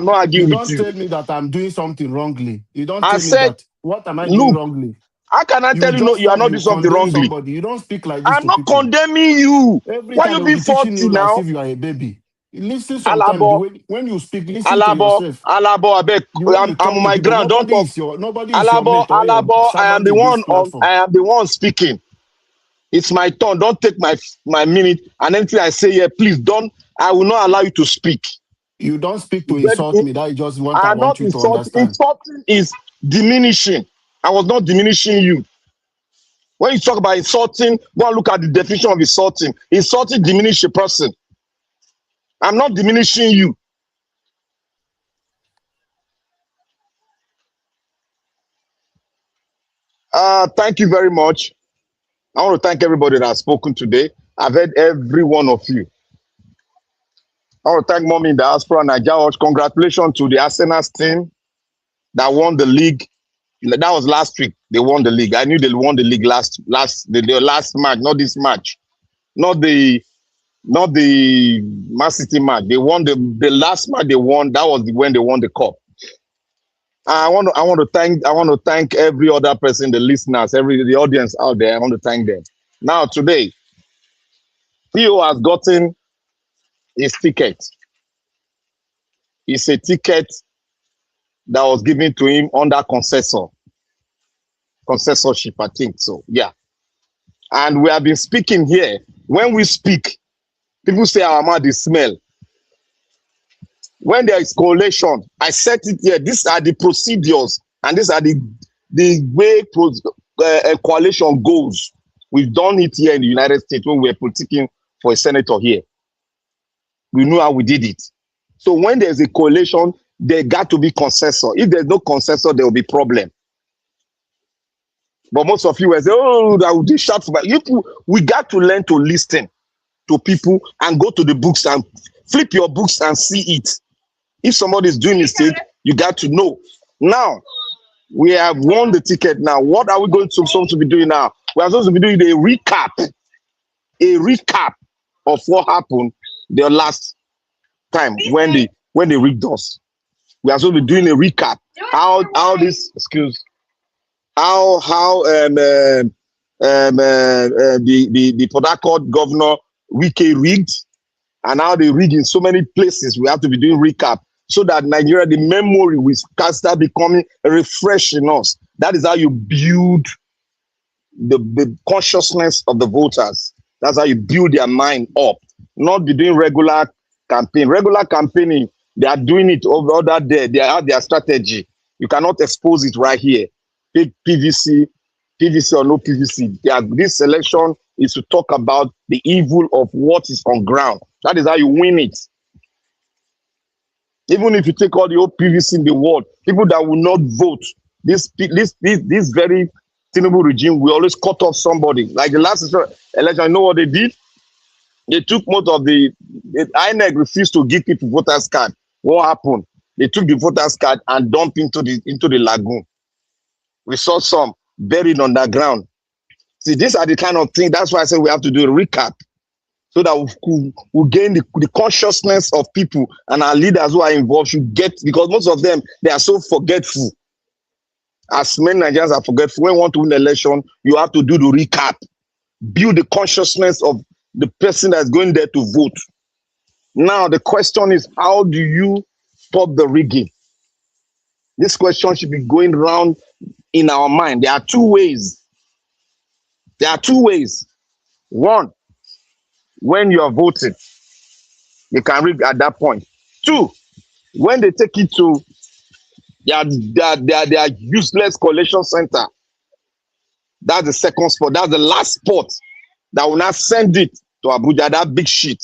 not You arguing with don't you. tell me that I'm doing something wrongly. You don't I tell me said, that. What am I doing look, wrongly? how can I You tell you no? just You are come, not doing you something condemn wrongly. somebody. You don't speak like this I'm to not people. condemning you. Every Why time you they'll be be teaching 40 you as now? if you are a baby. Listen sometimes the Alabo, way when you speak, listen to yourself. I beg. The way you I'm talk on to my people, ground. Don't talk. nobody is your mate or your I am servant the in this one on. platform. I am the one speaking. It's my turn. Don't take my minute. And anything I say here, please don't. I will not allow you to speak. You don't speak to You get insult me? me. That is just what I I'm want not you to insulting. understand. Insulting is diminishing. I was not diminishing you. When you talk about insulting, go and look at the definition of insulting. Insulting diminish a person. I'm not diminishing you. Thank you very much. I want to thank everybody that has spoken today. I've heard every one of you. I want to thank Mommy in the Aspirant Nigerians. Congratulations to the Arsenal team that won the league. That was last week. They won the league. I knew they won the league the last match, not this match, not the Man City match. They won the last match they won. That was when they won the cup. I want to thank every other person, the listeners, the audience out there. I want to thank them. Now today, Theo has gotten his ticket. It's a ticket that was given to him under consensorship, I think so. Yeah. And we have been speaking here. When we speak, people say our mouth is smell. When there is coalition, I said it here. These are the procedures, and these are the way coalition goes. We've done it here in the United States when we were politicking for a senator here. We know how we did it. So when there's a coalition, there got to be consensus. If there's no consensus, there will be problem. But most of you will say, "Oh, that would shout for you." We got to learn to listen to people and go to the books and flip your books and see it. If somebody is doing mistake, you got to know. Now we have won the ticket. Now, what are we going to be doing now? We are supposed to be doing a recap of what happened the last time when they rigged us. We are supposed to be doing a recap. How the Port Harcourt governor Wike rigged, and now they rig in so many places. We have to be doing recap so that Nigeria, the memory will start becoming refreshed in us. That is how you build the consciousness of the voters. That's how you build their mind up. Not be doing regular campaign. Regular campaigning, they are doing it over that day. They have their strategy. You cannot expose it right here. Big PVC or no PVC. This election is to talk about the evil of what is on ground. That is how you win it. Even if you take all the old PVC in the world, people that will not vote, this very Tinubu regime will always cut off somebody. Like the last election, you know what they did? They took most of the INEC refused to give people voters card. What happened? They took the voters card and dumped into the lagoon. We saw some buried underground. See, these are the kind of things. That's why I said we have to do a recap so that we'll gain the consciousness of people, and our leaders who are involved should get, because most of them, they are so forgetful. As many Nigerians are forgetful. When you want to win the election, you have to do the recap. Build the consciousness of the person that's going there to vote. Now, the question is, how do you stop the rigging? This question should be going around in our mind. There are two ways. One, when you are voting, you can rig at that point. Two, when they take it to their useless collection center, that's the second spot. That's the last spot that will not send it to Abuja, that big shit.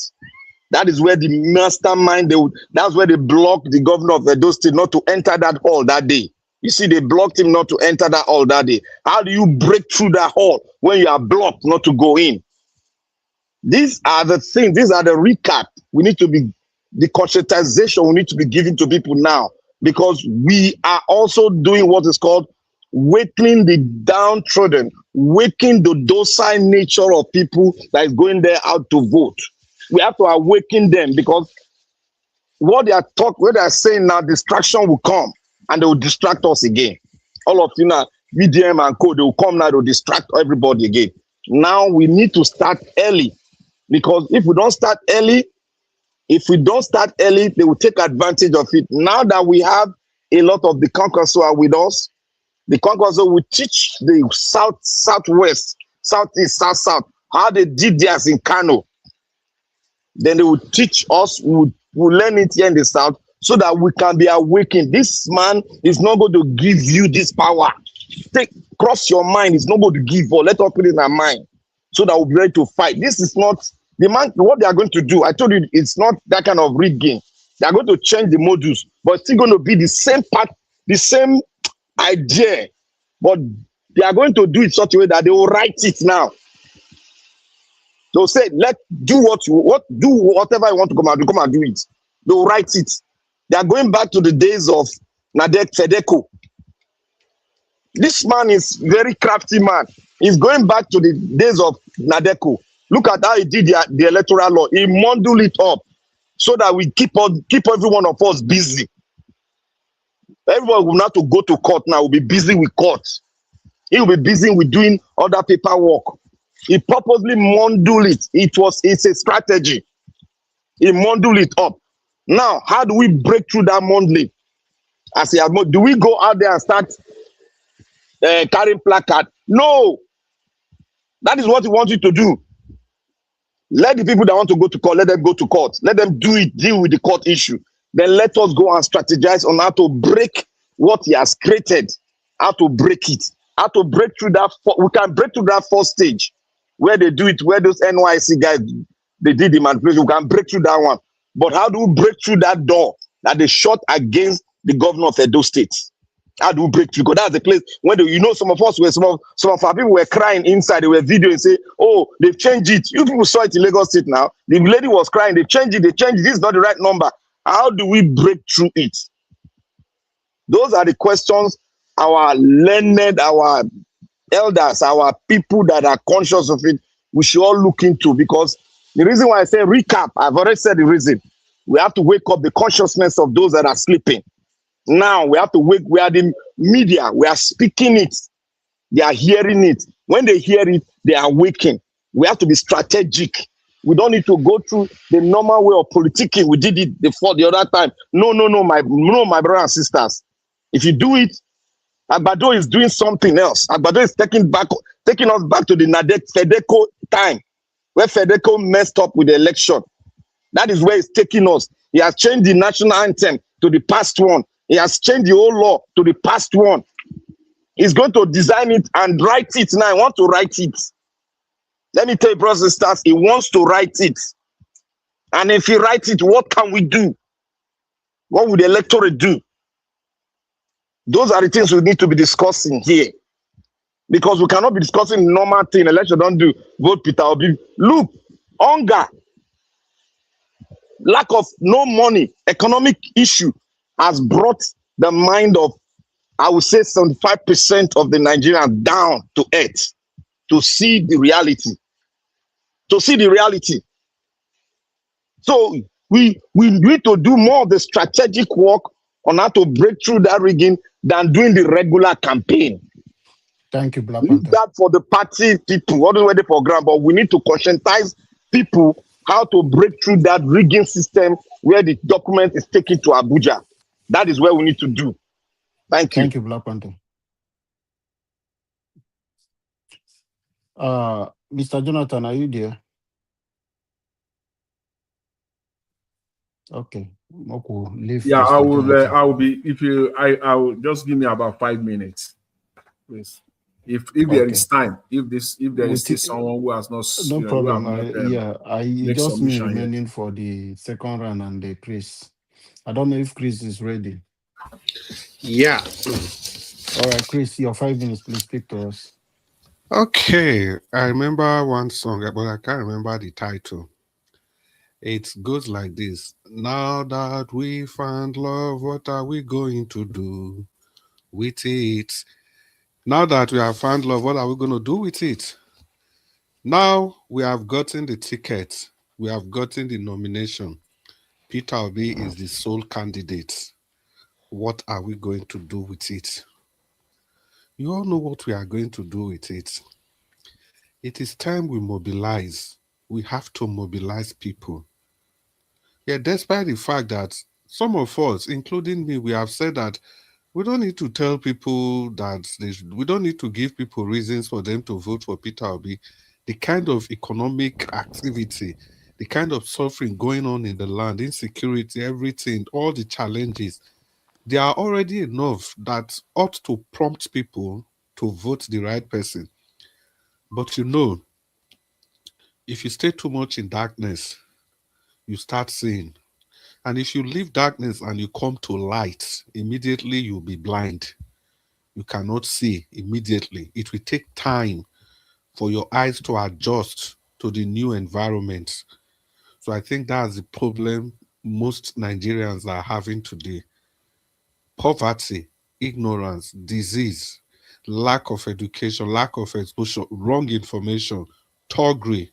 That is where the mastermind, that's where they blocked the governor of Edo State not to enter that hall that day. You see, they blocked him not to enter that hall that day. How do you break through that hall when you are blocked not to go in? These are the things, these are the recap. We need to be, the conscientization we need to be given to people now, because we are also doing what is called waking the downtrodden, waking the docile nature of people that is going there out to vote. We have to awaken them, because what they are saying now, distraction will come and they will distract us again. All of you now, VDM and co, they will come now to distract everybody again. Now we need to start early, because if we don't start early, they will take advantage of it. Now that we have a lot of the conquerors who are with us, the conquerors will teach the south, southwest, southeast, south, how they did theirs in Kano. Then they will teach us, we'll learn it here in the south, so that we can be awakened. This man is not going to give you this power. Cross your mind. It's not going to give, or let us put it in our mind, so that we'll be ready to fight. This is not the man. What they are going to do, I told you, it's not that kind of rigging. They are going to change the modus, but it's still going to be the same part, the same idea, but they are going to do it such a way that they will write it now. They'll say, do whatever you want to come and do it. They'll write it. They are going back to the days of Nadek Fedeko. This man is very crafty man. He's going back to the days of Nadeko. Look at how he did the electoral law. He modeled it up so that we keep every one of us busy. Everyone will not have to go to court now. Will be busy with court. He will be busy with doing other paperwork. He purposely modeled it. It's a strategy. He modeled it up. Now, how do we break through that modeling? Do we go out there and start carrying placard? No. That is what we want you to do. Let the people that want to go to court, let them go to court. Let them deal with the court issue. Then let us go and strategize on how to break what he has created. How to break it. How to break through that. We can break through that first stage where they do it, where those NYC guys, they did the manipulation. We can break through that one. But how do we break through that door that they shot against the governor of Edo State? How do we break through? Because that's the place when some of us were, some of our people were crying inside. They were videoing, say, "Oh, they've changed it." You people saw it in Lagos State now. The lady was crying. They changed it. This is not the right number. How do we break through it? Those are the questions our learned, our elders, our people that are conscious of it, we should all look into. Because the reason why I say recap, I've already said the reason. We have to wake up the consciousness of those that are sleeping. Now we have to wake. We are the media. We are speaking it. They are hearing it. When they hear it, they are waking. We have to be strategic. We don't need to go through the normal way of politicking. We did it before the other time. No, my brothers and sisters. If you do it, Agbado is doing something else. Agbado is taking us back to the Fedeco time, where Fedeco messed up with the election. That is where it's taking us. He has changed the national anthem to the past one. He has changed the whole law to the past one. He's going to design it and write it now. I want to write it. Let me tell you, brothers and sisters, he wants to write it. And if he writes it, what can we do? What would the electorate do? Those are the things we need to be discussing here. Because we cannot be discussing normal thing. Election don't do. Vote Peter Obi. Look, hunger, lack of no money, economic issue has brought the mind of, I would say, 75% of the Nigerians down to earth to see the reality. To see the reality. So we need to do more of the strategic work on how to break through that rigging than doing the regular campaign. Thank you, Black Leave Panther. that for the party people, what is ready for ground, but we need to conscientize people how to break through that rigging system where the document is taken to Abuja. That is where we need to do. Thank you. Thank you, Black Panther. Mr. Jonathan, are you there? Okay. Leave Yeah, Mr. I will. Jonathan. I will be. If you, I will just give me about 5 minutes, please. If there Okay. is time, if there is still someone who has not, No who have problem. not I make just me submission yet. remaining for the second round and the Chris. I don't know if Chris is ready. Yeah. All right, Chris, your 5 minutes, please speak to us. Okay. I remember one song, but I can't remember the title. It goes like this. Now that we found love, what are we going to do with it? Now that we have found love, what are we going to do with it? Now we have gotten the ticket. We have gotten the nomination. Peter Obi is the sole candidate. What are we going to do with it? You all know what we are going to do with it. It is time we mobilize. We have to mobilize people. Yeah, despite the fact that some of us, including me, we have said that we don't need to tell people that we don't need to give people reasons for them to vote for Peter Obi. The kind of economic activity, the kind of suffering going on in the land, insecurity, everything, all the challenges, they are already enough that ought to prompt people to vote the right person. But you know, if you stay too much in darkness, you start seeing. And if you leave darkness and you come to light, immediately you'll be blind. You cannot see immediately. It will take time for your eyes to adjust to the new environment. So I think that's the problem most Nigerians are having today. Poverty, ignorance, disease, lack of education, lack of exposure, wrong information, thuggery.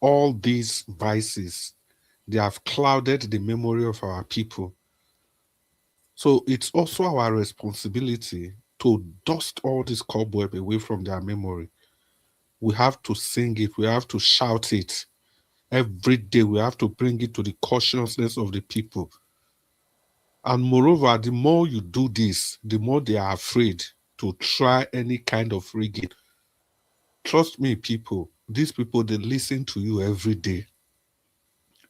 All these vices, they have clouded the memory of our people. So it's also our responsibility to dust all this cobweb away from their memory. We have to sing it. We have to shout it. Every day we have to bring it to the consciousness of the people. And moreover, the more you do this, the more they are afraid to try any kind of rigging. Trust me, people, these people, they listen to you every day.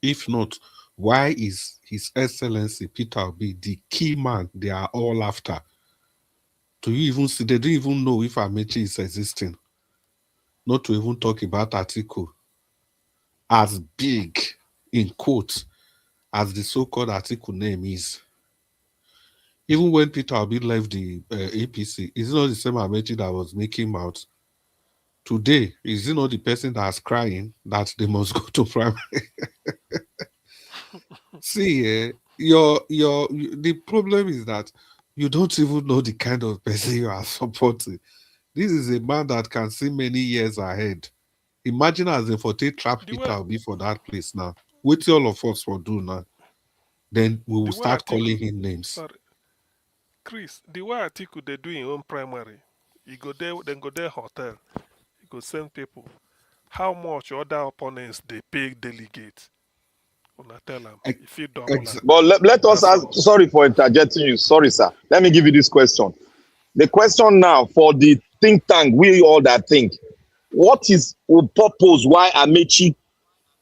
If not, why is His Excellency Peter Obi the key man they are all after? Do you even see? They don't even know if Amechi is existing. Not to even talk about Atiku. As big, in quotes, as the so-called Atiku name is. Even when Peter Obi left the APC, is it not the same Amechi that was making mouth? Today, is it not the person that's crying that they must go to primary? See, the problem is that you don't even know the kind of person you are supporting. This is a man that can see many years ahead. Imagine as if for take trap The Peter way, will be for that place now. What all of us will do now. Then we will the way start calling Atiku, him names. sorry, Chris, the way Atiku they do in own primary, you go there, then go there hotel, you go send people. how much other opponents they pay delegates. Una tell them if you double am. But let us That's ask, all. sorry for interjecting you. Sorry, sir. Let me give you this question. The question now for the think tank, we all that think, what is the purpose why Amechi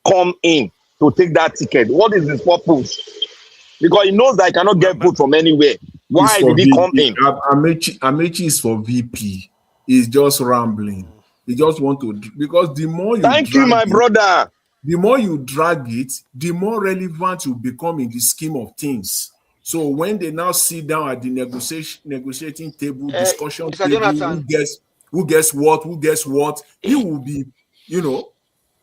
come in to take that ticket? What is his purpose? Because he knows that he cannot get vote from anywhere. It's Why for did he come in? Amechi is for VP. He's just rambling. He just want to, because the more you Thank you, drag my it, brother. the more you drag it, the more relevant you become in the scheme of things. So when they now sit down at the negotiating table, discussion Mr. table, Jonathan, who gets what, he will be,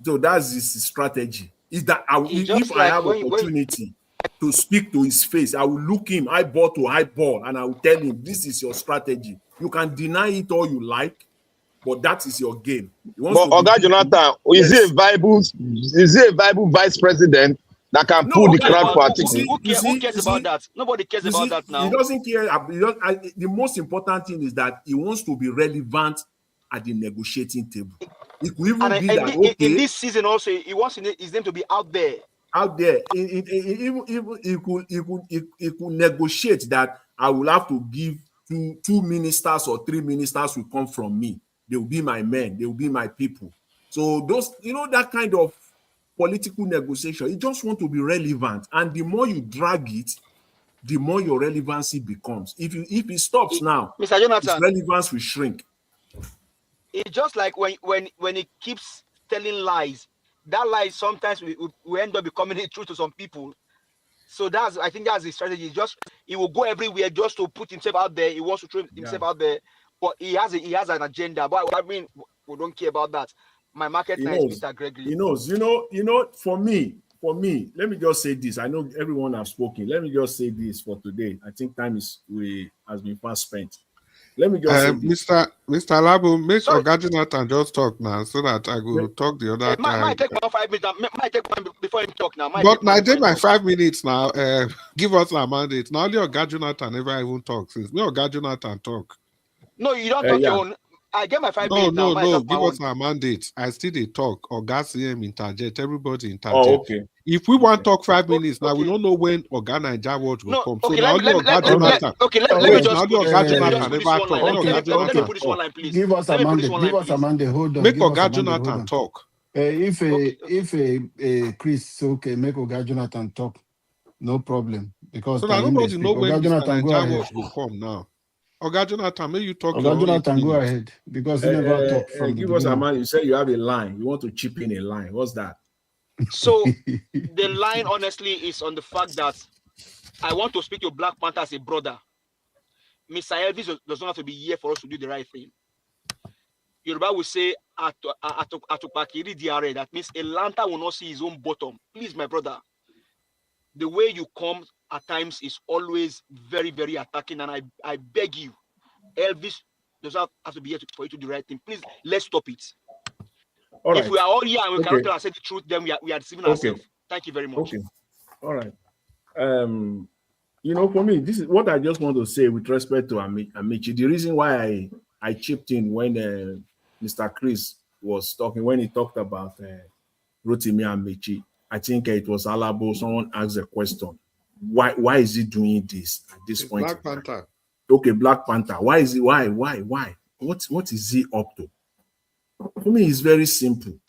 so that's his strategy. Is that it's if just I like have when opportunity to speak to his face, I will look him eyeball to eyeball and I will tell him, this is your strategy. You can deny it all you like, but that is your game. He wants But to be Oga VP. Jonathan, Yes. is he a viable vice president that can pull the okay, crowd but for a who ticket? cares about that? Nobody cares You about see, that he now. doesn't care. The most important thing is that he wants to be relevant at the negotiating table. It could even be that, In okay, this season also, he wants his name to be out there. out there, even he could negotiate that I will have to give two ministers or three ministers will come from me. They will be my men. They will be my people. So those, that kind of political negotiation, you just want to be relevant. And the more you drag it, the more your relevancy becomes. If it stops now, Mr. its Jonathan, relevance will shrink. it's just like when he keeps telling lies. That lie sometimes we end up becoming the truth to some people. So I think that's his strategy. He will go everywhere just to put himself out there. He wants to throw himself out there, but he has an agenda. But I mean, we don't care about that. My market He now is knows. Mr. Gregory. He knows. For me, let me just say this. I know everyone have spoken. Let me just say this for today. I think time has been fast spent. Let me just say this. Mr. Labo, make Sorry. Oga Jonathan just talk now so that I will talk the other time. Might take 5 minutes. Might take one before him talk now. But I take my 5 minutes now. Give us a mandate. Now only Oga Jonathan never even talk. Since me Oga Jonathan talk. No, you don't talk your own. I get my 5 minutes now. No. Give us a mandate. I still they talk. Oga CM interject. Everybody interject. Oh, okay. If we want to talk 5 minutes now, we don't know when Oga Naija Watch will come. So now only Oga Jonathan. Let me just put this one line, please. Give us a mandate. Give us a mandate. Hold on. Make Give us Oga a mandate. Jonathan talk. If Chris okay, make Oga Jonathan talk. No problem. Because so now nobody know when Oga Jonathan go Naija ahead. Watch will come now. Oga Jonathan, may you talk. Oga Jonathan, go ahead because he never talked from the Give us a beginning. man. You said you have a line. You want to chip in a line. What's that? So the line, honestly, is on the fact that I want to speak to Black Panther as a brother. Mr. Elvis does not have to be here for us to do the right thing. Yoruba will say, "Atupakiri diare." That means a lantern will not see his own bottom. Please, my brother, the way you come at times is always very, very attacking, and I beg you, Elvis does not have to be here for you to do the right thing. Please, let's stop it. All right. If we are all here and we cannot tell ourselves the truth, then we are deceiving ourselves. Thank you very much. Okay. All right. For me, this is what I just want to say with respect to Amici. The reason why I chipped in when Mr. Chris was talking, when he talked about Rotimi Amici, I think it was Alabo. Someone asked a question. Why is he doing this at this point? Black Panther. Okay, Black Panther. Why is he? Why? What is he up to? For me, it's very simple.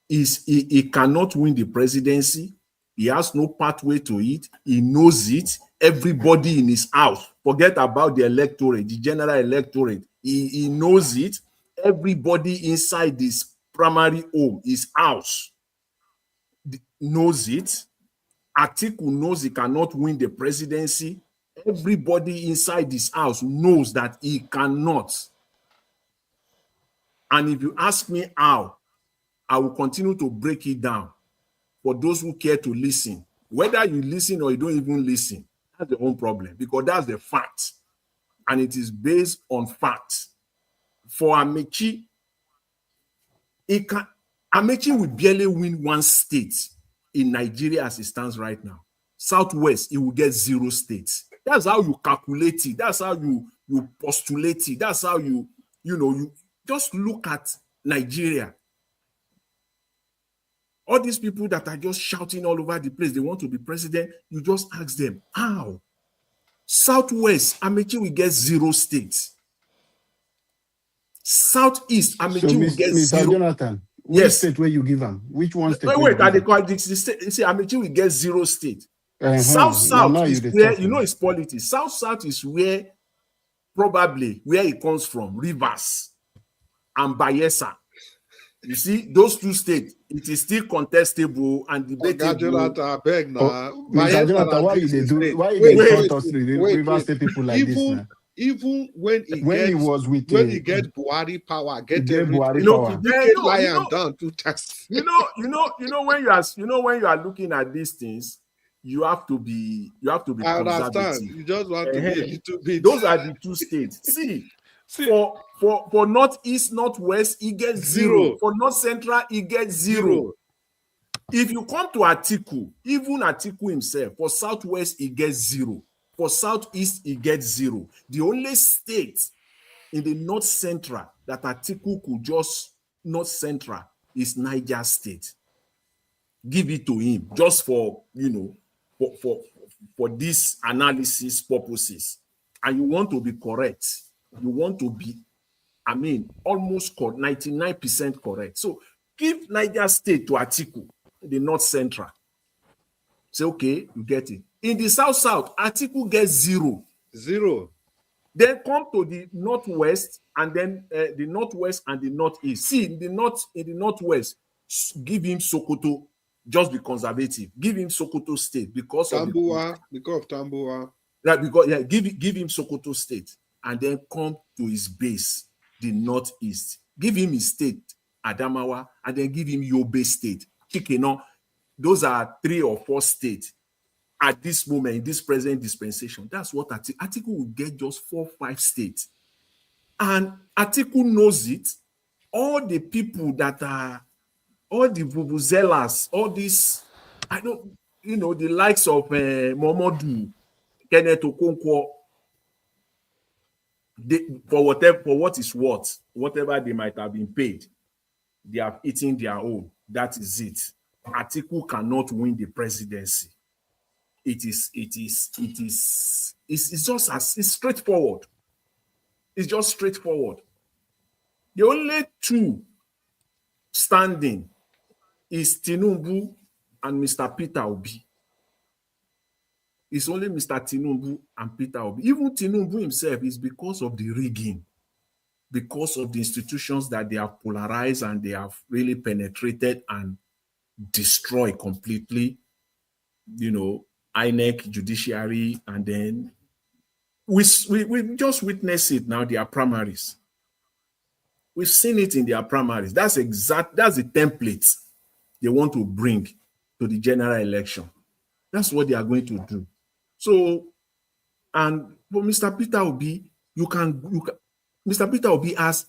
He cannot win the presidency. He has no pathway to it. He knows it. Everybody in his house, forget about the electorate, the general electorate. He knows it. Everybody inside this primary home, his house, knows it. Atiku knows he cannot win the presidency. Everybody inside this house knows that he cannot. And if you ask me how, I will continue to break it down for those who care to listen. Whether you listen or you don't even listen, that's the own problem, because that's the fact. And it is based on facts. For Amechi, Amechi will barely win one state in Nigeria as it stands right now. Southwest, he will get 0 states. That's how you calculate it. That's how you postulate it. That's how you just look at Nigeria. All these people that are just shouting all over the place, they want to be president, you just ask them, how? Southwest, Amechi will get 0 states. Southeast, Amechi So, will get Mr. 0. Jonathan, which Yes. state where you give them? Which one state? Wait, at the say Amechi will get 0 state. South Now is you where, talk you know, now. it's politics. South is where, probably, where it comes from, Rivers and Bayelsa. You see, those 2 states, it is still contestable and debatable. Jonathan, I beg now. Mr. Jonathan, why you they do? Why you they front us River State people like this now? Even when he get Buhari power, get Buhari power, get lion know, down 2 times. you know when you are looking at these things, you have to be I conservative. understand. You just want to be a little bit. Those are the 2 states. See, for northeast, northwest, he gets 0. For north central, he gets 0. If you come to Atiku, even Atiku himself, for southwest, he gets 0. For southeast, he gets 0. The only state in the north central that Atiku could just north central is Niger State. Give it to him just for, you know, for this analysis purposes. And you want to be correct. You want to be, I mean, almost 99% correct. So give Niger State to Atiku, the north central. Say, okay, you get it. In the south, Atiku gets 0. Then come to the northwest, and then the northwest and the northeast. See, in the northwest, give him Sokoto. Just be conservative. Give him Sokoto State because of Tambuwa. Right, give him Sokoto State, and then come to his base, the northeast. Give him his state, Adamawa, and then give him Yobe State. Chikeno. Those are 3 or 4 states at this moment, in this present dispensation. That's what Atiku will get, just 4 or 5 states. And Atiku knows it. All the people that are, all the vuvuzelas, all these, I don't, you know, the likes of Momodu, Kenneth Okonkwo, for what is worth, whatever they might have been paid, they have eaten their own. That is it. Atiku cannot win the presidency. It's straightforward. It's just straightforward. The only 2 standing is Tinubu and Mr. Peter Obi. It's only Mr. Tinubu and Peter Obi. Even Tinubu himself is because of the rigging, because of the institutions that they have polarized and they have really penetrated and destroyed completely, you know, INEC, judiciary, and then we just witnessed it now, their primaries. We've seen it in their primaries. That's the template they want to bring to the general election. That's what they are going to do. So, and for Mr. Peter Obi, Mr. Peter Obi has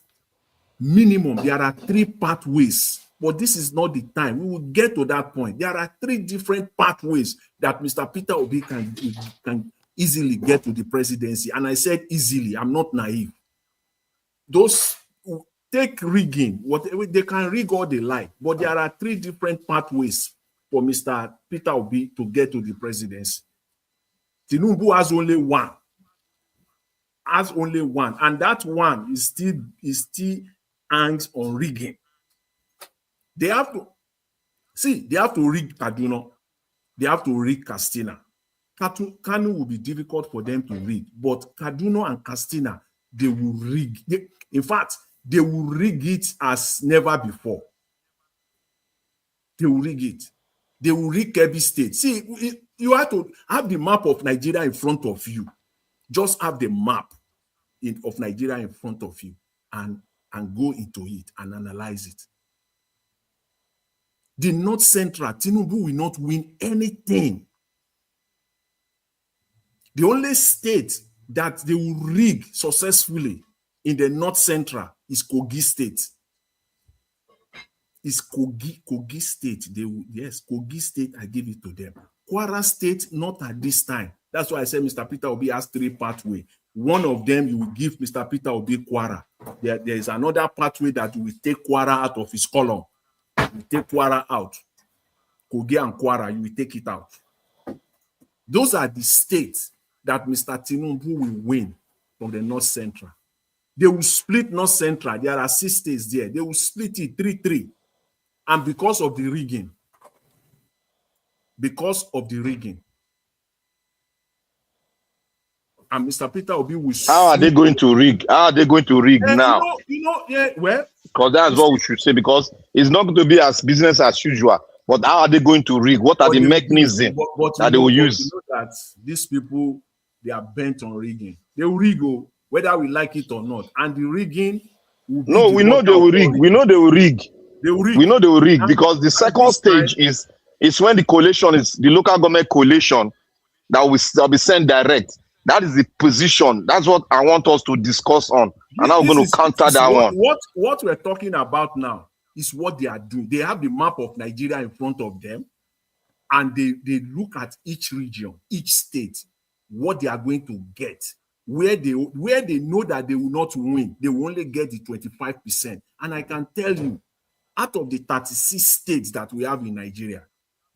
minimum, there are 3 pathways, but this is not the time. We will get to that point. There are 3 different pathways that Mr. Peter Obi can easily get to the presidency. And I said easily, I'm not naive. Those take rigging, whatever they can rig all they like, but there are 3 different pathways for Mr. Peter Obi to get to the presidency. Tinubu has only one. And that one is still hangs on rigging. They have to rig Kaduna. They have to rig Katsina. Kanu will be difficult for them to rig, but Kaduna and Katsina, they will rig. In fact, they will rig it as never before. They will rig it. They will rig every state. See, you have to have the map of Nigeria in front of you. Just have the map of Nigeria in front of you and go into it and analyze it. The North Central, Tinubu will not win anything. The only state that they will rig successfully in the North Central is Kogi State. It's Kogi State. Yes, Kogi State, I give it to them. Kwara State, not at this time. That's why I said Mr. Peter Obi has 3 pathways. One of them, you will give Mr. Peter Obi Kwara. There is another pathway that will take Kwara out of his column. We take Kwara out. Kogi and Kwara, you will take it out. Those are the states that Mr. Tinubu will win from the North Central. They will split North Central. There are 6 states there. They will split it 3-3. And because of the rigging, and Mr. Peter Obi will. How are they going to rig? How are they going to rig now? Well, because that's what we should say. Because it's not going to be as business as usual. But how are they going to rig? What are the mechanisms that they will use? You know that these people, they are bent on rigging. They will rig, whether we like it or not. And the rigging will be. No, we know they will rig. We know they will rig. They will rig. We know they will rig because the second stage is when the coalition is the local government coalition that will be sent direct. That is the position. That's what I want us to discuss on. And now we're going to counter that one. What we're talking about now is what they are doing. They have the map of Nigeria in front of them, and they look at each region, each state, what they are going to get, where they know that they will not win. They will only get the 25%. And I can tell you, out of the 36 states that we have in Nigeria,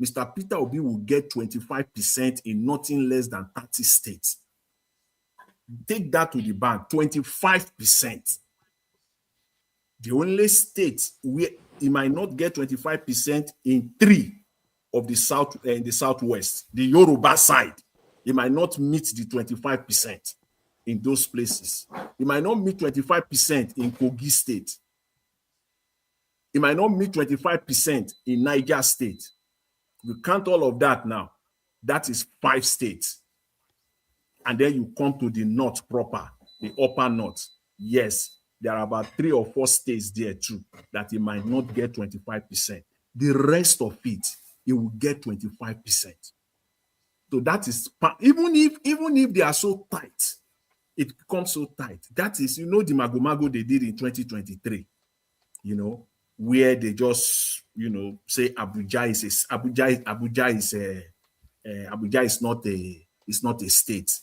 Mr. Peter Obi will get 25% in nothing less than 30 states. Take that to the bank, 25%. The only state where he might not get 25% in 3 of the south in the southwest, the Yoruba side, he might not meet the 25% in those places. He might not meet 25% in Kogi State. He might not meet 25% in Niger State. You count all of that now. That is 5 states. And then you come to the north proper, the upper north. Yes, there are about 3 or 4 states there too that he might not get 25%. The rest of it, he will get 25%. So that is, even if they are so tight, it becomes so tight. That is, the magomago they did in 2023, where they just, say Abuja is not a state.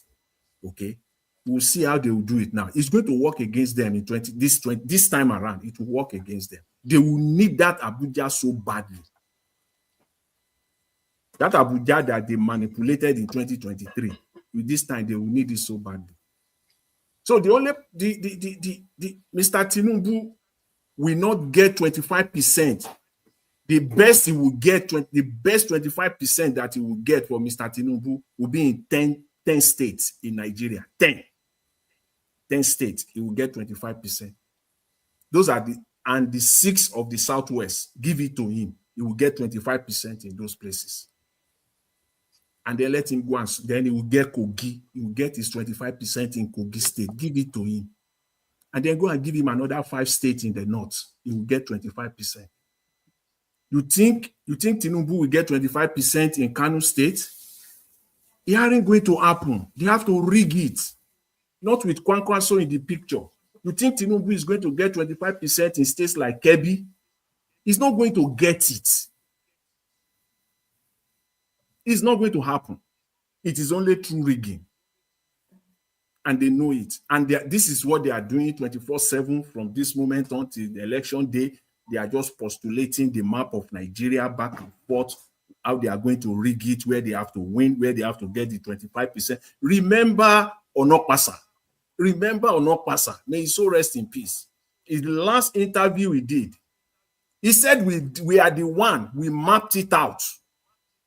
Okay, we'll see how they will do it now. It's going to work against them in this time around. It will work against them. They will need that Abuja so badly. That Abuja that they manipulated in 2023. With this time, they will need it so badly. So Mr. Tinubu will not get 25%. The best he will get, the best 25% that he will get for Mr. Tinubu will be in 10 states in Nigeria. 10 states, he will get 25%. Those are the 6 of the Southwest, give it to him. He will get 25% in those places. And then let him go, and then he will get Kogi. He will get his 25% in Kogi State. Give it to him. And then go and give him another 5 states in the north. He will get 25%. You think Tinubu will get 25% in Kano State? It aren't going to happen. They have to rig it. Not with Kwankwaso in the picture. You think Tinubu is going to get 25% in states like Kebbi? He's not going to get it. It's not going to happen. It is only through rigging. And they know it. And this is what they are doing 24/7 from this moment on till the election day. They are just postulating the map of Nigeria back and forth, how they are going to rig it, where they have to win, where they have to get the 25%. Remember Onokpasa. May he so rest in peace. In the last interview he did, he said we are the one, we mapped it out,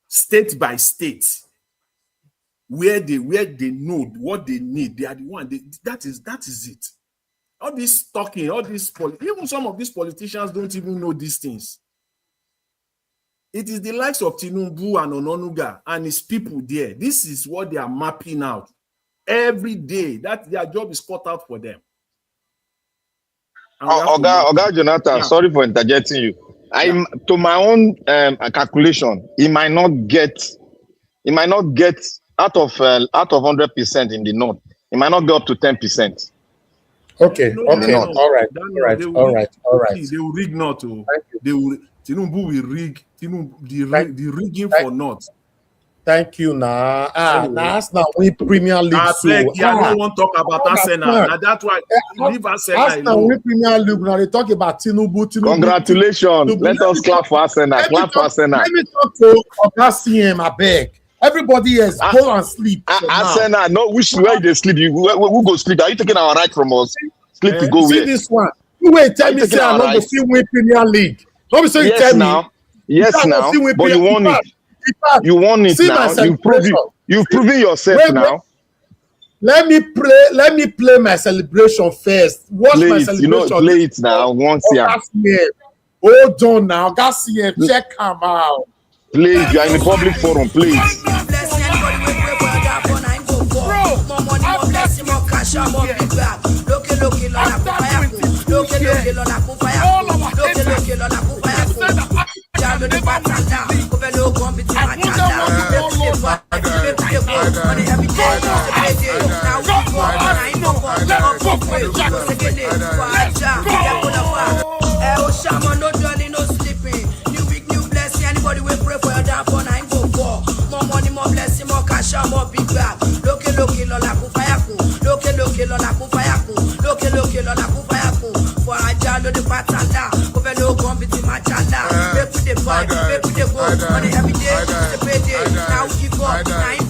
state by state, where they know what they need. They are the one. That is it. All this talking, even some of these politicians don't even know these things. It is the likes of Tinubu and Ononuga and his people there. This is what they are mapping out every day. That their job is cut out for them. Oga Jonathan, sorry for interjecting you. To my own calculation, he might not get out of 100% in the north. He might not go up to 10%. Okay. All right. They will rig not. Tinubu will rig. The rigging for north Thank you, nah. Anyway. That's now we Premier League. I beg you, I don't want to talk about Arsenal. understand. Now that's why leave Arsenal Arsenal alone. we Premier League. Now they talk about Tinubu. Congratulations. Let us clap for Arsenal. Clap for Arsenal. Let me talk to Oga CM, I beg. Everybody else, go and sleep. Arsenal, no, where they sleep? Who go sleep? Are you taking our right from us? Sleep to go see where? this one. You wait, tell me say I'm not going to win Premier League. Don't be saying yes, tell now. me. Yes, now. But you won it. You won it now. You've proven yourself now. Let me play my celebration first. Watch play my it, celebration. Play it now. Once here. Hold on now. Garcia, check him out. Play it. You are in a public forum. Play it. More big bag. Loke lola kufayaku. Loke lola kufayaku. Loke lola kufayaku. For a jalo the patanda. Over no competi machanda. Make with the fight. Make with the go. On the every day. The payday. Now we give up. Now in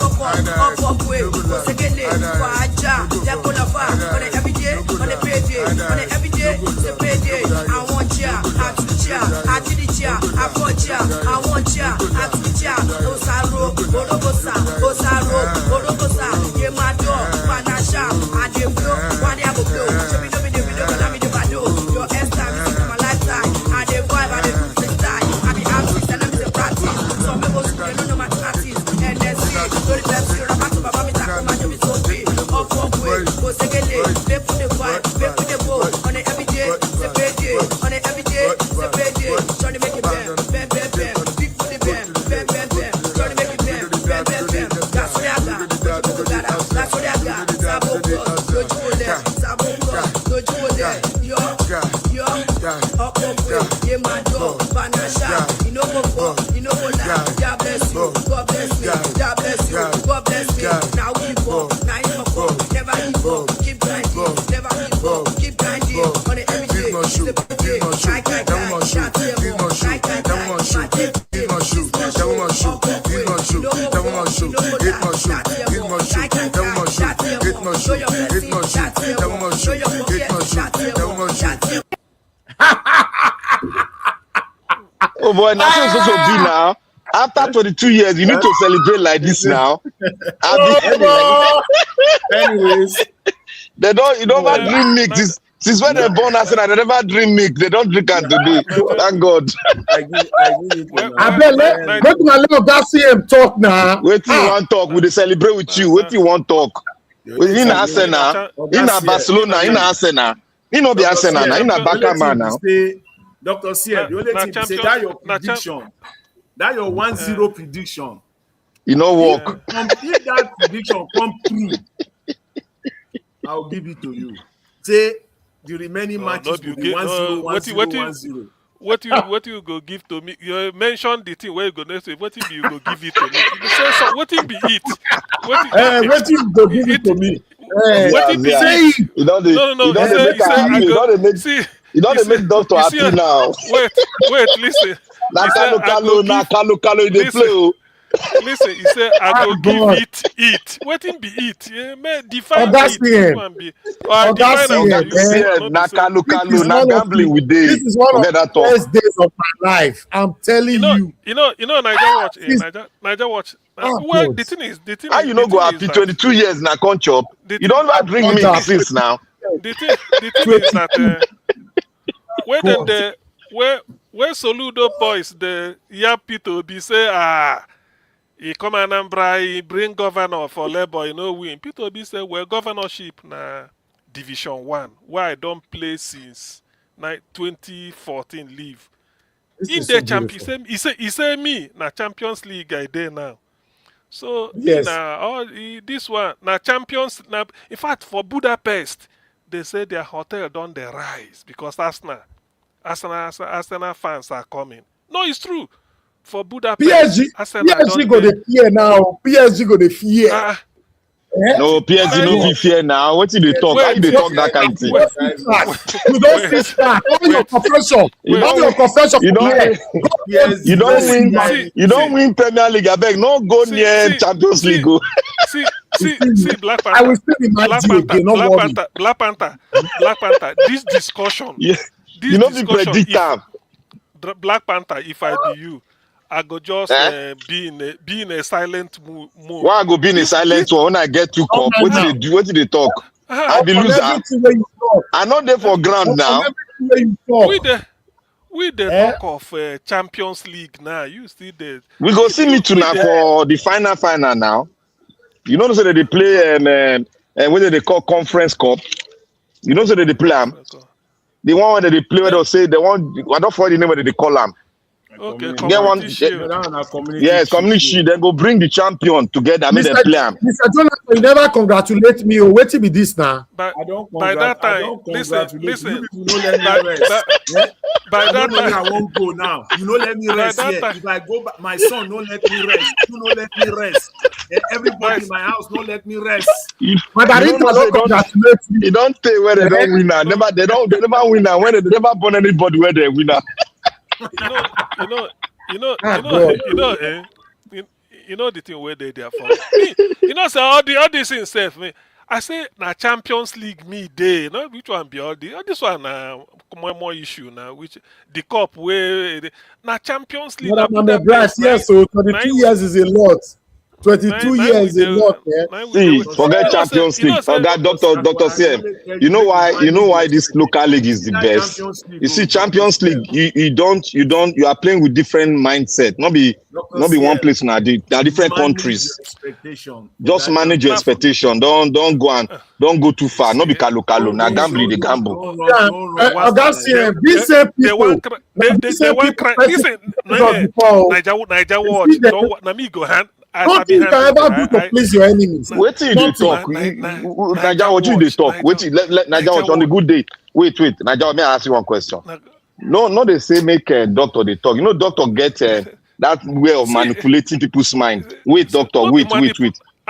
up way. Go second day. For a jalo. Ya kola fa. On the every day. On the payday. On the every day. The payday. I want ya. I teach ya. I did it ya. I want ya. I want ya. I teach ya. Osaro. Orobosa. Osaro. Orobosa. Ye mado. Panasha. I dey blow. One day I go blow. Show me the video. Cause I'm in the bado. Your Esther. This is my lifestyle. I dey vibe. I dey do freestyle. I be artist and I'm the practice. Some people school. They don't know mathematics. NDC. Go the Pepsi. Rapa to Baba. Me taco. My job is so big. Up way. Go second day. They put the vibe. They put the go. On the everyday. The payday. On the everyday. The payday. Trying to make it bam. Bam, bam, bam. Big for the bam. Bam, bam, bam. Trying to make it bam. Bam, bam, bam. That's what I got. That's what I got. Sabo go. Doju go there. Sabo go. Doju go there. Yo. Up way. Ye my door. Banasha. You know go. You know go now. God bless you. God bless me. God bless you. God bless me. Now we go. Now you go. Never give up. Keep grinding. Never give up. Keep grinding. On the everyday. Oh boy, now so be now. After 22 years, you need to celebrate like this now. Anyways, they don't. You don't ever dream mix. Since when they born Arsenal, they never dream mix. They don't drink and today. Thank God. I give it. I bet let my little Garcia talk now. Wait till you want talk. We celebrate with you. Wait till you want talk. In Arsenal, in Barcelona, in Arsenal. You know the Arsenal now. In Barca man now. Dr. CM, the only thing you say that your prediction, that your 1-0 prediction. You know work. If that prediction come true, I'll give it to you. Say the remaining matches will be 1-0, 1-0, 1-0. What you go give to me? You mentioned the thing where you go next week. What you go give it to me? You say so. What it be it? What you go give it to me? What it be it? You don't. No. You don't make doctor happy now. Wait, listen. Kalu, they play. Listen, he said, I go give it. What it be it? Yeah, man, define it. Kalu, gambling with day. This is one of the best days of my life. I'm telling you. You know, Niger watch. Well, the thing is. How you know go happy 22 years now, can't chop? You don't ever drink milk since now. The thing is that where Soludo boys the Yapito be say he come Anambra, he bring governor for Labour, you know win. Peter Obi say well governorship na Division 1, where I don't play since 2014 leave. In the champion, he say me na Champions League I there now. So yes. This one na Champions na. In fact, for Budapest, they say their hotel don't they rise because Arsenal fans are coming. No, it's true. for Budapest. Arsenal PSG go the fear now. PSG go the fear. No, PSG no be fear now. What did they talk? How they talk that kind of thing? You don't see start. All your confession. All your confession. You don't win Premier League. I beg, no go near Champions League. See, Black Panther. I will still be mad again. No worry. Black Panther. This discussion. Yeah. You know be predictable. Black Panther. If I be you, I go just be in a silent mood. Why I go be in a silent one when I get to cup? What do they do? What do they talk? I be loser. I not there for ground now. We the talk of Champions League now. You see the. We go see me tonight for the final now. You know that they play whether they call Conference Cup. You know that they play them. The one where they play where they say they want. I don't forget the name where they call them. Okay, community shield. Then go bring the champion together. Make them play them. Mr. Jonathan, you never congratulate me. Wait till be this now. By that time, listen. By that time, I won't go now. You know, let me rest here. If I go back, my son don't let me rest. You know, let me rest. Everybody in my house don't let me rest. But I don't congratulate me. You don't say where they don't win now. They never win now. When they never born anybody where they win now. You know the thing where they are from. You know, so all this in self. I say na Champions League me day. No, which one be all this one more issue now. Which the cup where na Champions League. Yes, so 22 years is a lot. 22 years is a lot. See, forget Champions League. Forget Dr. CM. You know why this local league is the best. You see, Champions League, you are playing with different mindset. Not be one place now. They are different countries. Just manage your expectation. Don't go too far. Not be kalo. Now gamble the gamble. These same people. They won't cry. Listen, Niger watch. Now me go hand. Nothing you can ever do to please your enemies. Wait till they talk. Naija, what you they talk? Wait till let Naija watch on the good day. Wait. Naija, may I ask you one question? No, they say make doctor they talk. You know, doctor get that way of manipulating people's mind. Wait, doctor, wait.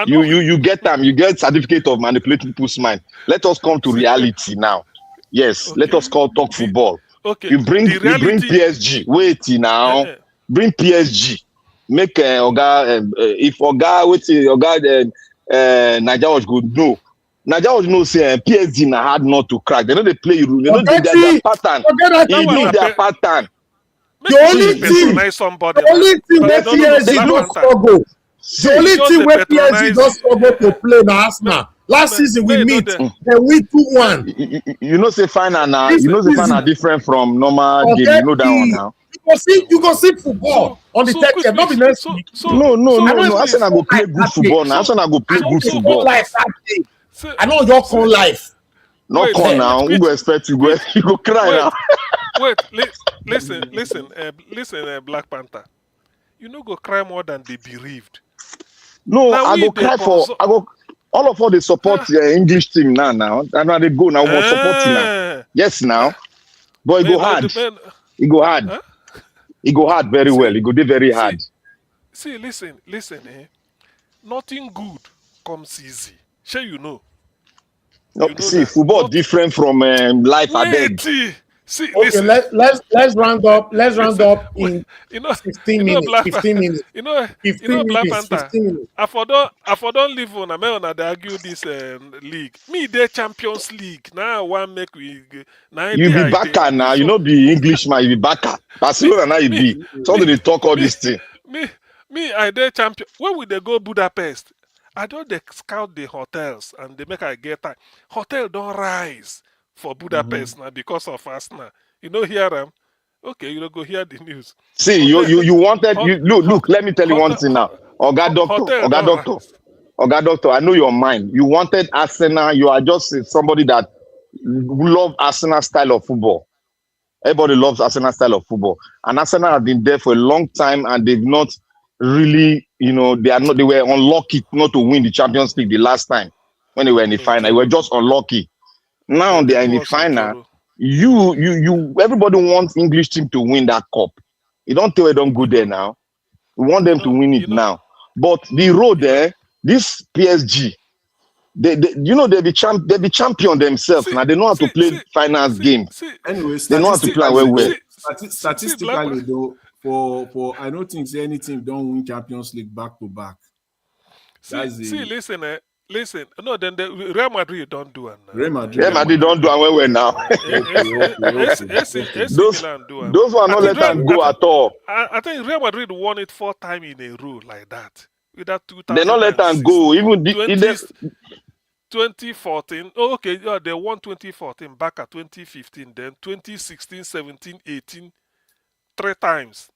You get them. You get certificate of manipulating people's mind. Let us come to reality now. Yes, let us talk football. Okay. You bring PSG. Wait now. Bring PSG. Make if Naija was good. No, Naija was no say PSG na hard not to crack. They know they play you. They know their pattern. They know their pattern. The only thing where PSG don't struggle. The only thing where PSG don't struggle to play na Arsenal. Last season we meet, then we 2-1. You know say final now. You know the final different from normal game. You know that one now. You go see football on the 30th. Not be next week. No. Arsenal go play good football now. Arsenal go play good football. I know your con life. Not con now. Who go expect you go cry now? Wait, listen, Black Panther. You know go cry more than they bereaved. No, I go cry for. I go. All of all they support the English team now. And now they go now. We're supporting now. Yes, now. But it go hard. It go hard. Huh? It go hard very well. It go do very hard. See, listen. Nothing good comes easy. Sure, you know. No, you know see, football different from life. I beg. See, okay, let's round up. Let's round up in 15 minutes. 15 minutes. You know, Black Panther. I for don't live on. I they argue this league. Me, the Champions League. Now one make we. You be backer now. You know, be Englishman. You be backer. Barcelona now you be. So they talk all this thing. Me, I the champion. Where would they go? Budapest. I don't they scout the hotels and they make I get time. Hotel don't rise for Budapest now because of us now. You know, hear them. Okay, you don't go hear the news. See, you wanted you look. Let me tell you one thing now. Oga doctor, I know your mind. You wanted Arsenal. You are just somebody that love Arsenal style of football. Everybody loves Arsenal style of football, and Arsenal have been there for a long time, and they've not really, they were unlucky not to win the Champions League the last time when they were in the final. They were just unlucky. Now they are in the final. You everybody wants English team to win that cup. You don't tell them don't go there now. We want them to win it now. But the road there, this PSG, they they be champion themselves. Now they know how to play finance game. Anyway, They know how to play well. Statistically, though, for I don't think any team don't win Champions League back to back. Listen. No, then the Real Madrid don't do it now. Real Madrid don't do it well now. Those one not let them go at all. I think Real Madrid won it 4 times in a row like that. With that 2000. They not let them go. Even 2014. Oh, okay, yeah, they won 2014 back at 2015. Then 2016, 17, 18, 3 times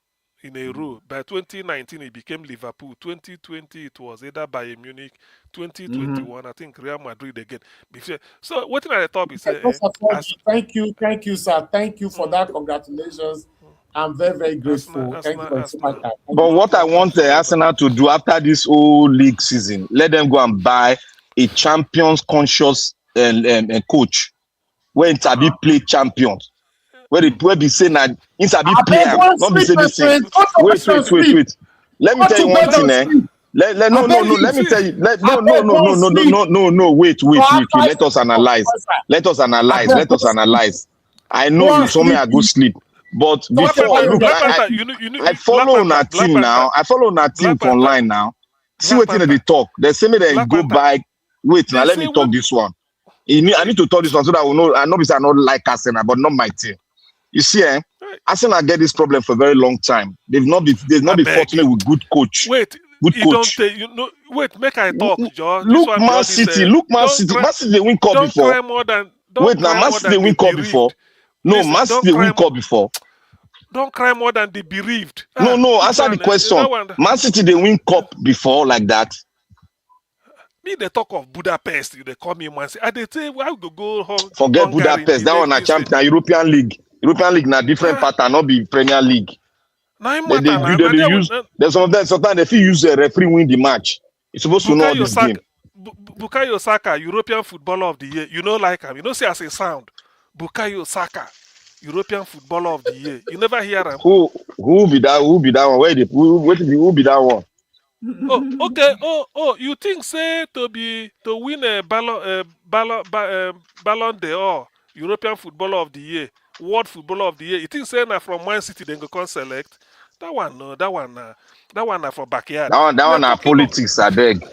in a row. By 2019, it became Liverpool. 2020, it was either Bayern Munich. 2021, I think Real Madrid again. So, what did I thought is thank you, sir. Thank you for that. Congratulations. I'm very, very grateful. Thank you so much. But what I want Arsenal to do after this whole league season, let them go and buy a champions conscious coach where Insabi play champions. Where they say that Insabi play, not be say this thing. Wait. Let me tell you one thing, Let me tell you. No. Wait. Let us analyze. I know you saw me go sleep. But before, look, I follow on our team now. I follow on our team online now. See what they talk. They say me they go by. Wait, now let me talk this one. I need to talk this one so that I will know. I know because I not like Arsenal, but not my team. You see, Arsenal get this problem for a very long time. They've not been fortunate with good coach. Wait, wait, make I talk, Joe. Look, Man City. Man City they win cup before. Wait, now Man City they win cup before. No, Man City win cup before. Don't cry more than the bereaved. No, answer the question. Man City they win cup before like that. Me they talk of Budapest, they call me Man City. They say why go home. Forget Budapest. That one a champion, European League. European League na different pattern, not be Premier League. There's some of them sometimes they feel use a referee win the match. You're supposed to know this game. Bukayo Saka, European Footballer of the Year. You know like him. You know say as a sound. Bukayo Saka, European Footballer of the Year. You never hear him. Who be that one? Who be that one? Oh, okay. Oh, you think say to win a Ballon d'Or, European Footballer of the Year, World Footballer of the Year. You think say na from Man City then go come select? That one na for backyard. That one na politics, I beg.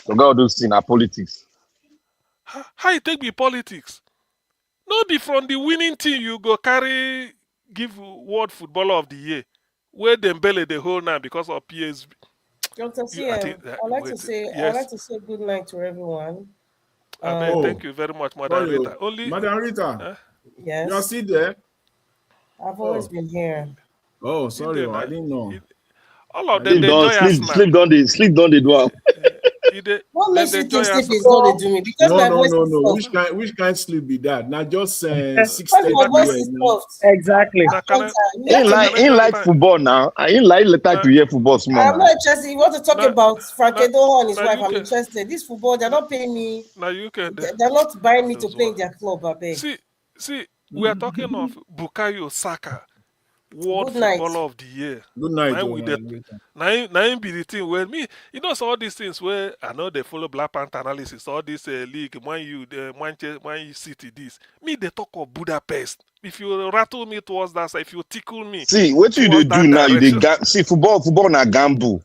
So God those things are politics. How you take be politics? No be from the winning team you go give World Footballer of the Year. Where Dembele the whole now because of PSV. Dr. CM, I'd like to say good night to everyone. Thank you very much, Madam Rita. Madam Rita. Yes. You're still there? I've always been here. Oh, sorry, I didn't know. All of them sleep don't they do am. What makes you think sleep is going to do me? Because no. Which kind of sleep be that? Not just 6:30. Exactly. In like football now. I like to hear football small. I'm not interested. You want to talk about Frank Edoho and his wife? I'm interested. This football, they're not paying me. Now you can. They're not buying me to play in their club. I beg. See, we are talking of Bukayo Saka. World Good night. Footballer of the Year. Good night. Now be the thing where me, you know, so all these things where I know they follow Black Panther analysis, all this league, Man U City, this. Me, they talk of Budapest. If you rattle me towards that side, if you tickle me. See, what you they do now, see football na gamble.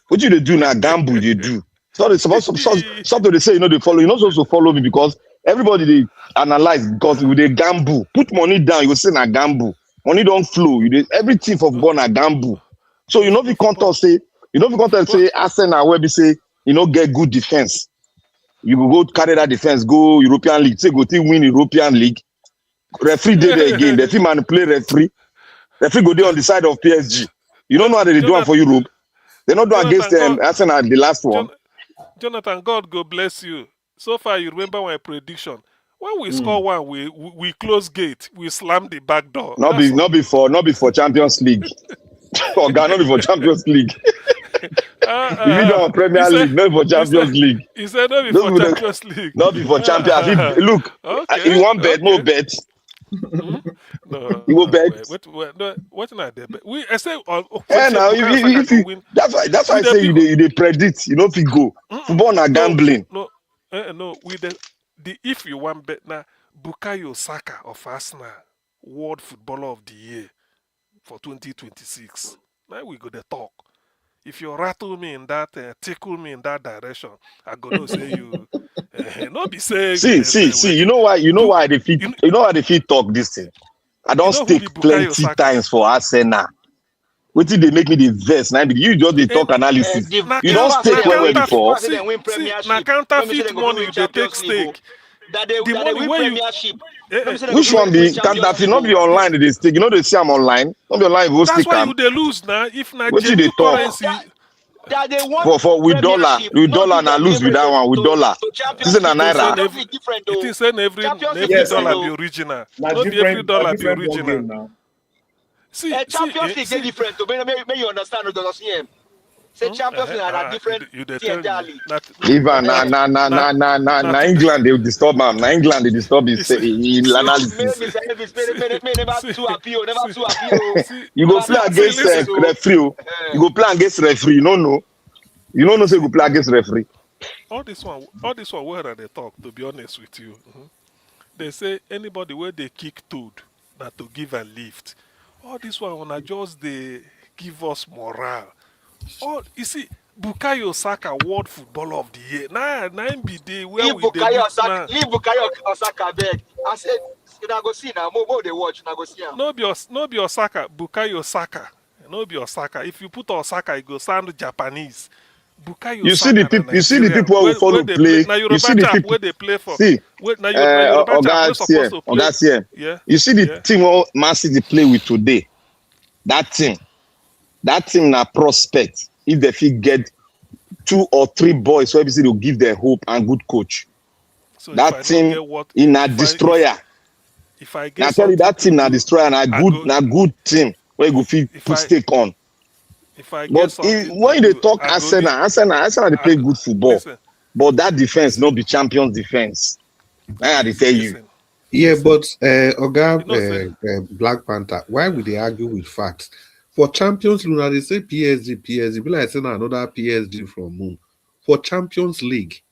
What you they do now, gamble they do. So something they say, you know, they follow. You're not supposed to follow me because everybody they analyze because they gamble. Put money down, you will say na gamble. Money don't flow. Everything for born a gamble. So you know if you can't say Arsenal where we say get good defense. You will go carry that defense, go European League, say go win European League. Referee did it again. The team manipulate referee. Referee go there on the side of PSG. You don't know how they do it for Europe. They not do against Arsenal the last one. Jonathan, God go bless you. So far you remember my prediction. When we score one, we close gate, we slam the back door. Not before Champions League. Not before Champions League. You don't Premier League, not for Champions League. He said not before Champions League. Not before Champions League. Look, if you want bet, no bet. No, You go bet. what not there? We I say, Now if you, that's why I with the say people. you they predict. You know if you go football na gambling. No. With the if you want bet now, Bukayo Saka of Arsenal, World Footballer of the Year for 2026. Now we go to talk. If you rattle me in that, tickle me in that direction, I go no say you. Not be say See. You know why? You know why they fit. You know why they fit talk this thing. I don't who be stake Bukayo plenty Saka? times for Arsenal. Wait till they make me the verse. Now you just they talk analysis. You don't stake well before. See, na counterfeit money they take stake. That they money win where you Premiership. Which one be counterfeit? Not be online. They stake. You know they see I'm online. Not be online. Go that's stick why am. you they lose now. If na What did they genuine talk? currency, That they want For with dollar na lose with that one with dollar. This is a naira. it is saying every Yes, dollar now. be original. Na Not be every different dollar be ball original. game now. See, Champions League is different. May you understand what does CM. Say Champions League are different entirely. Even na England they will disturb him. Na England they disturb his analysis. Never too happy. Never too happy. You go play against referee. You go play against referee. You don't know. You don't know say you go play against referee. All this one where they talk, to be honest with you. They say anybody where they kick toad that to give a lift. All this one when I just they give us morale. All you see, Bukayo Saka World Footballer of the Year. Nah, be day where leave we Bukayo Saka. Leave Bukayo Saka beg. I said, you go see now. More they watch. You go see now. No be Osaka, Bukayo Saka. No be Osaka. If you put Osaka, it go sound Japanese. Bukayo You see Saka the people. You see the people who follow play. You see the people where they play for. See, Oga CM. Yeah. You see the team all Man City play with today. That team na prospect. If they fit get 2 or 3 boys, where will give them hope and good coach. So that team in a destroyer. If I get I tell you that team na destroyer na good team where you go fit put stake on. But when they talk Arsenal they play good football. But that defense no be champions defense. I dey tell you. Yeah, but Black Panther, why would they argue with facts? For Champions League, they say PSG, be like saying another PSG from Moon. For Champions League,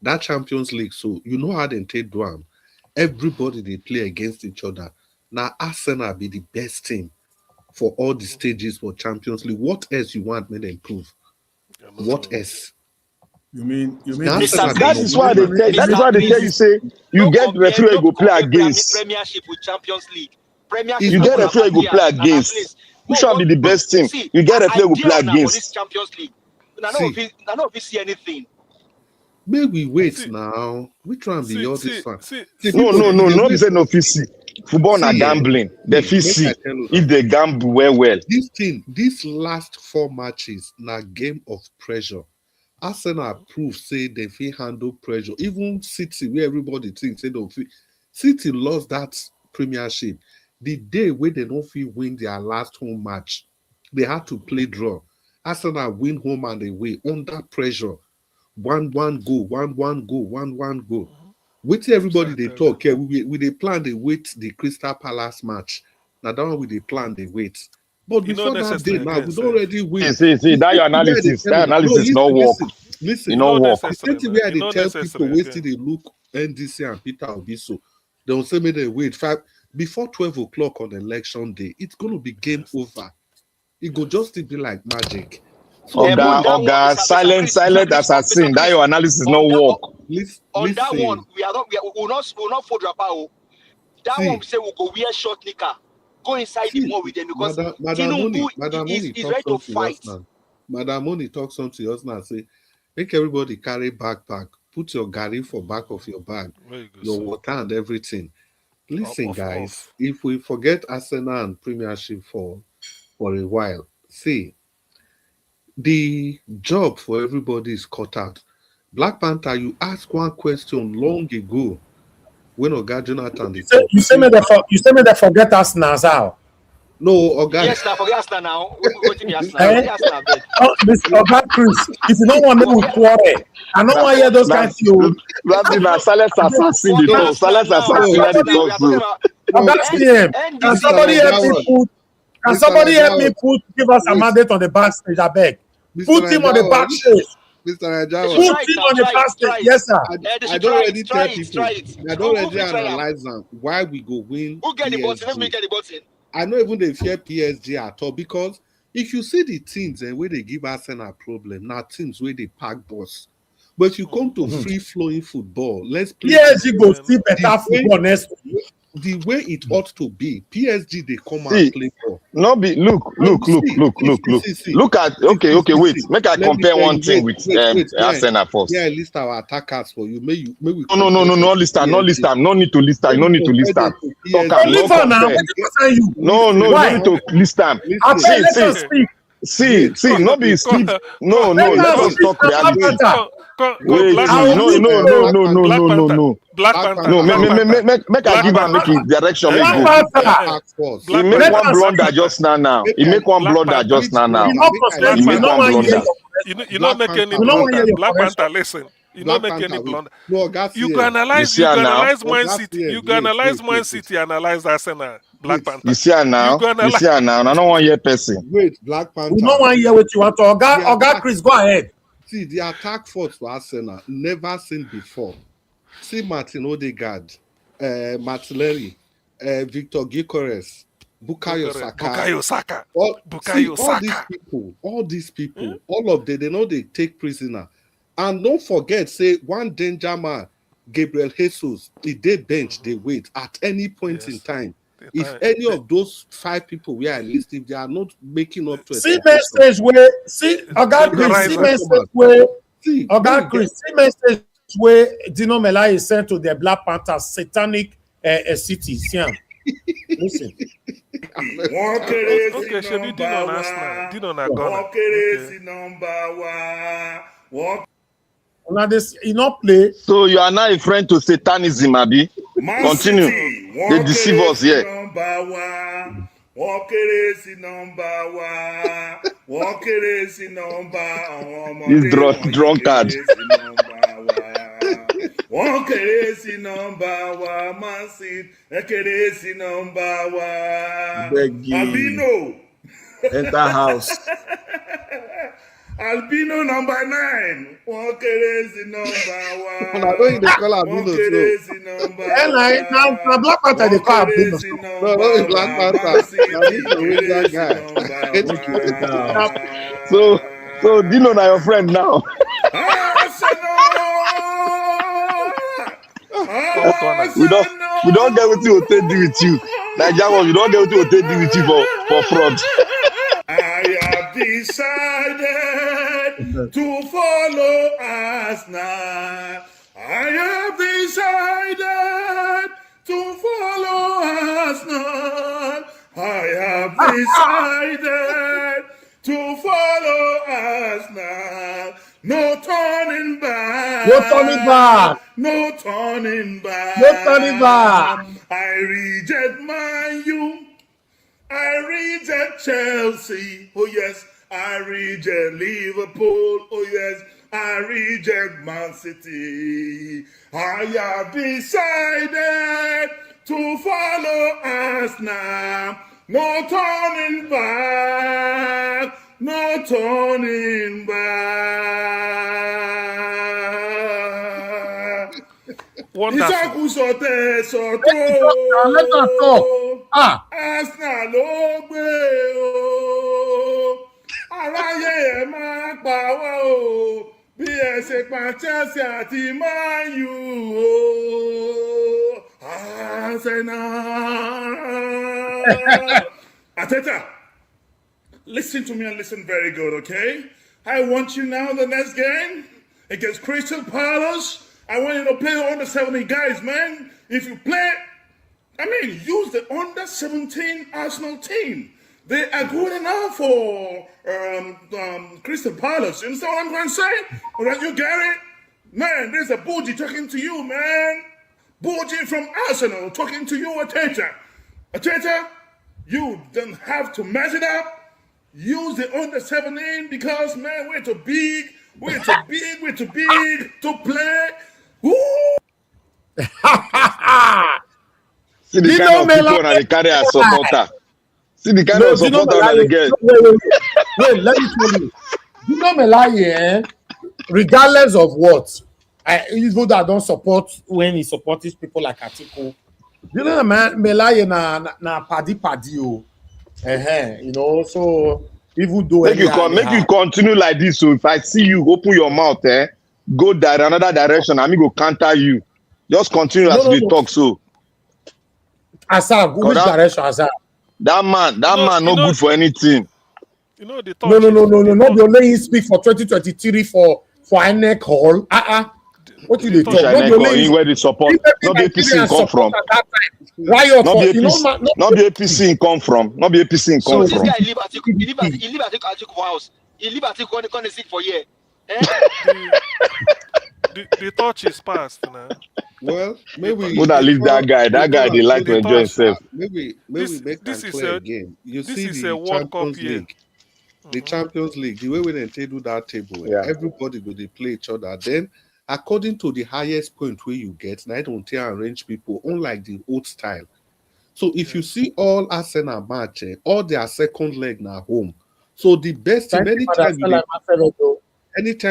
that Champions League, so you know how they take down. Everybody they play against each other. Now Arsenal be the best team for all the stages for Champions League. What else you want me to improve? What else? You mean that is why they tell you say you get referee you go play against. Premiership with Champions League. You get referee you go play against. Which one be the best team? You get referee you go play against. Champions League. I know if you see anything. May we wait now. Which one be all this fun? No, be say no PC. Football na gambling. The PC if they gamble well. This last 4 matches na game of pressure. Arsenal prove say they fit handle pressure. Even City, where everybody thinks they don't fit. City lost that Premiership the day where they don't fit win their last home match. They had to play draw. Arsenal win home and away under pressure. 1-1 goal, 1-1 goal, 1-1 goal. With everybody they talk, we they plan they wait the Crystal Palace match. Now that one we they plan they wait. But before that day, now we already win. See, that your analysis, no work. Listen, you know work. The same where they tell people waiting they look NDC and Peter Obiso. They will say me they wait before 12 o'clock on election day. It's going to be game over. It go just be like magic. So Oga, silent assassin. That your analysis no work. On that one, we will not fold rapper. That one we say we'll go wear short knicker. Go inside the mall with them because Tinubu is ready to fight. Madam Moni talks something to us now. Say, make everybody carry backpack. Put your gari for back of your bag, your water and everything. Listen, guys, if we forget Arsenal and Premiership for a while, see, the job for everybody is cut out. Black Panther, you asked one question long ago when Oga Jonathan you say me they forget us now. No, Oga. Yes, now forget us now. We're going to us now. This Oga Chris, if you don't want me to quarrel, I don't want to hear those kinds of you. That's the silent assassin. Silent assassin. CM, can somebody help me put? Can somebody help me put? Give us a mandate on the backstage, I beg. Put him on the backstage. Mr. Ajawa. Put him on the backstage. Yes, sir. I don't already tell people. I don't already analyze them. Why we go win? Who get the button? Let me get the button. I know even they fear PSG at all because if you see the teams and where they give Arsenal a problem, now teams where they pack boss. But you come to free flowing football. Let's play. PSG go see better football next week. The way it ought to be, PSG they come and play for. No be look at okay wait. Make I compare one thing with Arsenal first. Yeah, list our attackers for you. May we no list them. No need to list them. No need to list them. No need to list them. See, no be skip. No, let us talk reality. Wait, no. Black Panther. No, make I give am make direction. He make one blunder just now. He make one blunder just now. He make one blunder. You not make any blunder. Black Panther, listen. You not make any blunder. You can analyze Man City. You can analyze Man City. Analyze Arsenal. Black Panther. You see now. I don't want to hear person. Wait, Black Panther. We don't want to hear what you want to. Oga Chris, go ahead. See, the attack force for Arsenal never seen before. See Martin Odegaard, Martinelli, Victor Gyökeres, Bukayo Saka. All these people, all of them, they know they take prisoner. And don't forget, say, one danger man, Gabriel Jesus, he did bench, they wait at any point in time. If any of those 5 people we are listing, they are not making up to a message where Oga Chris, see message where Dino Mela is sent to the Black Panther satanic city. Listen. Okay, should be Dino National. Dino Nagona. Now this you not play. So you are now a friend to Satanism, Abi. Continue. They deceive us here. This drunkard. One keresi number one, man sit. Keresi number one. Albino. Enter house. Albino number 9. One keresi number one. I don't they call Albino too. Now Black Panther they call Albino. No, it's Black Panther. That So Dino na your friend now. We don't get what you will take do with you. Nigerians, we don't get what you will take do with you for fraud. I have decided to follow Arsenal. I have decided to follow Arsenal. I have decided to follow Arsenal. No turning back. No turning back. No turning back. No turning back. I reject Man U. I reject Chelsea. Oh yes. I reject Liverpool. Oh yes. I reject Man City. I have decided to follow Arsenal. No turning back. No turning back. Wonderful. Let us talk. Arsenal ló gbé o. Aráyé ẹ máa pa wá o. Bí ẹ ṣe pa Chelsea àti Man U o. Arsenal. Ateta. Listen to me and listen very good, okay? I want you now in the next game against Crystal Palace. I want you to play the under 17 guys, man. If you play, use the under 17 Arsenal team. They are good enough for Crystal Palace. You understand what I'm going to say? All right, you get it? Man, there's a Bougie talking to you, man. Bougie from Arsenal talking to you, Ateta. Ateta, you don't have to mess it up. Use the under 17 because, man, we're too big to play. Woo! See the kind of people that they carry as supporter. See the kind of supporter that they get. Wait, let me tell you. You know Melaye, regardless of what, even though I don't support when he supports people like Atiku, you know, man, Melaye na paddy oh. You know, so even though make you continue like this. So if I see you open your mouth, go another direction, I mean go counter you. Just continue as you talk. So Asab, which direction Asab? That man no good for anything. You know the no. Not the only he speak for 2023 for INEC Hall. What do they talk? Not the only where the support. Not the APC come from. Riot not for the APC. Not the APC come from. Not the APC come from. This guy live at Atiku house. He live at Atiku on the sick for year. The touch is past now. Well, maybe would I leave that guy? That guy they like to enjoy himself. Maybe make them play again. You see the Champions League. The Champions League, the way when they do that table, everybody go they play each other. Then, according to the highest point where you get, now I don't arrange people, unlike the old style. So if you see all Arsenal match, all their second leg now home. So the best team, anytime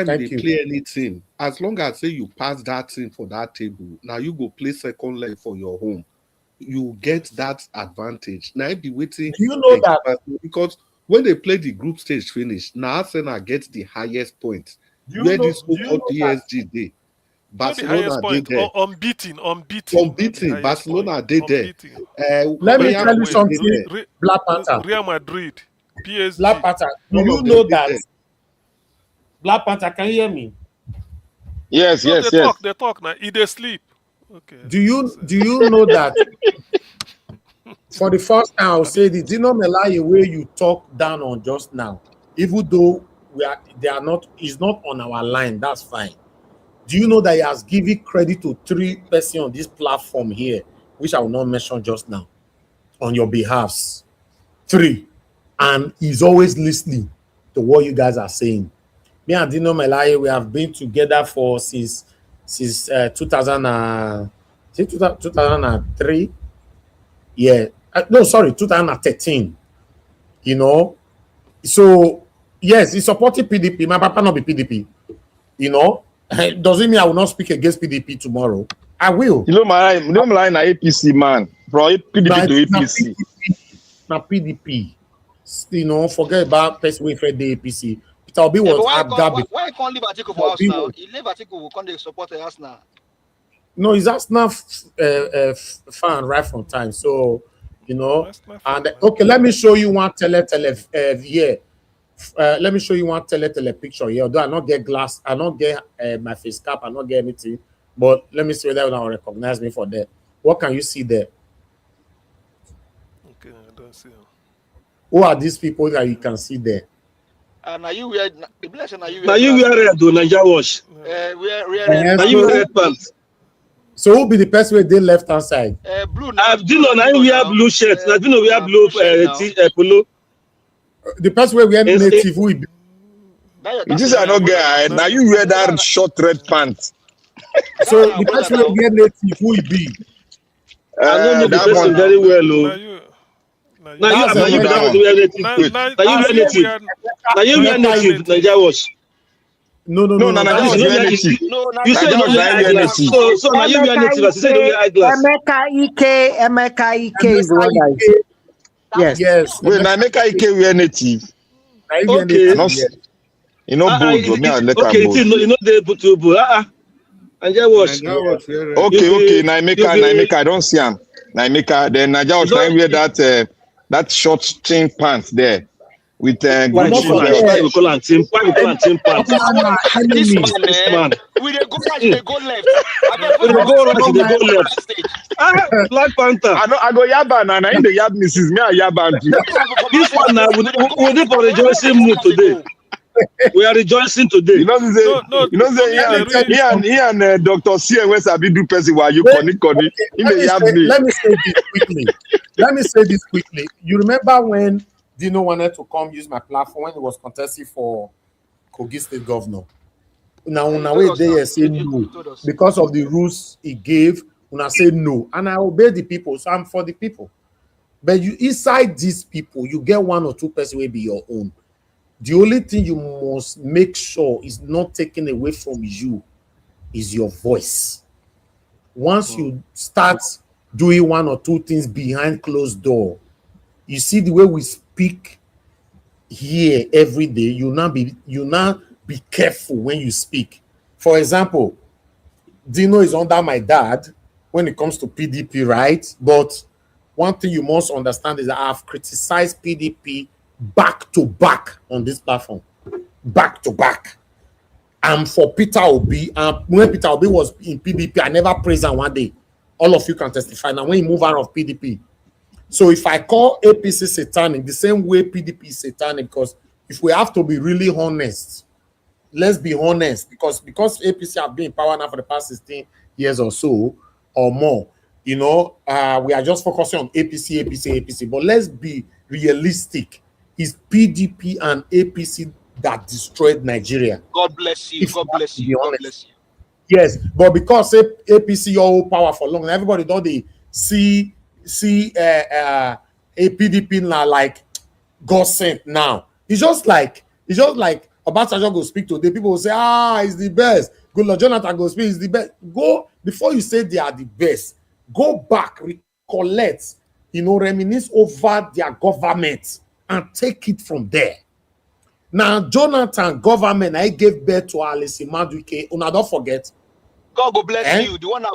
they play any team, as long as say you pass that team for that table, now you go play second leg for your home. You get that advantage. Now I be waiting. Do you know that? Because when they play the group stage finish, now Arsenal gets the highest point. Where this so-called PSG day. Barcelona did there. Unbeaten. Barcelona did there. Let me tell you something. Black Panther. Real Madrid. PSG. Black Panther. Do you know that? Black Panther, can you hear me? Yes. They talk now. They sleep. Okay. Do you know that? For the first time, I'll say this. Do you know Melaye where you talk down on just now? Even though it's not on our line, that's fine. Do you know that he has given credit to 3 persons on this platform here, which I will not mention just now, on your behalves? 3. And he's always listening to what you guys are saying. Me and Dino Melaye, we have been together for since 2003. Yeah. No, sorry, 2013. You know, so yes, he supported PDP. My papa not be PDP. You know, doesn't mean I will not speak against PDP tomorrow. I will. You know, my APC man from PDP to APC. Now PDP. You know, forget about person we fed the APC. It will be what why can't leave Atiku for us now? He leave Atiku, can't they support us now? No, he's Arsenal fan right from time. So, you know, and okay, let me show you one tele here. Let me show you one tele picture here. Although I not get glass, I not get my face cap, I not get anything. But let me see whether they will recognize me for that. What can you see there? Okay, I don't see them. Who are these people that you can see there? Now you wear red to Nigeria wash. Now you wear red pants. So who be the person with the left hand side? Blue. Dino now we have blue shirt. Now Dino we have blue polo. The person we wear native who be. This I not get. Now you wear that short red pants. So the person we wear native who be. I don't know the person very well. Now you wear native. Now you wear native. Nigeria wash. No. You said you wear eyeglass. So now you wear native. I said you wear eyeglass. Emeka Ike is the one that is. Yes. Wait, now Emeka Ike wear native. Okay. You know bold. Okay, you know they put to bold. Nigeria wash. Okay. Now Emeka, I don't see him. Now Emeka, then Nigeria wash. Now wear that short thin pants there. With why we call him team pants? This man, we dey go right, they go left. We dey go right, they go left. Black Panther. I go Yaban and I in the Yab Mrs. Me and Yaban. This one now, we dey for rejoicing mood today. We are rejoicing today. You know, he and Dr. C and West Abidu person while you connect. Let me say this quickly. You remember when Dino wanted to come use my platform when he was contesting for Kogi State Governor? Now, they say no because of the rules he gave When I say no, and I obey the people, so I'm for the people. But you inside these people, you get one or two person will be your own. The only thing you must make sure is not taken away from you is your voice. Once you start doing one or two things behind closed door, you see the way we speak here every day, you now be careful when you speak. For example, Dino is under my dad when it comes to PDP, right? But one thing you must understand is that I've criticized PDP back to back on this platform. Back to back. I'm for Peter Obi. When Peter Obi was in PDP, I never praised him one day. All of you can testify. Now, when he moved out of PDP. So if I call APC satanic, the same way PDP is satanic, because if we have to be really honest, let's be honest, because APC have been in power now for the past 16 years or so, or more, you know, we are just focusing on APC. But let's be realistic. It's PDP and APC that destroyed Nigeria. God bless you. God bless you. God bless you. Yes, but because APC all power for long, everybody don't they see a PDP now like God sent now. It's just like Obasanjo go speak today. People will say, it's the best. Good Lord Jonathan go speak, it's the best. Go before you say they are the best. Go back, recollect, reminisce over their government and take it from there. Now, Jonathan government, I gave birth to Alice Maduike. Don't forget. God go bless you. The one that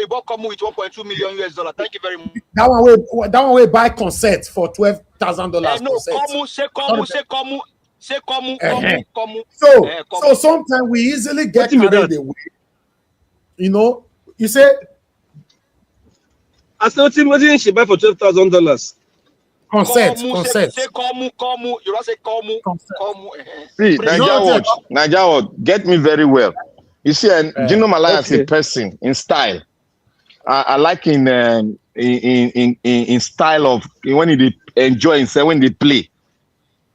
bought come with $1.2 million US. Thank you very much. That one will buy consent for $12,000. No, come. So sometimes we easily get carried away. You say. I still think what did she buy for $12,000? Consent. You don't say See, Nigeria Watch, get me very well. You see, Gino Malaya is a person in style. I like in style of when he enjoy himself, when they play.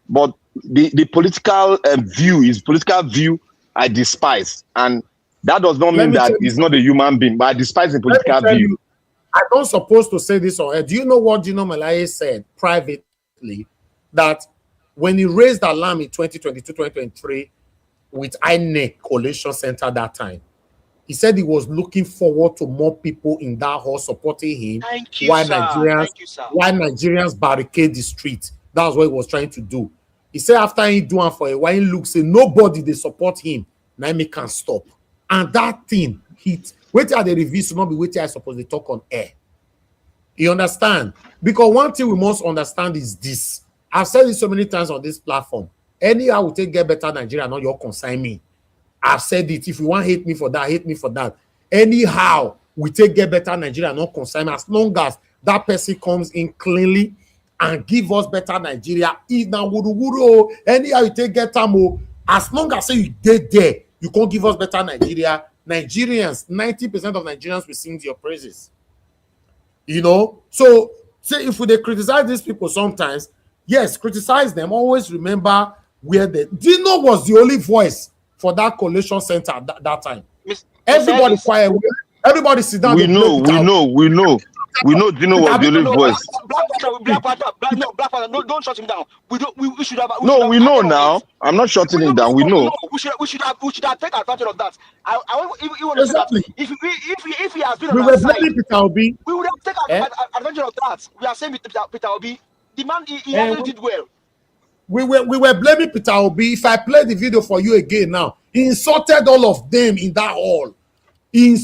But the political view I despise, and that does not mean that he's not a human being, but I despise the political view. I don't supposed to say this on air. Do you know what Gino Malaya said privately? That when he raised alarm in 2022-2023 with INEC Coalition Center that time, he said he was looking forward to more people in that hall supporting him. Why Nigerians barricade the street. That's what he was trying to do. He said after he do it for a while, he looks say nobody they support him. Now he can't stop. And that thing hit. Wait till the review should not be waiting. I suppose they talk on air. You understand? Because one thing we must understand is this. I've said this so many times on this platform. Anyhow, we take get better Nigeria, not your consign me. I've said it. If you want to hate me for that, hate me for that. Anyhow, we take get better Nigeria, not consign me. As long as that person comes in cleanly and give us better Nigeria, anyhow you take get time. As long as you did there, you can't give us better Nigeria. Nigerians, 90% of Nigerians will sing your praises. So say if they criticize these people sometimes, yes, criticize them. Always remember where Dino was the only voice for that coalition center at that time. Everybody quiet. Everybody sit down. We know. Dino was the only voice. Black Panther, don't shut him down. We should have. We know now. I'm not shutting him down. We know. We should have taken advantage of that. I want to say that if he has been on our side, we would have taken advantage of that. We are saying with Peter Obi, the man he actually did well. We were blaming Peter Obi. If I play the video for you again now, he insulted all of them in that hall. He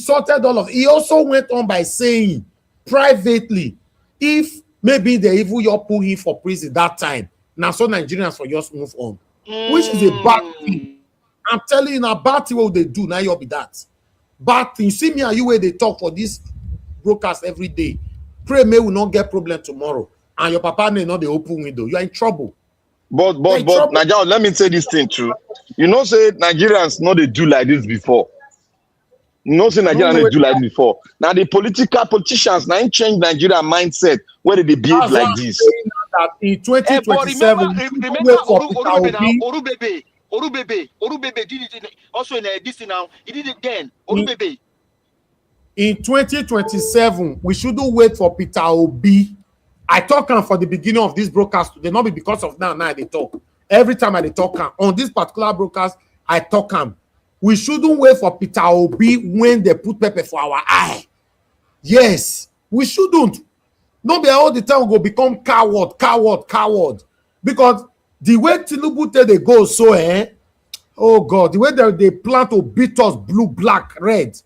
also went on by saying privately, if maybe they even you pull him for prison that time, now so Nigerians for just move on, which is a bad thing. I'm telling you, a bad thing what they do now. You'll be that bad thing. You see me and you where they talk for this broadcast every day. Pray may will not get problem tomorrow, and your papa may not the open window. You are in trouble. But Nigeria, let me say this thing too. Say Nigerians know they do like this before. Say Nigerians they do like this before. Now the politicians now change Nigeria mindset where they behave like this. That in 2027, remember Orubebe did it also in this now. He did it again. Orubebe. in 2027, we shouldn't wait for Peter Obi. I talk for the beginning of this broadcast today, not be because of now they talk. Every time I talk on this particular broadcast, I talk we shouldn't wait for Peter Obi when they put pepper for our eye. Yes, we shouldn't. Not be all the time we go become coward. Because the way Tinubu they go so, oh God, the way they plan to beat us blue, black, red,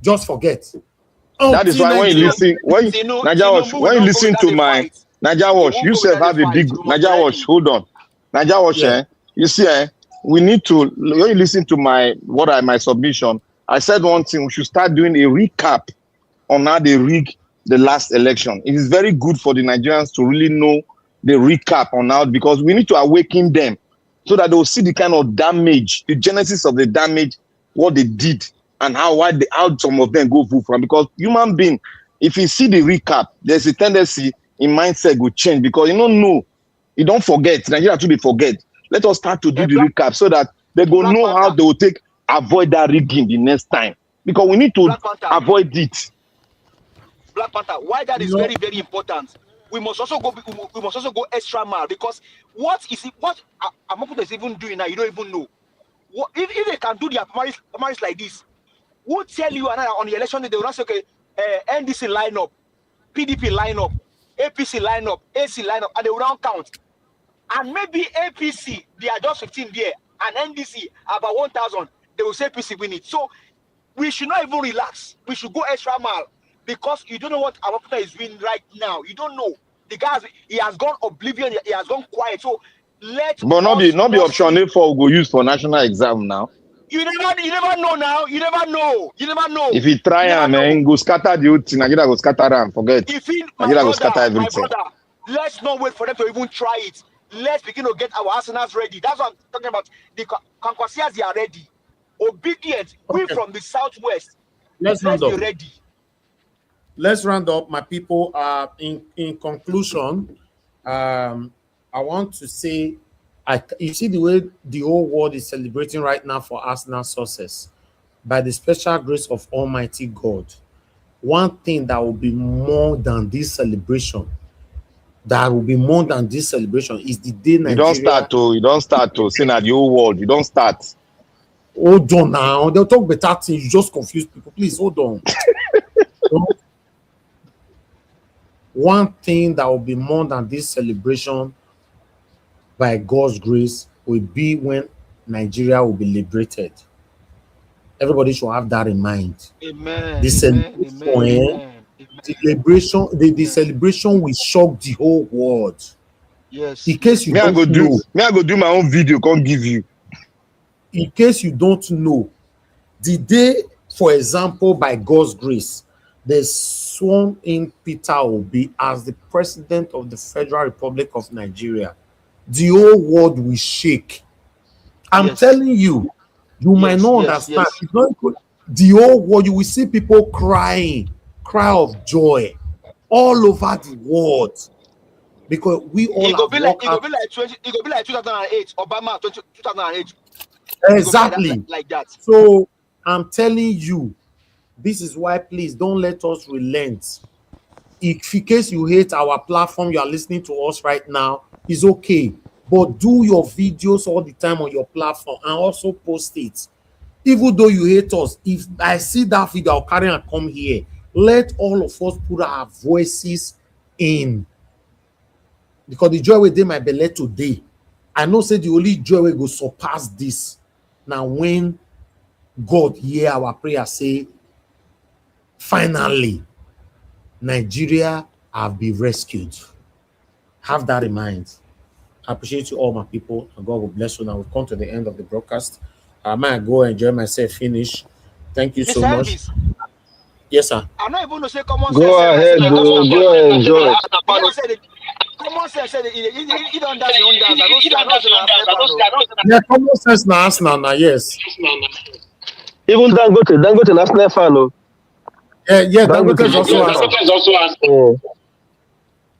just forget. That is why when you listen, when you listen to my Naija Watch, you say have a big Naija Watch. Hold on, Naija Watch. You see, we need to. When you listen to my submission, I said one thing: we should start doing a recap on how they rig the last election. It is very good for the Nigerians to really know the recap on how, because we need to awaken them so that they will see the kind of damage, the genesis of the damage, what they did, and how some of them go from. Because human being, if you see the recap, there's a tendency in mindset will change because you don't know, you don't forget. Nigeria too, they forget. Let us start to do the recap so that they go know how they will avoid that rigging the next time. Because we need to avoid it. Black Panther, why that is very, very important. We must also go extra mile because what Amoputa is even doing now, you don't even know. What, if they can do their primaries like this, who tell you on the election day they will not say, okay, NDC line up, PDP line up, APC line up, AC line up, and they will not count. And maybe APC, they are just 15 there, and NDC about 1,000, they will say APC win it. So we should not even relax. We should go extra mile. Because you don't know what Amoputa is doing right now. You don't know. The guy, he has gone oblivion. He has gone quiet. So but not be option A for go use for national exam now. You never know now. You never know. If he try man, go scatter the whole thing. Nigeria go scatter and forget. Nigeria go scatter everything. My brother, let's not wait for them to even try it. Let's begin to get our arsenals ready. That's what I'm talking about. The Kankwasias, they are ready. Obedient. Okay. We from the southwest. Let's be ready. Let's round up, my people. In conclusion, I want to say, you see the way the whole world is celebrating right now for Arsenal success. By the special grace of Almighty God, one thing that will be more than this celebration, is the day Nigeria... You don't start to see that the whole world. You don't start. Hold on now. They'll talk better things. You just confuse people. Please, hold on. One thing that will be more than this celebration by God's grace will be when Nigeria will be liberated. Everybody should have that in mind. Amen. The celebration will shock the whole world. Yes. In case you don't know. I go do my own video, can't give you. In case you don't know, the day, for example, by God's grace, they sworn in Peter Obi as the president of the Federal Republic of Nigeria, the whole world will shake. I'm telling you, you might not understand. It's not the whole world, you will see people cry of joy all over the world. Because we all it be like 2008, Obama 2008. Exactly. Like that. So I'm telling you, this is why, please don't let us relent. If in case you hate our platform, you are listening to us right now, it's okay. But do your videos all the time on your platform and also post it. Even though you hate us, if I see that video, I'll carry and come here. Let all of us put our voices in. Because the joy within my belly today, I know say the only joy will go surpass this. Now when God hear our prayer, say, finally, Nigeria have been rescued. Have that in mind. I appreciate you all, my people, and God will bless you. Now we've come to the end of the broadcast. I might go enjoy myself, finish. Thank you so much. Yes, sir. I'm not even going to say common sense. Go ahead, go enjoy. Common sense said he don't dance, he don't dance. Yeah, common sense now, yes. Even Dangote last night fan. Yeah, Dangote is also asking.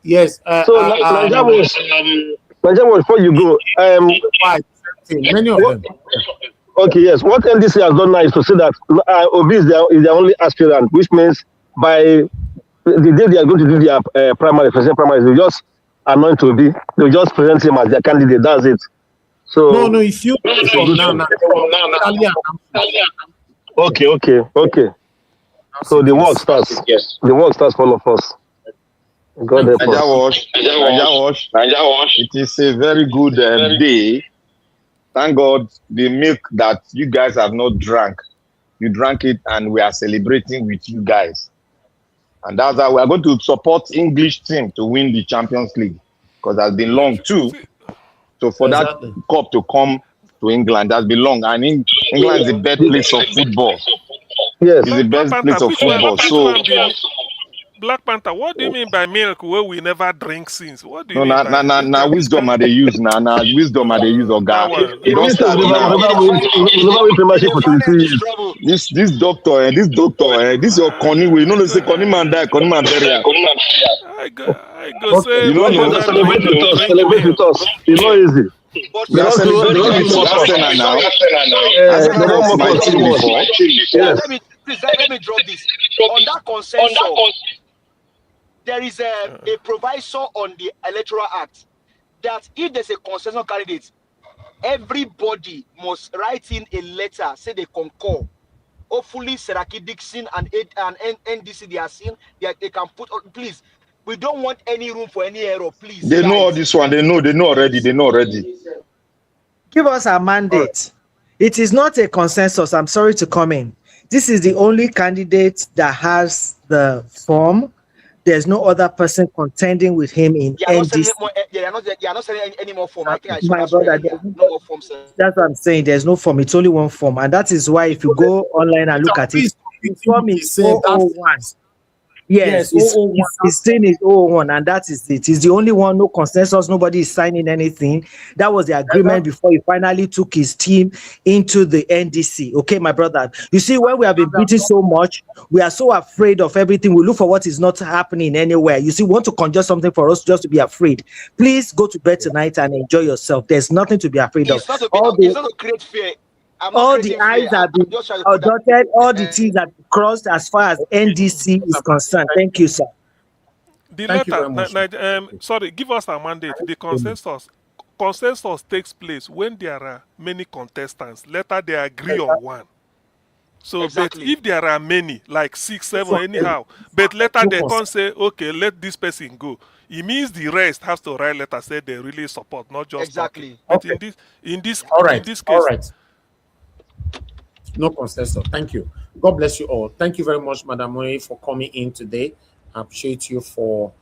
Yes. Nigeria, before you go, many of them. Okay, yes. What NDC has done now is to say that Obi is their only aspirant, which means by the day they are going to do their primary, president primary, they just anoint Obi. They just present him as their candidate. That's it. So no, if you from now. Okay. So the work starts. Yes. The work starts for all of us. God help us. Naija Wash. It is a very good day. Thank God the milk that you guys have not drank, you drank it, and we are celebrating with you guys. And that's how we are going to support English team to win the Champions League, because that's been long too. So for that cup to come to England, that's been long. And England is the birthplace of football. Yes, it's the birthplace of football. So. Black Panther, what do you mean by milk where we never drink since? What do you mean by na wisdom they use na wisdom they use oga. You don't start now. This doctor, this your Connie way. You know they say Connie man die, Connie man bury. I go say you don't know. Celebrate with us. It's not easy. We are celebrating with Arsenal now. Arsenal was my team before. Let me drop this. On that consensus, there is a proviso on the Electoral Act that if there's a consensus candidate, everybody must write in a letter, say they concur. Hopefully, Seraki Dixon and NDC, they are seen, they can put, please, we don't want any room for any error, please. They know all this one, they know already. Give us a mandate. It is not a consensus. I'm sorry to come in. This is the only candidate that has the form. There's no other person contending with him in NDC. They are not selling any more form. I think I My brother, no more forms. That's what I'm saying. There's no form. It's only one form. And that is why if you go online and look at it, the form is 001. Yes, his thing is 001, and that is it. He's the only one, no consensus, nobody is signing anything. That was the agreement before he finally took his team into the NDC. Okay, my brother. You see, when we have been beaten so much, we are so afraid of everything. We look for what is not happening anywhere. You see, we want to conjure something for us just to be afraid. Please go to bed tonight and enjoy yourself. There's nothing to be afraid of. It's not to create fear. All the I's have been dotted, all the T's have been crossed as far as NDC is concerned. Thank you, sir. The letter, sorry, give us a mandate. The consensus takes place when there are many contestants. Later, they agree on one. So, but if there are many, like 6, 7, anyhow, but later they can't say, okay, let this person go. It means the rest has to write letter say they really support, not just talking. But in this case, no consensus. Thank you. God bless you all. Thank you very much, Madam Moe, for coming in today. I appreciate you for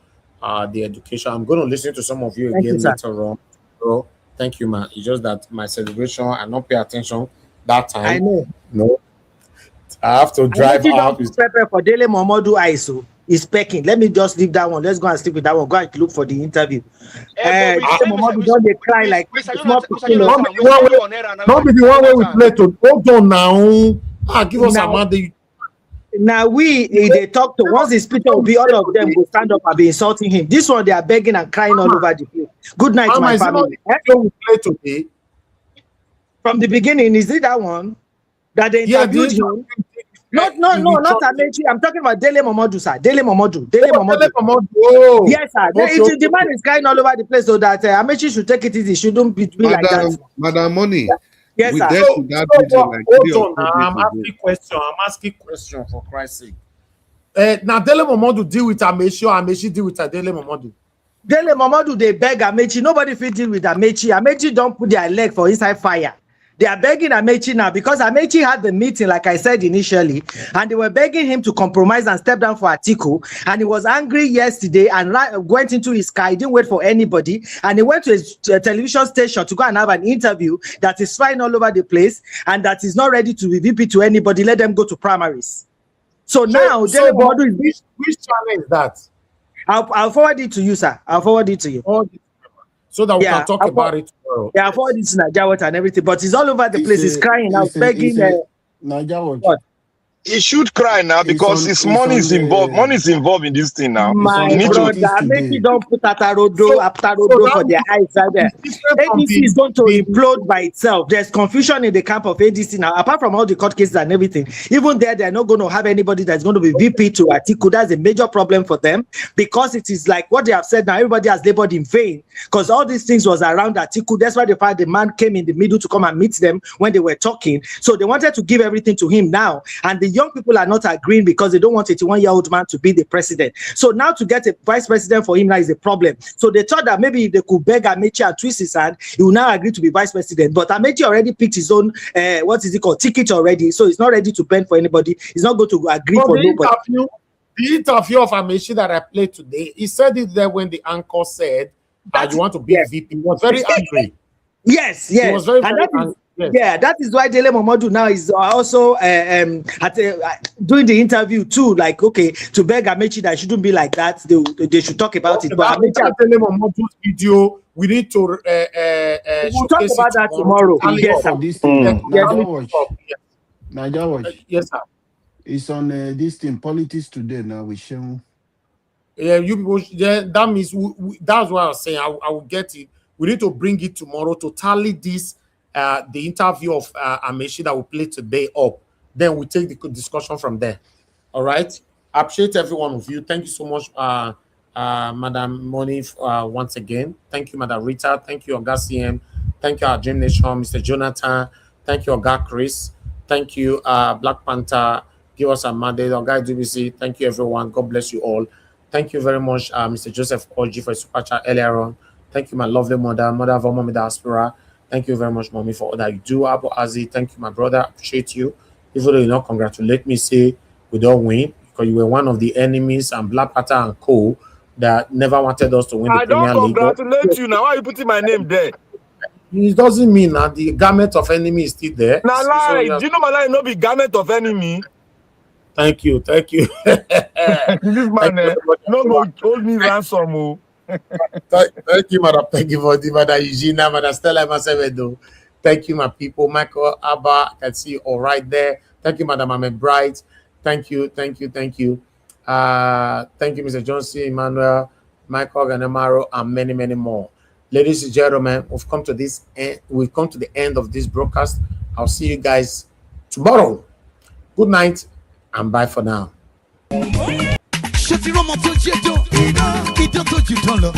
the education. I'm going to listen to some of you again later on. Bro, thank you, man. It's just that my celebration, I not pay attention that time. I know. No. I have to drive out. Prepare for Dele Momodu ISO. Is pecking. Let me just leave that one. Let's go and sleep with that one. Go and look for the interview. Momodu don't they cry like small people. Not be the one where we play to. Hold on now. Give us a mandate. Now they talk to once the speaker will be, all of them will stand up and be insulting him. This one they are begging and crying all over the place. Good night, my family. We play today. From the beginning, is it that one that they interviewed him? No, not Amechi. I'm talking about Dele Momodu, sir. Dele Momodu. Oh. Yes, sir. The man is crying all over the place, so that Amechi should take it easy. Shouldn't be like that. Madam Money. Yes, sir. Hold on. I'm asking question for Christ's sake. Now Dele Momodu deal with Amechi, or Amechi deal with Dele Momodu. Dele Momodu, they beg Amechi. Nobody fit deal with Amechi. Amechi don't put their leg for inside fire. They are begging Amechi now because Amechi had the meeting, like I said initially, and they were begging him to compromise and step down for Atiku. And he was angry yesterday and went into his car. He didn't wait for anybody. And he went to a television station to go and have an interview that is flying all over the place and that is not ready to be VP to anybody. Let them go to primaries. So now, which channel is that? I'll forward it to you, sir. I'll forward it to you. So that we can talk about it tomorrow. Yeah, I've heard it's Nigeria and everything, but it's all over the place. It's crying out, begging. Nigeria. He should cry now because his money is involved. Money is involved in this thing now. My You need brother, make you don't put after for their eyes right there. ADC is going to implode by itself. There's confusion in the camp of ADC now. Apart from all the court cases and everything, even there, they're not going to have anybody that's going to be VP to Atiku. That's a major problem for them because it is like what they have said now. Everybody has labored in vain because all these things was around Atiku. That's why the man came in the middle to come and meet them when they were talking. So they wanted to give everything to him now, and the young people are not agreeing because they don't want a 21-year-old man to be the president. So now to get a vice president for him now is a problem. So they thought that maybe if they could beg Amechi and twist his hand, he will now agree to be vice president. But Amechi already picked his own ticket already, so he's not ready to bend for anybody. He's not going to agree for nobody. The interview of Amechi that I played today, he said it there when the anchor said that you want to be VP. He was very angry. Yes. He was very angry. Yes. Yeah, that is why Dele Momodu now is also doing the interview too. Like, okay, to beg Amechi that shouldn't be like that. They should talk about it. But Amechi, Dele Momodu's video, we need to we'll talk about that tomorrow. Yes, Naija Watch. Yes, sir. It's on this thing, Politics Today now with Shehu. Yeah, you people. Yeah, that means that's what I was saying. I will get it. We need to bring it tomorrow to tally this. The interview of Amechi that we play today up. Then we take the discussion from there. All right. I appreciate every one of you. Thank you so much, Madam Moni, once again. Thank you, Madam Rita. Thank you, Oga CM. Thank you, our Dream Nation, Mr. Jonathan. Thank you, Oga Chris. Thank you, Black Panther. Give us a mandate. Oga DBC. Thank you, everyone. God bless you all. Thank you very much, Mr. Joseph Oji, for super chat earlier on. Thank you, my lovely mother of our mommy, the Aspirant. Thank you very much, mommy, for all that you do. Abu Azi, thank you, my brother. I appreciate you. Even though you not congratulate me, say we don't win because you were one of the enemies and Black Panther and Co. that never wanted us to win the Premier League. I don't congratulate you now. Why are you putting my name there? It doesn't mean that the garment of enemy is still there. Now, lie. Do you know my line? No be garment of enemy. Thank you. This man, no go hold me ransom. Thank you, madam. Thank you for the Madam Eugenia, Madam Stella Masevedo. Thank you, my people. Michael Abba, I can see you all right there. Thank you, Madam Ahmed Bright. Thank you. Thank you, Mr. Johnson, Emmanuel, Michael Ganamaro, and many, many more. Ladies and gentlemen, we've come to the end of this broadcast. I'll see you guys tomorrow. Good night and bye for now. Je suis vraiment tout j'ai tout. Il donne tout du temps là.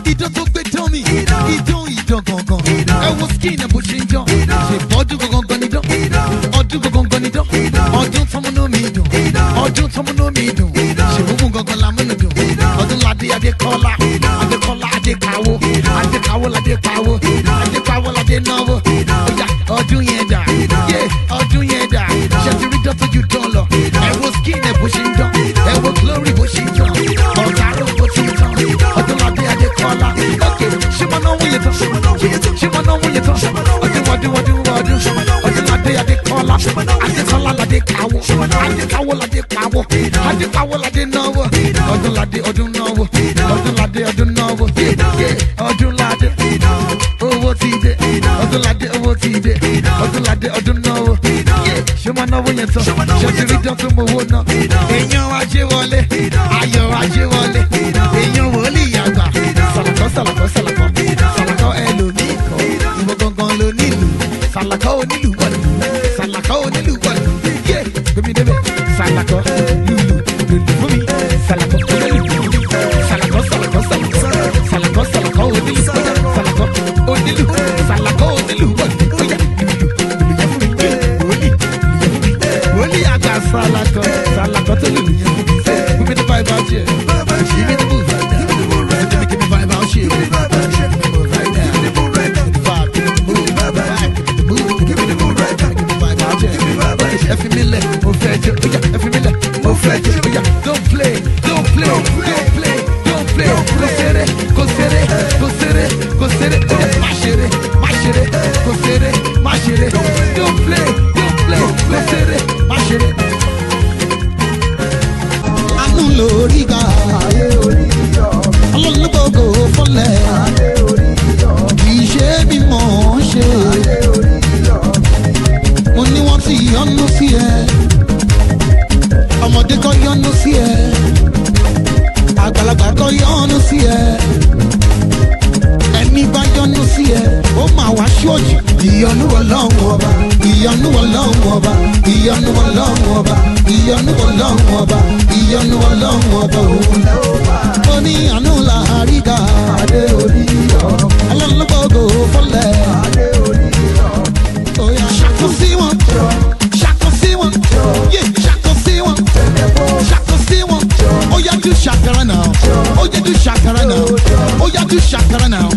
Il donne tout béton mi. Il donne gongon. I was skin and pushing down. J'ai pas du gongon ni don. Oh du gongon ni don. Oh don't someone know me don. Oh don't someone know me don. J'ai vous gongon la main don. Oh don't la dia de cola. Ade cola ade kawo. Ade kawo la de kawo. Ade kawo la de novo. Oh yeah. Oh do yenda. Yeah. Oh do yenda. J'ai suis rid of you don là. I was skin and pushing down. I was glory. She done, oh, Taro, what you done? I don't like the color. Okay, she wanna know when you talk. She wanna know when you talk. I do. I don't like the color. I the color like the cow. I the cow like the cow. I the cow like the novel. I don't like the, I don't know. I don't like the, I don't know. Yeah, I don't like the. Oh, what's he did? I don't like the, oh, what's he did? I don't like the, I don't know. Yeah, she wanna know when you talk. She read down to my wood now. Hey, yo, I just want it. Ayọ̀ ajé wọlé èèyàn wòlíì àgbà sàlàkọ́ ẹlòmíì kan ìwọ gangan ló nílùú sàlàkọ́ onílùú wọlé sàlàkọ́ onílùú wọlé yé gbẹmí débẹ̀ sàlàkọ́ lùlù fún mi sàlàkọ́ onílùú sàlàkọ́ onílùú sàlàkọ́ onílùú wọlé óyá lùlù fún mi wòlíì àgbà sàlàkọ́ tó lùlù yẹn fún mi. Give me the vibe out here. Give me the move right now. Give me the vibe out here. Give me the move right now. Give me the move right now. Vibe, give me the move right now. Give me the move. Give me the move right now. Give me the vibe out here. Give me the vibe out here. Efimile, ofejo, oya. Efimile, ofejo, oya. Don't play. Go sere, oya. Mashere. Go sere. Don't play. Go sere, mashere. Lóríga ọlọ́lọ́gbọ̀gbọ̀ fọlẹ̀ kì í ṣe bí mọ̀ ń ṣe mo ní wọ́n ti yọ́nú sí ẹ ọba, ìyọnu ọlọ́run ọba, ìyọnu ọlọ́run ọba òun lẹ́ ó bá. Mo ní àánú là àríkà. Adé orí ọba. Ọlọ́lọ́gbọ̀gbọ̀ fọlẹ̀. Adé orí ọba. Oya ṣàkó sí wọn. Ṣàkó sí wọn. Ṣàkó sí wọn. Ṣàkó sí wọn. Oya do ṣàkàrà now. Oya do ṣàkàrà now. Oya do ṣàkàrà now.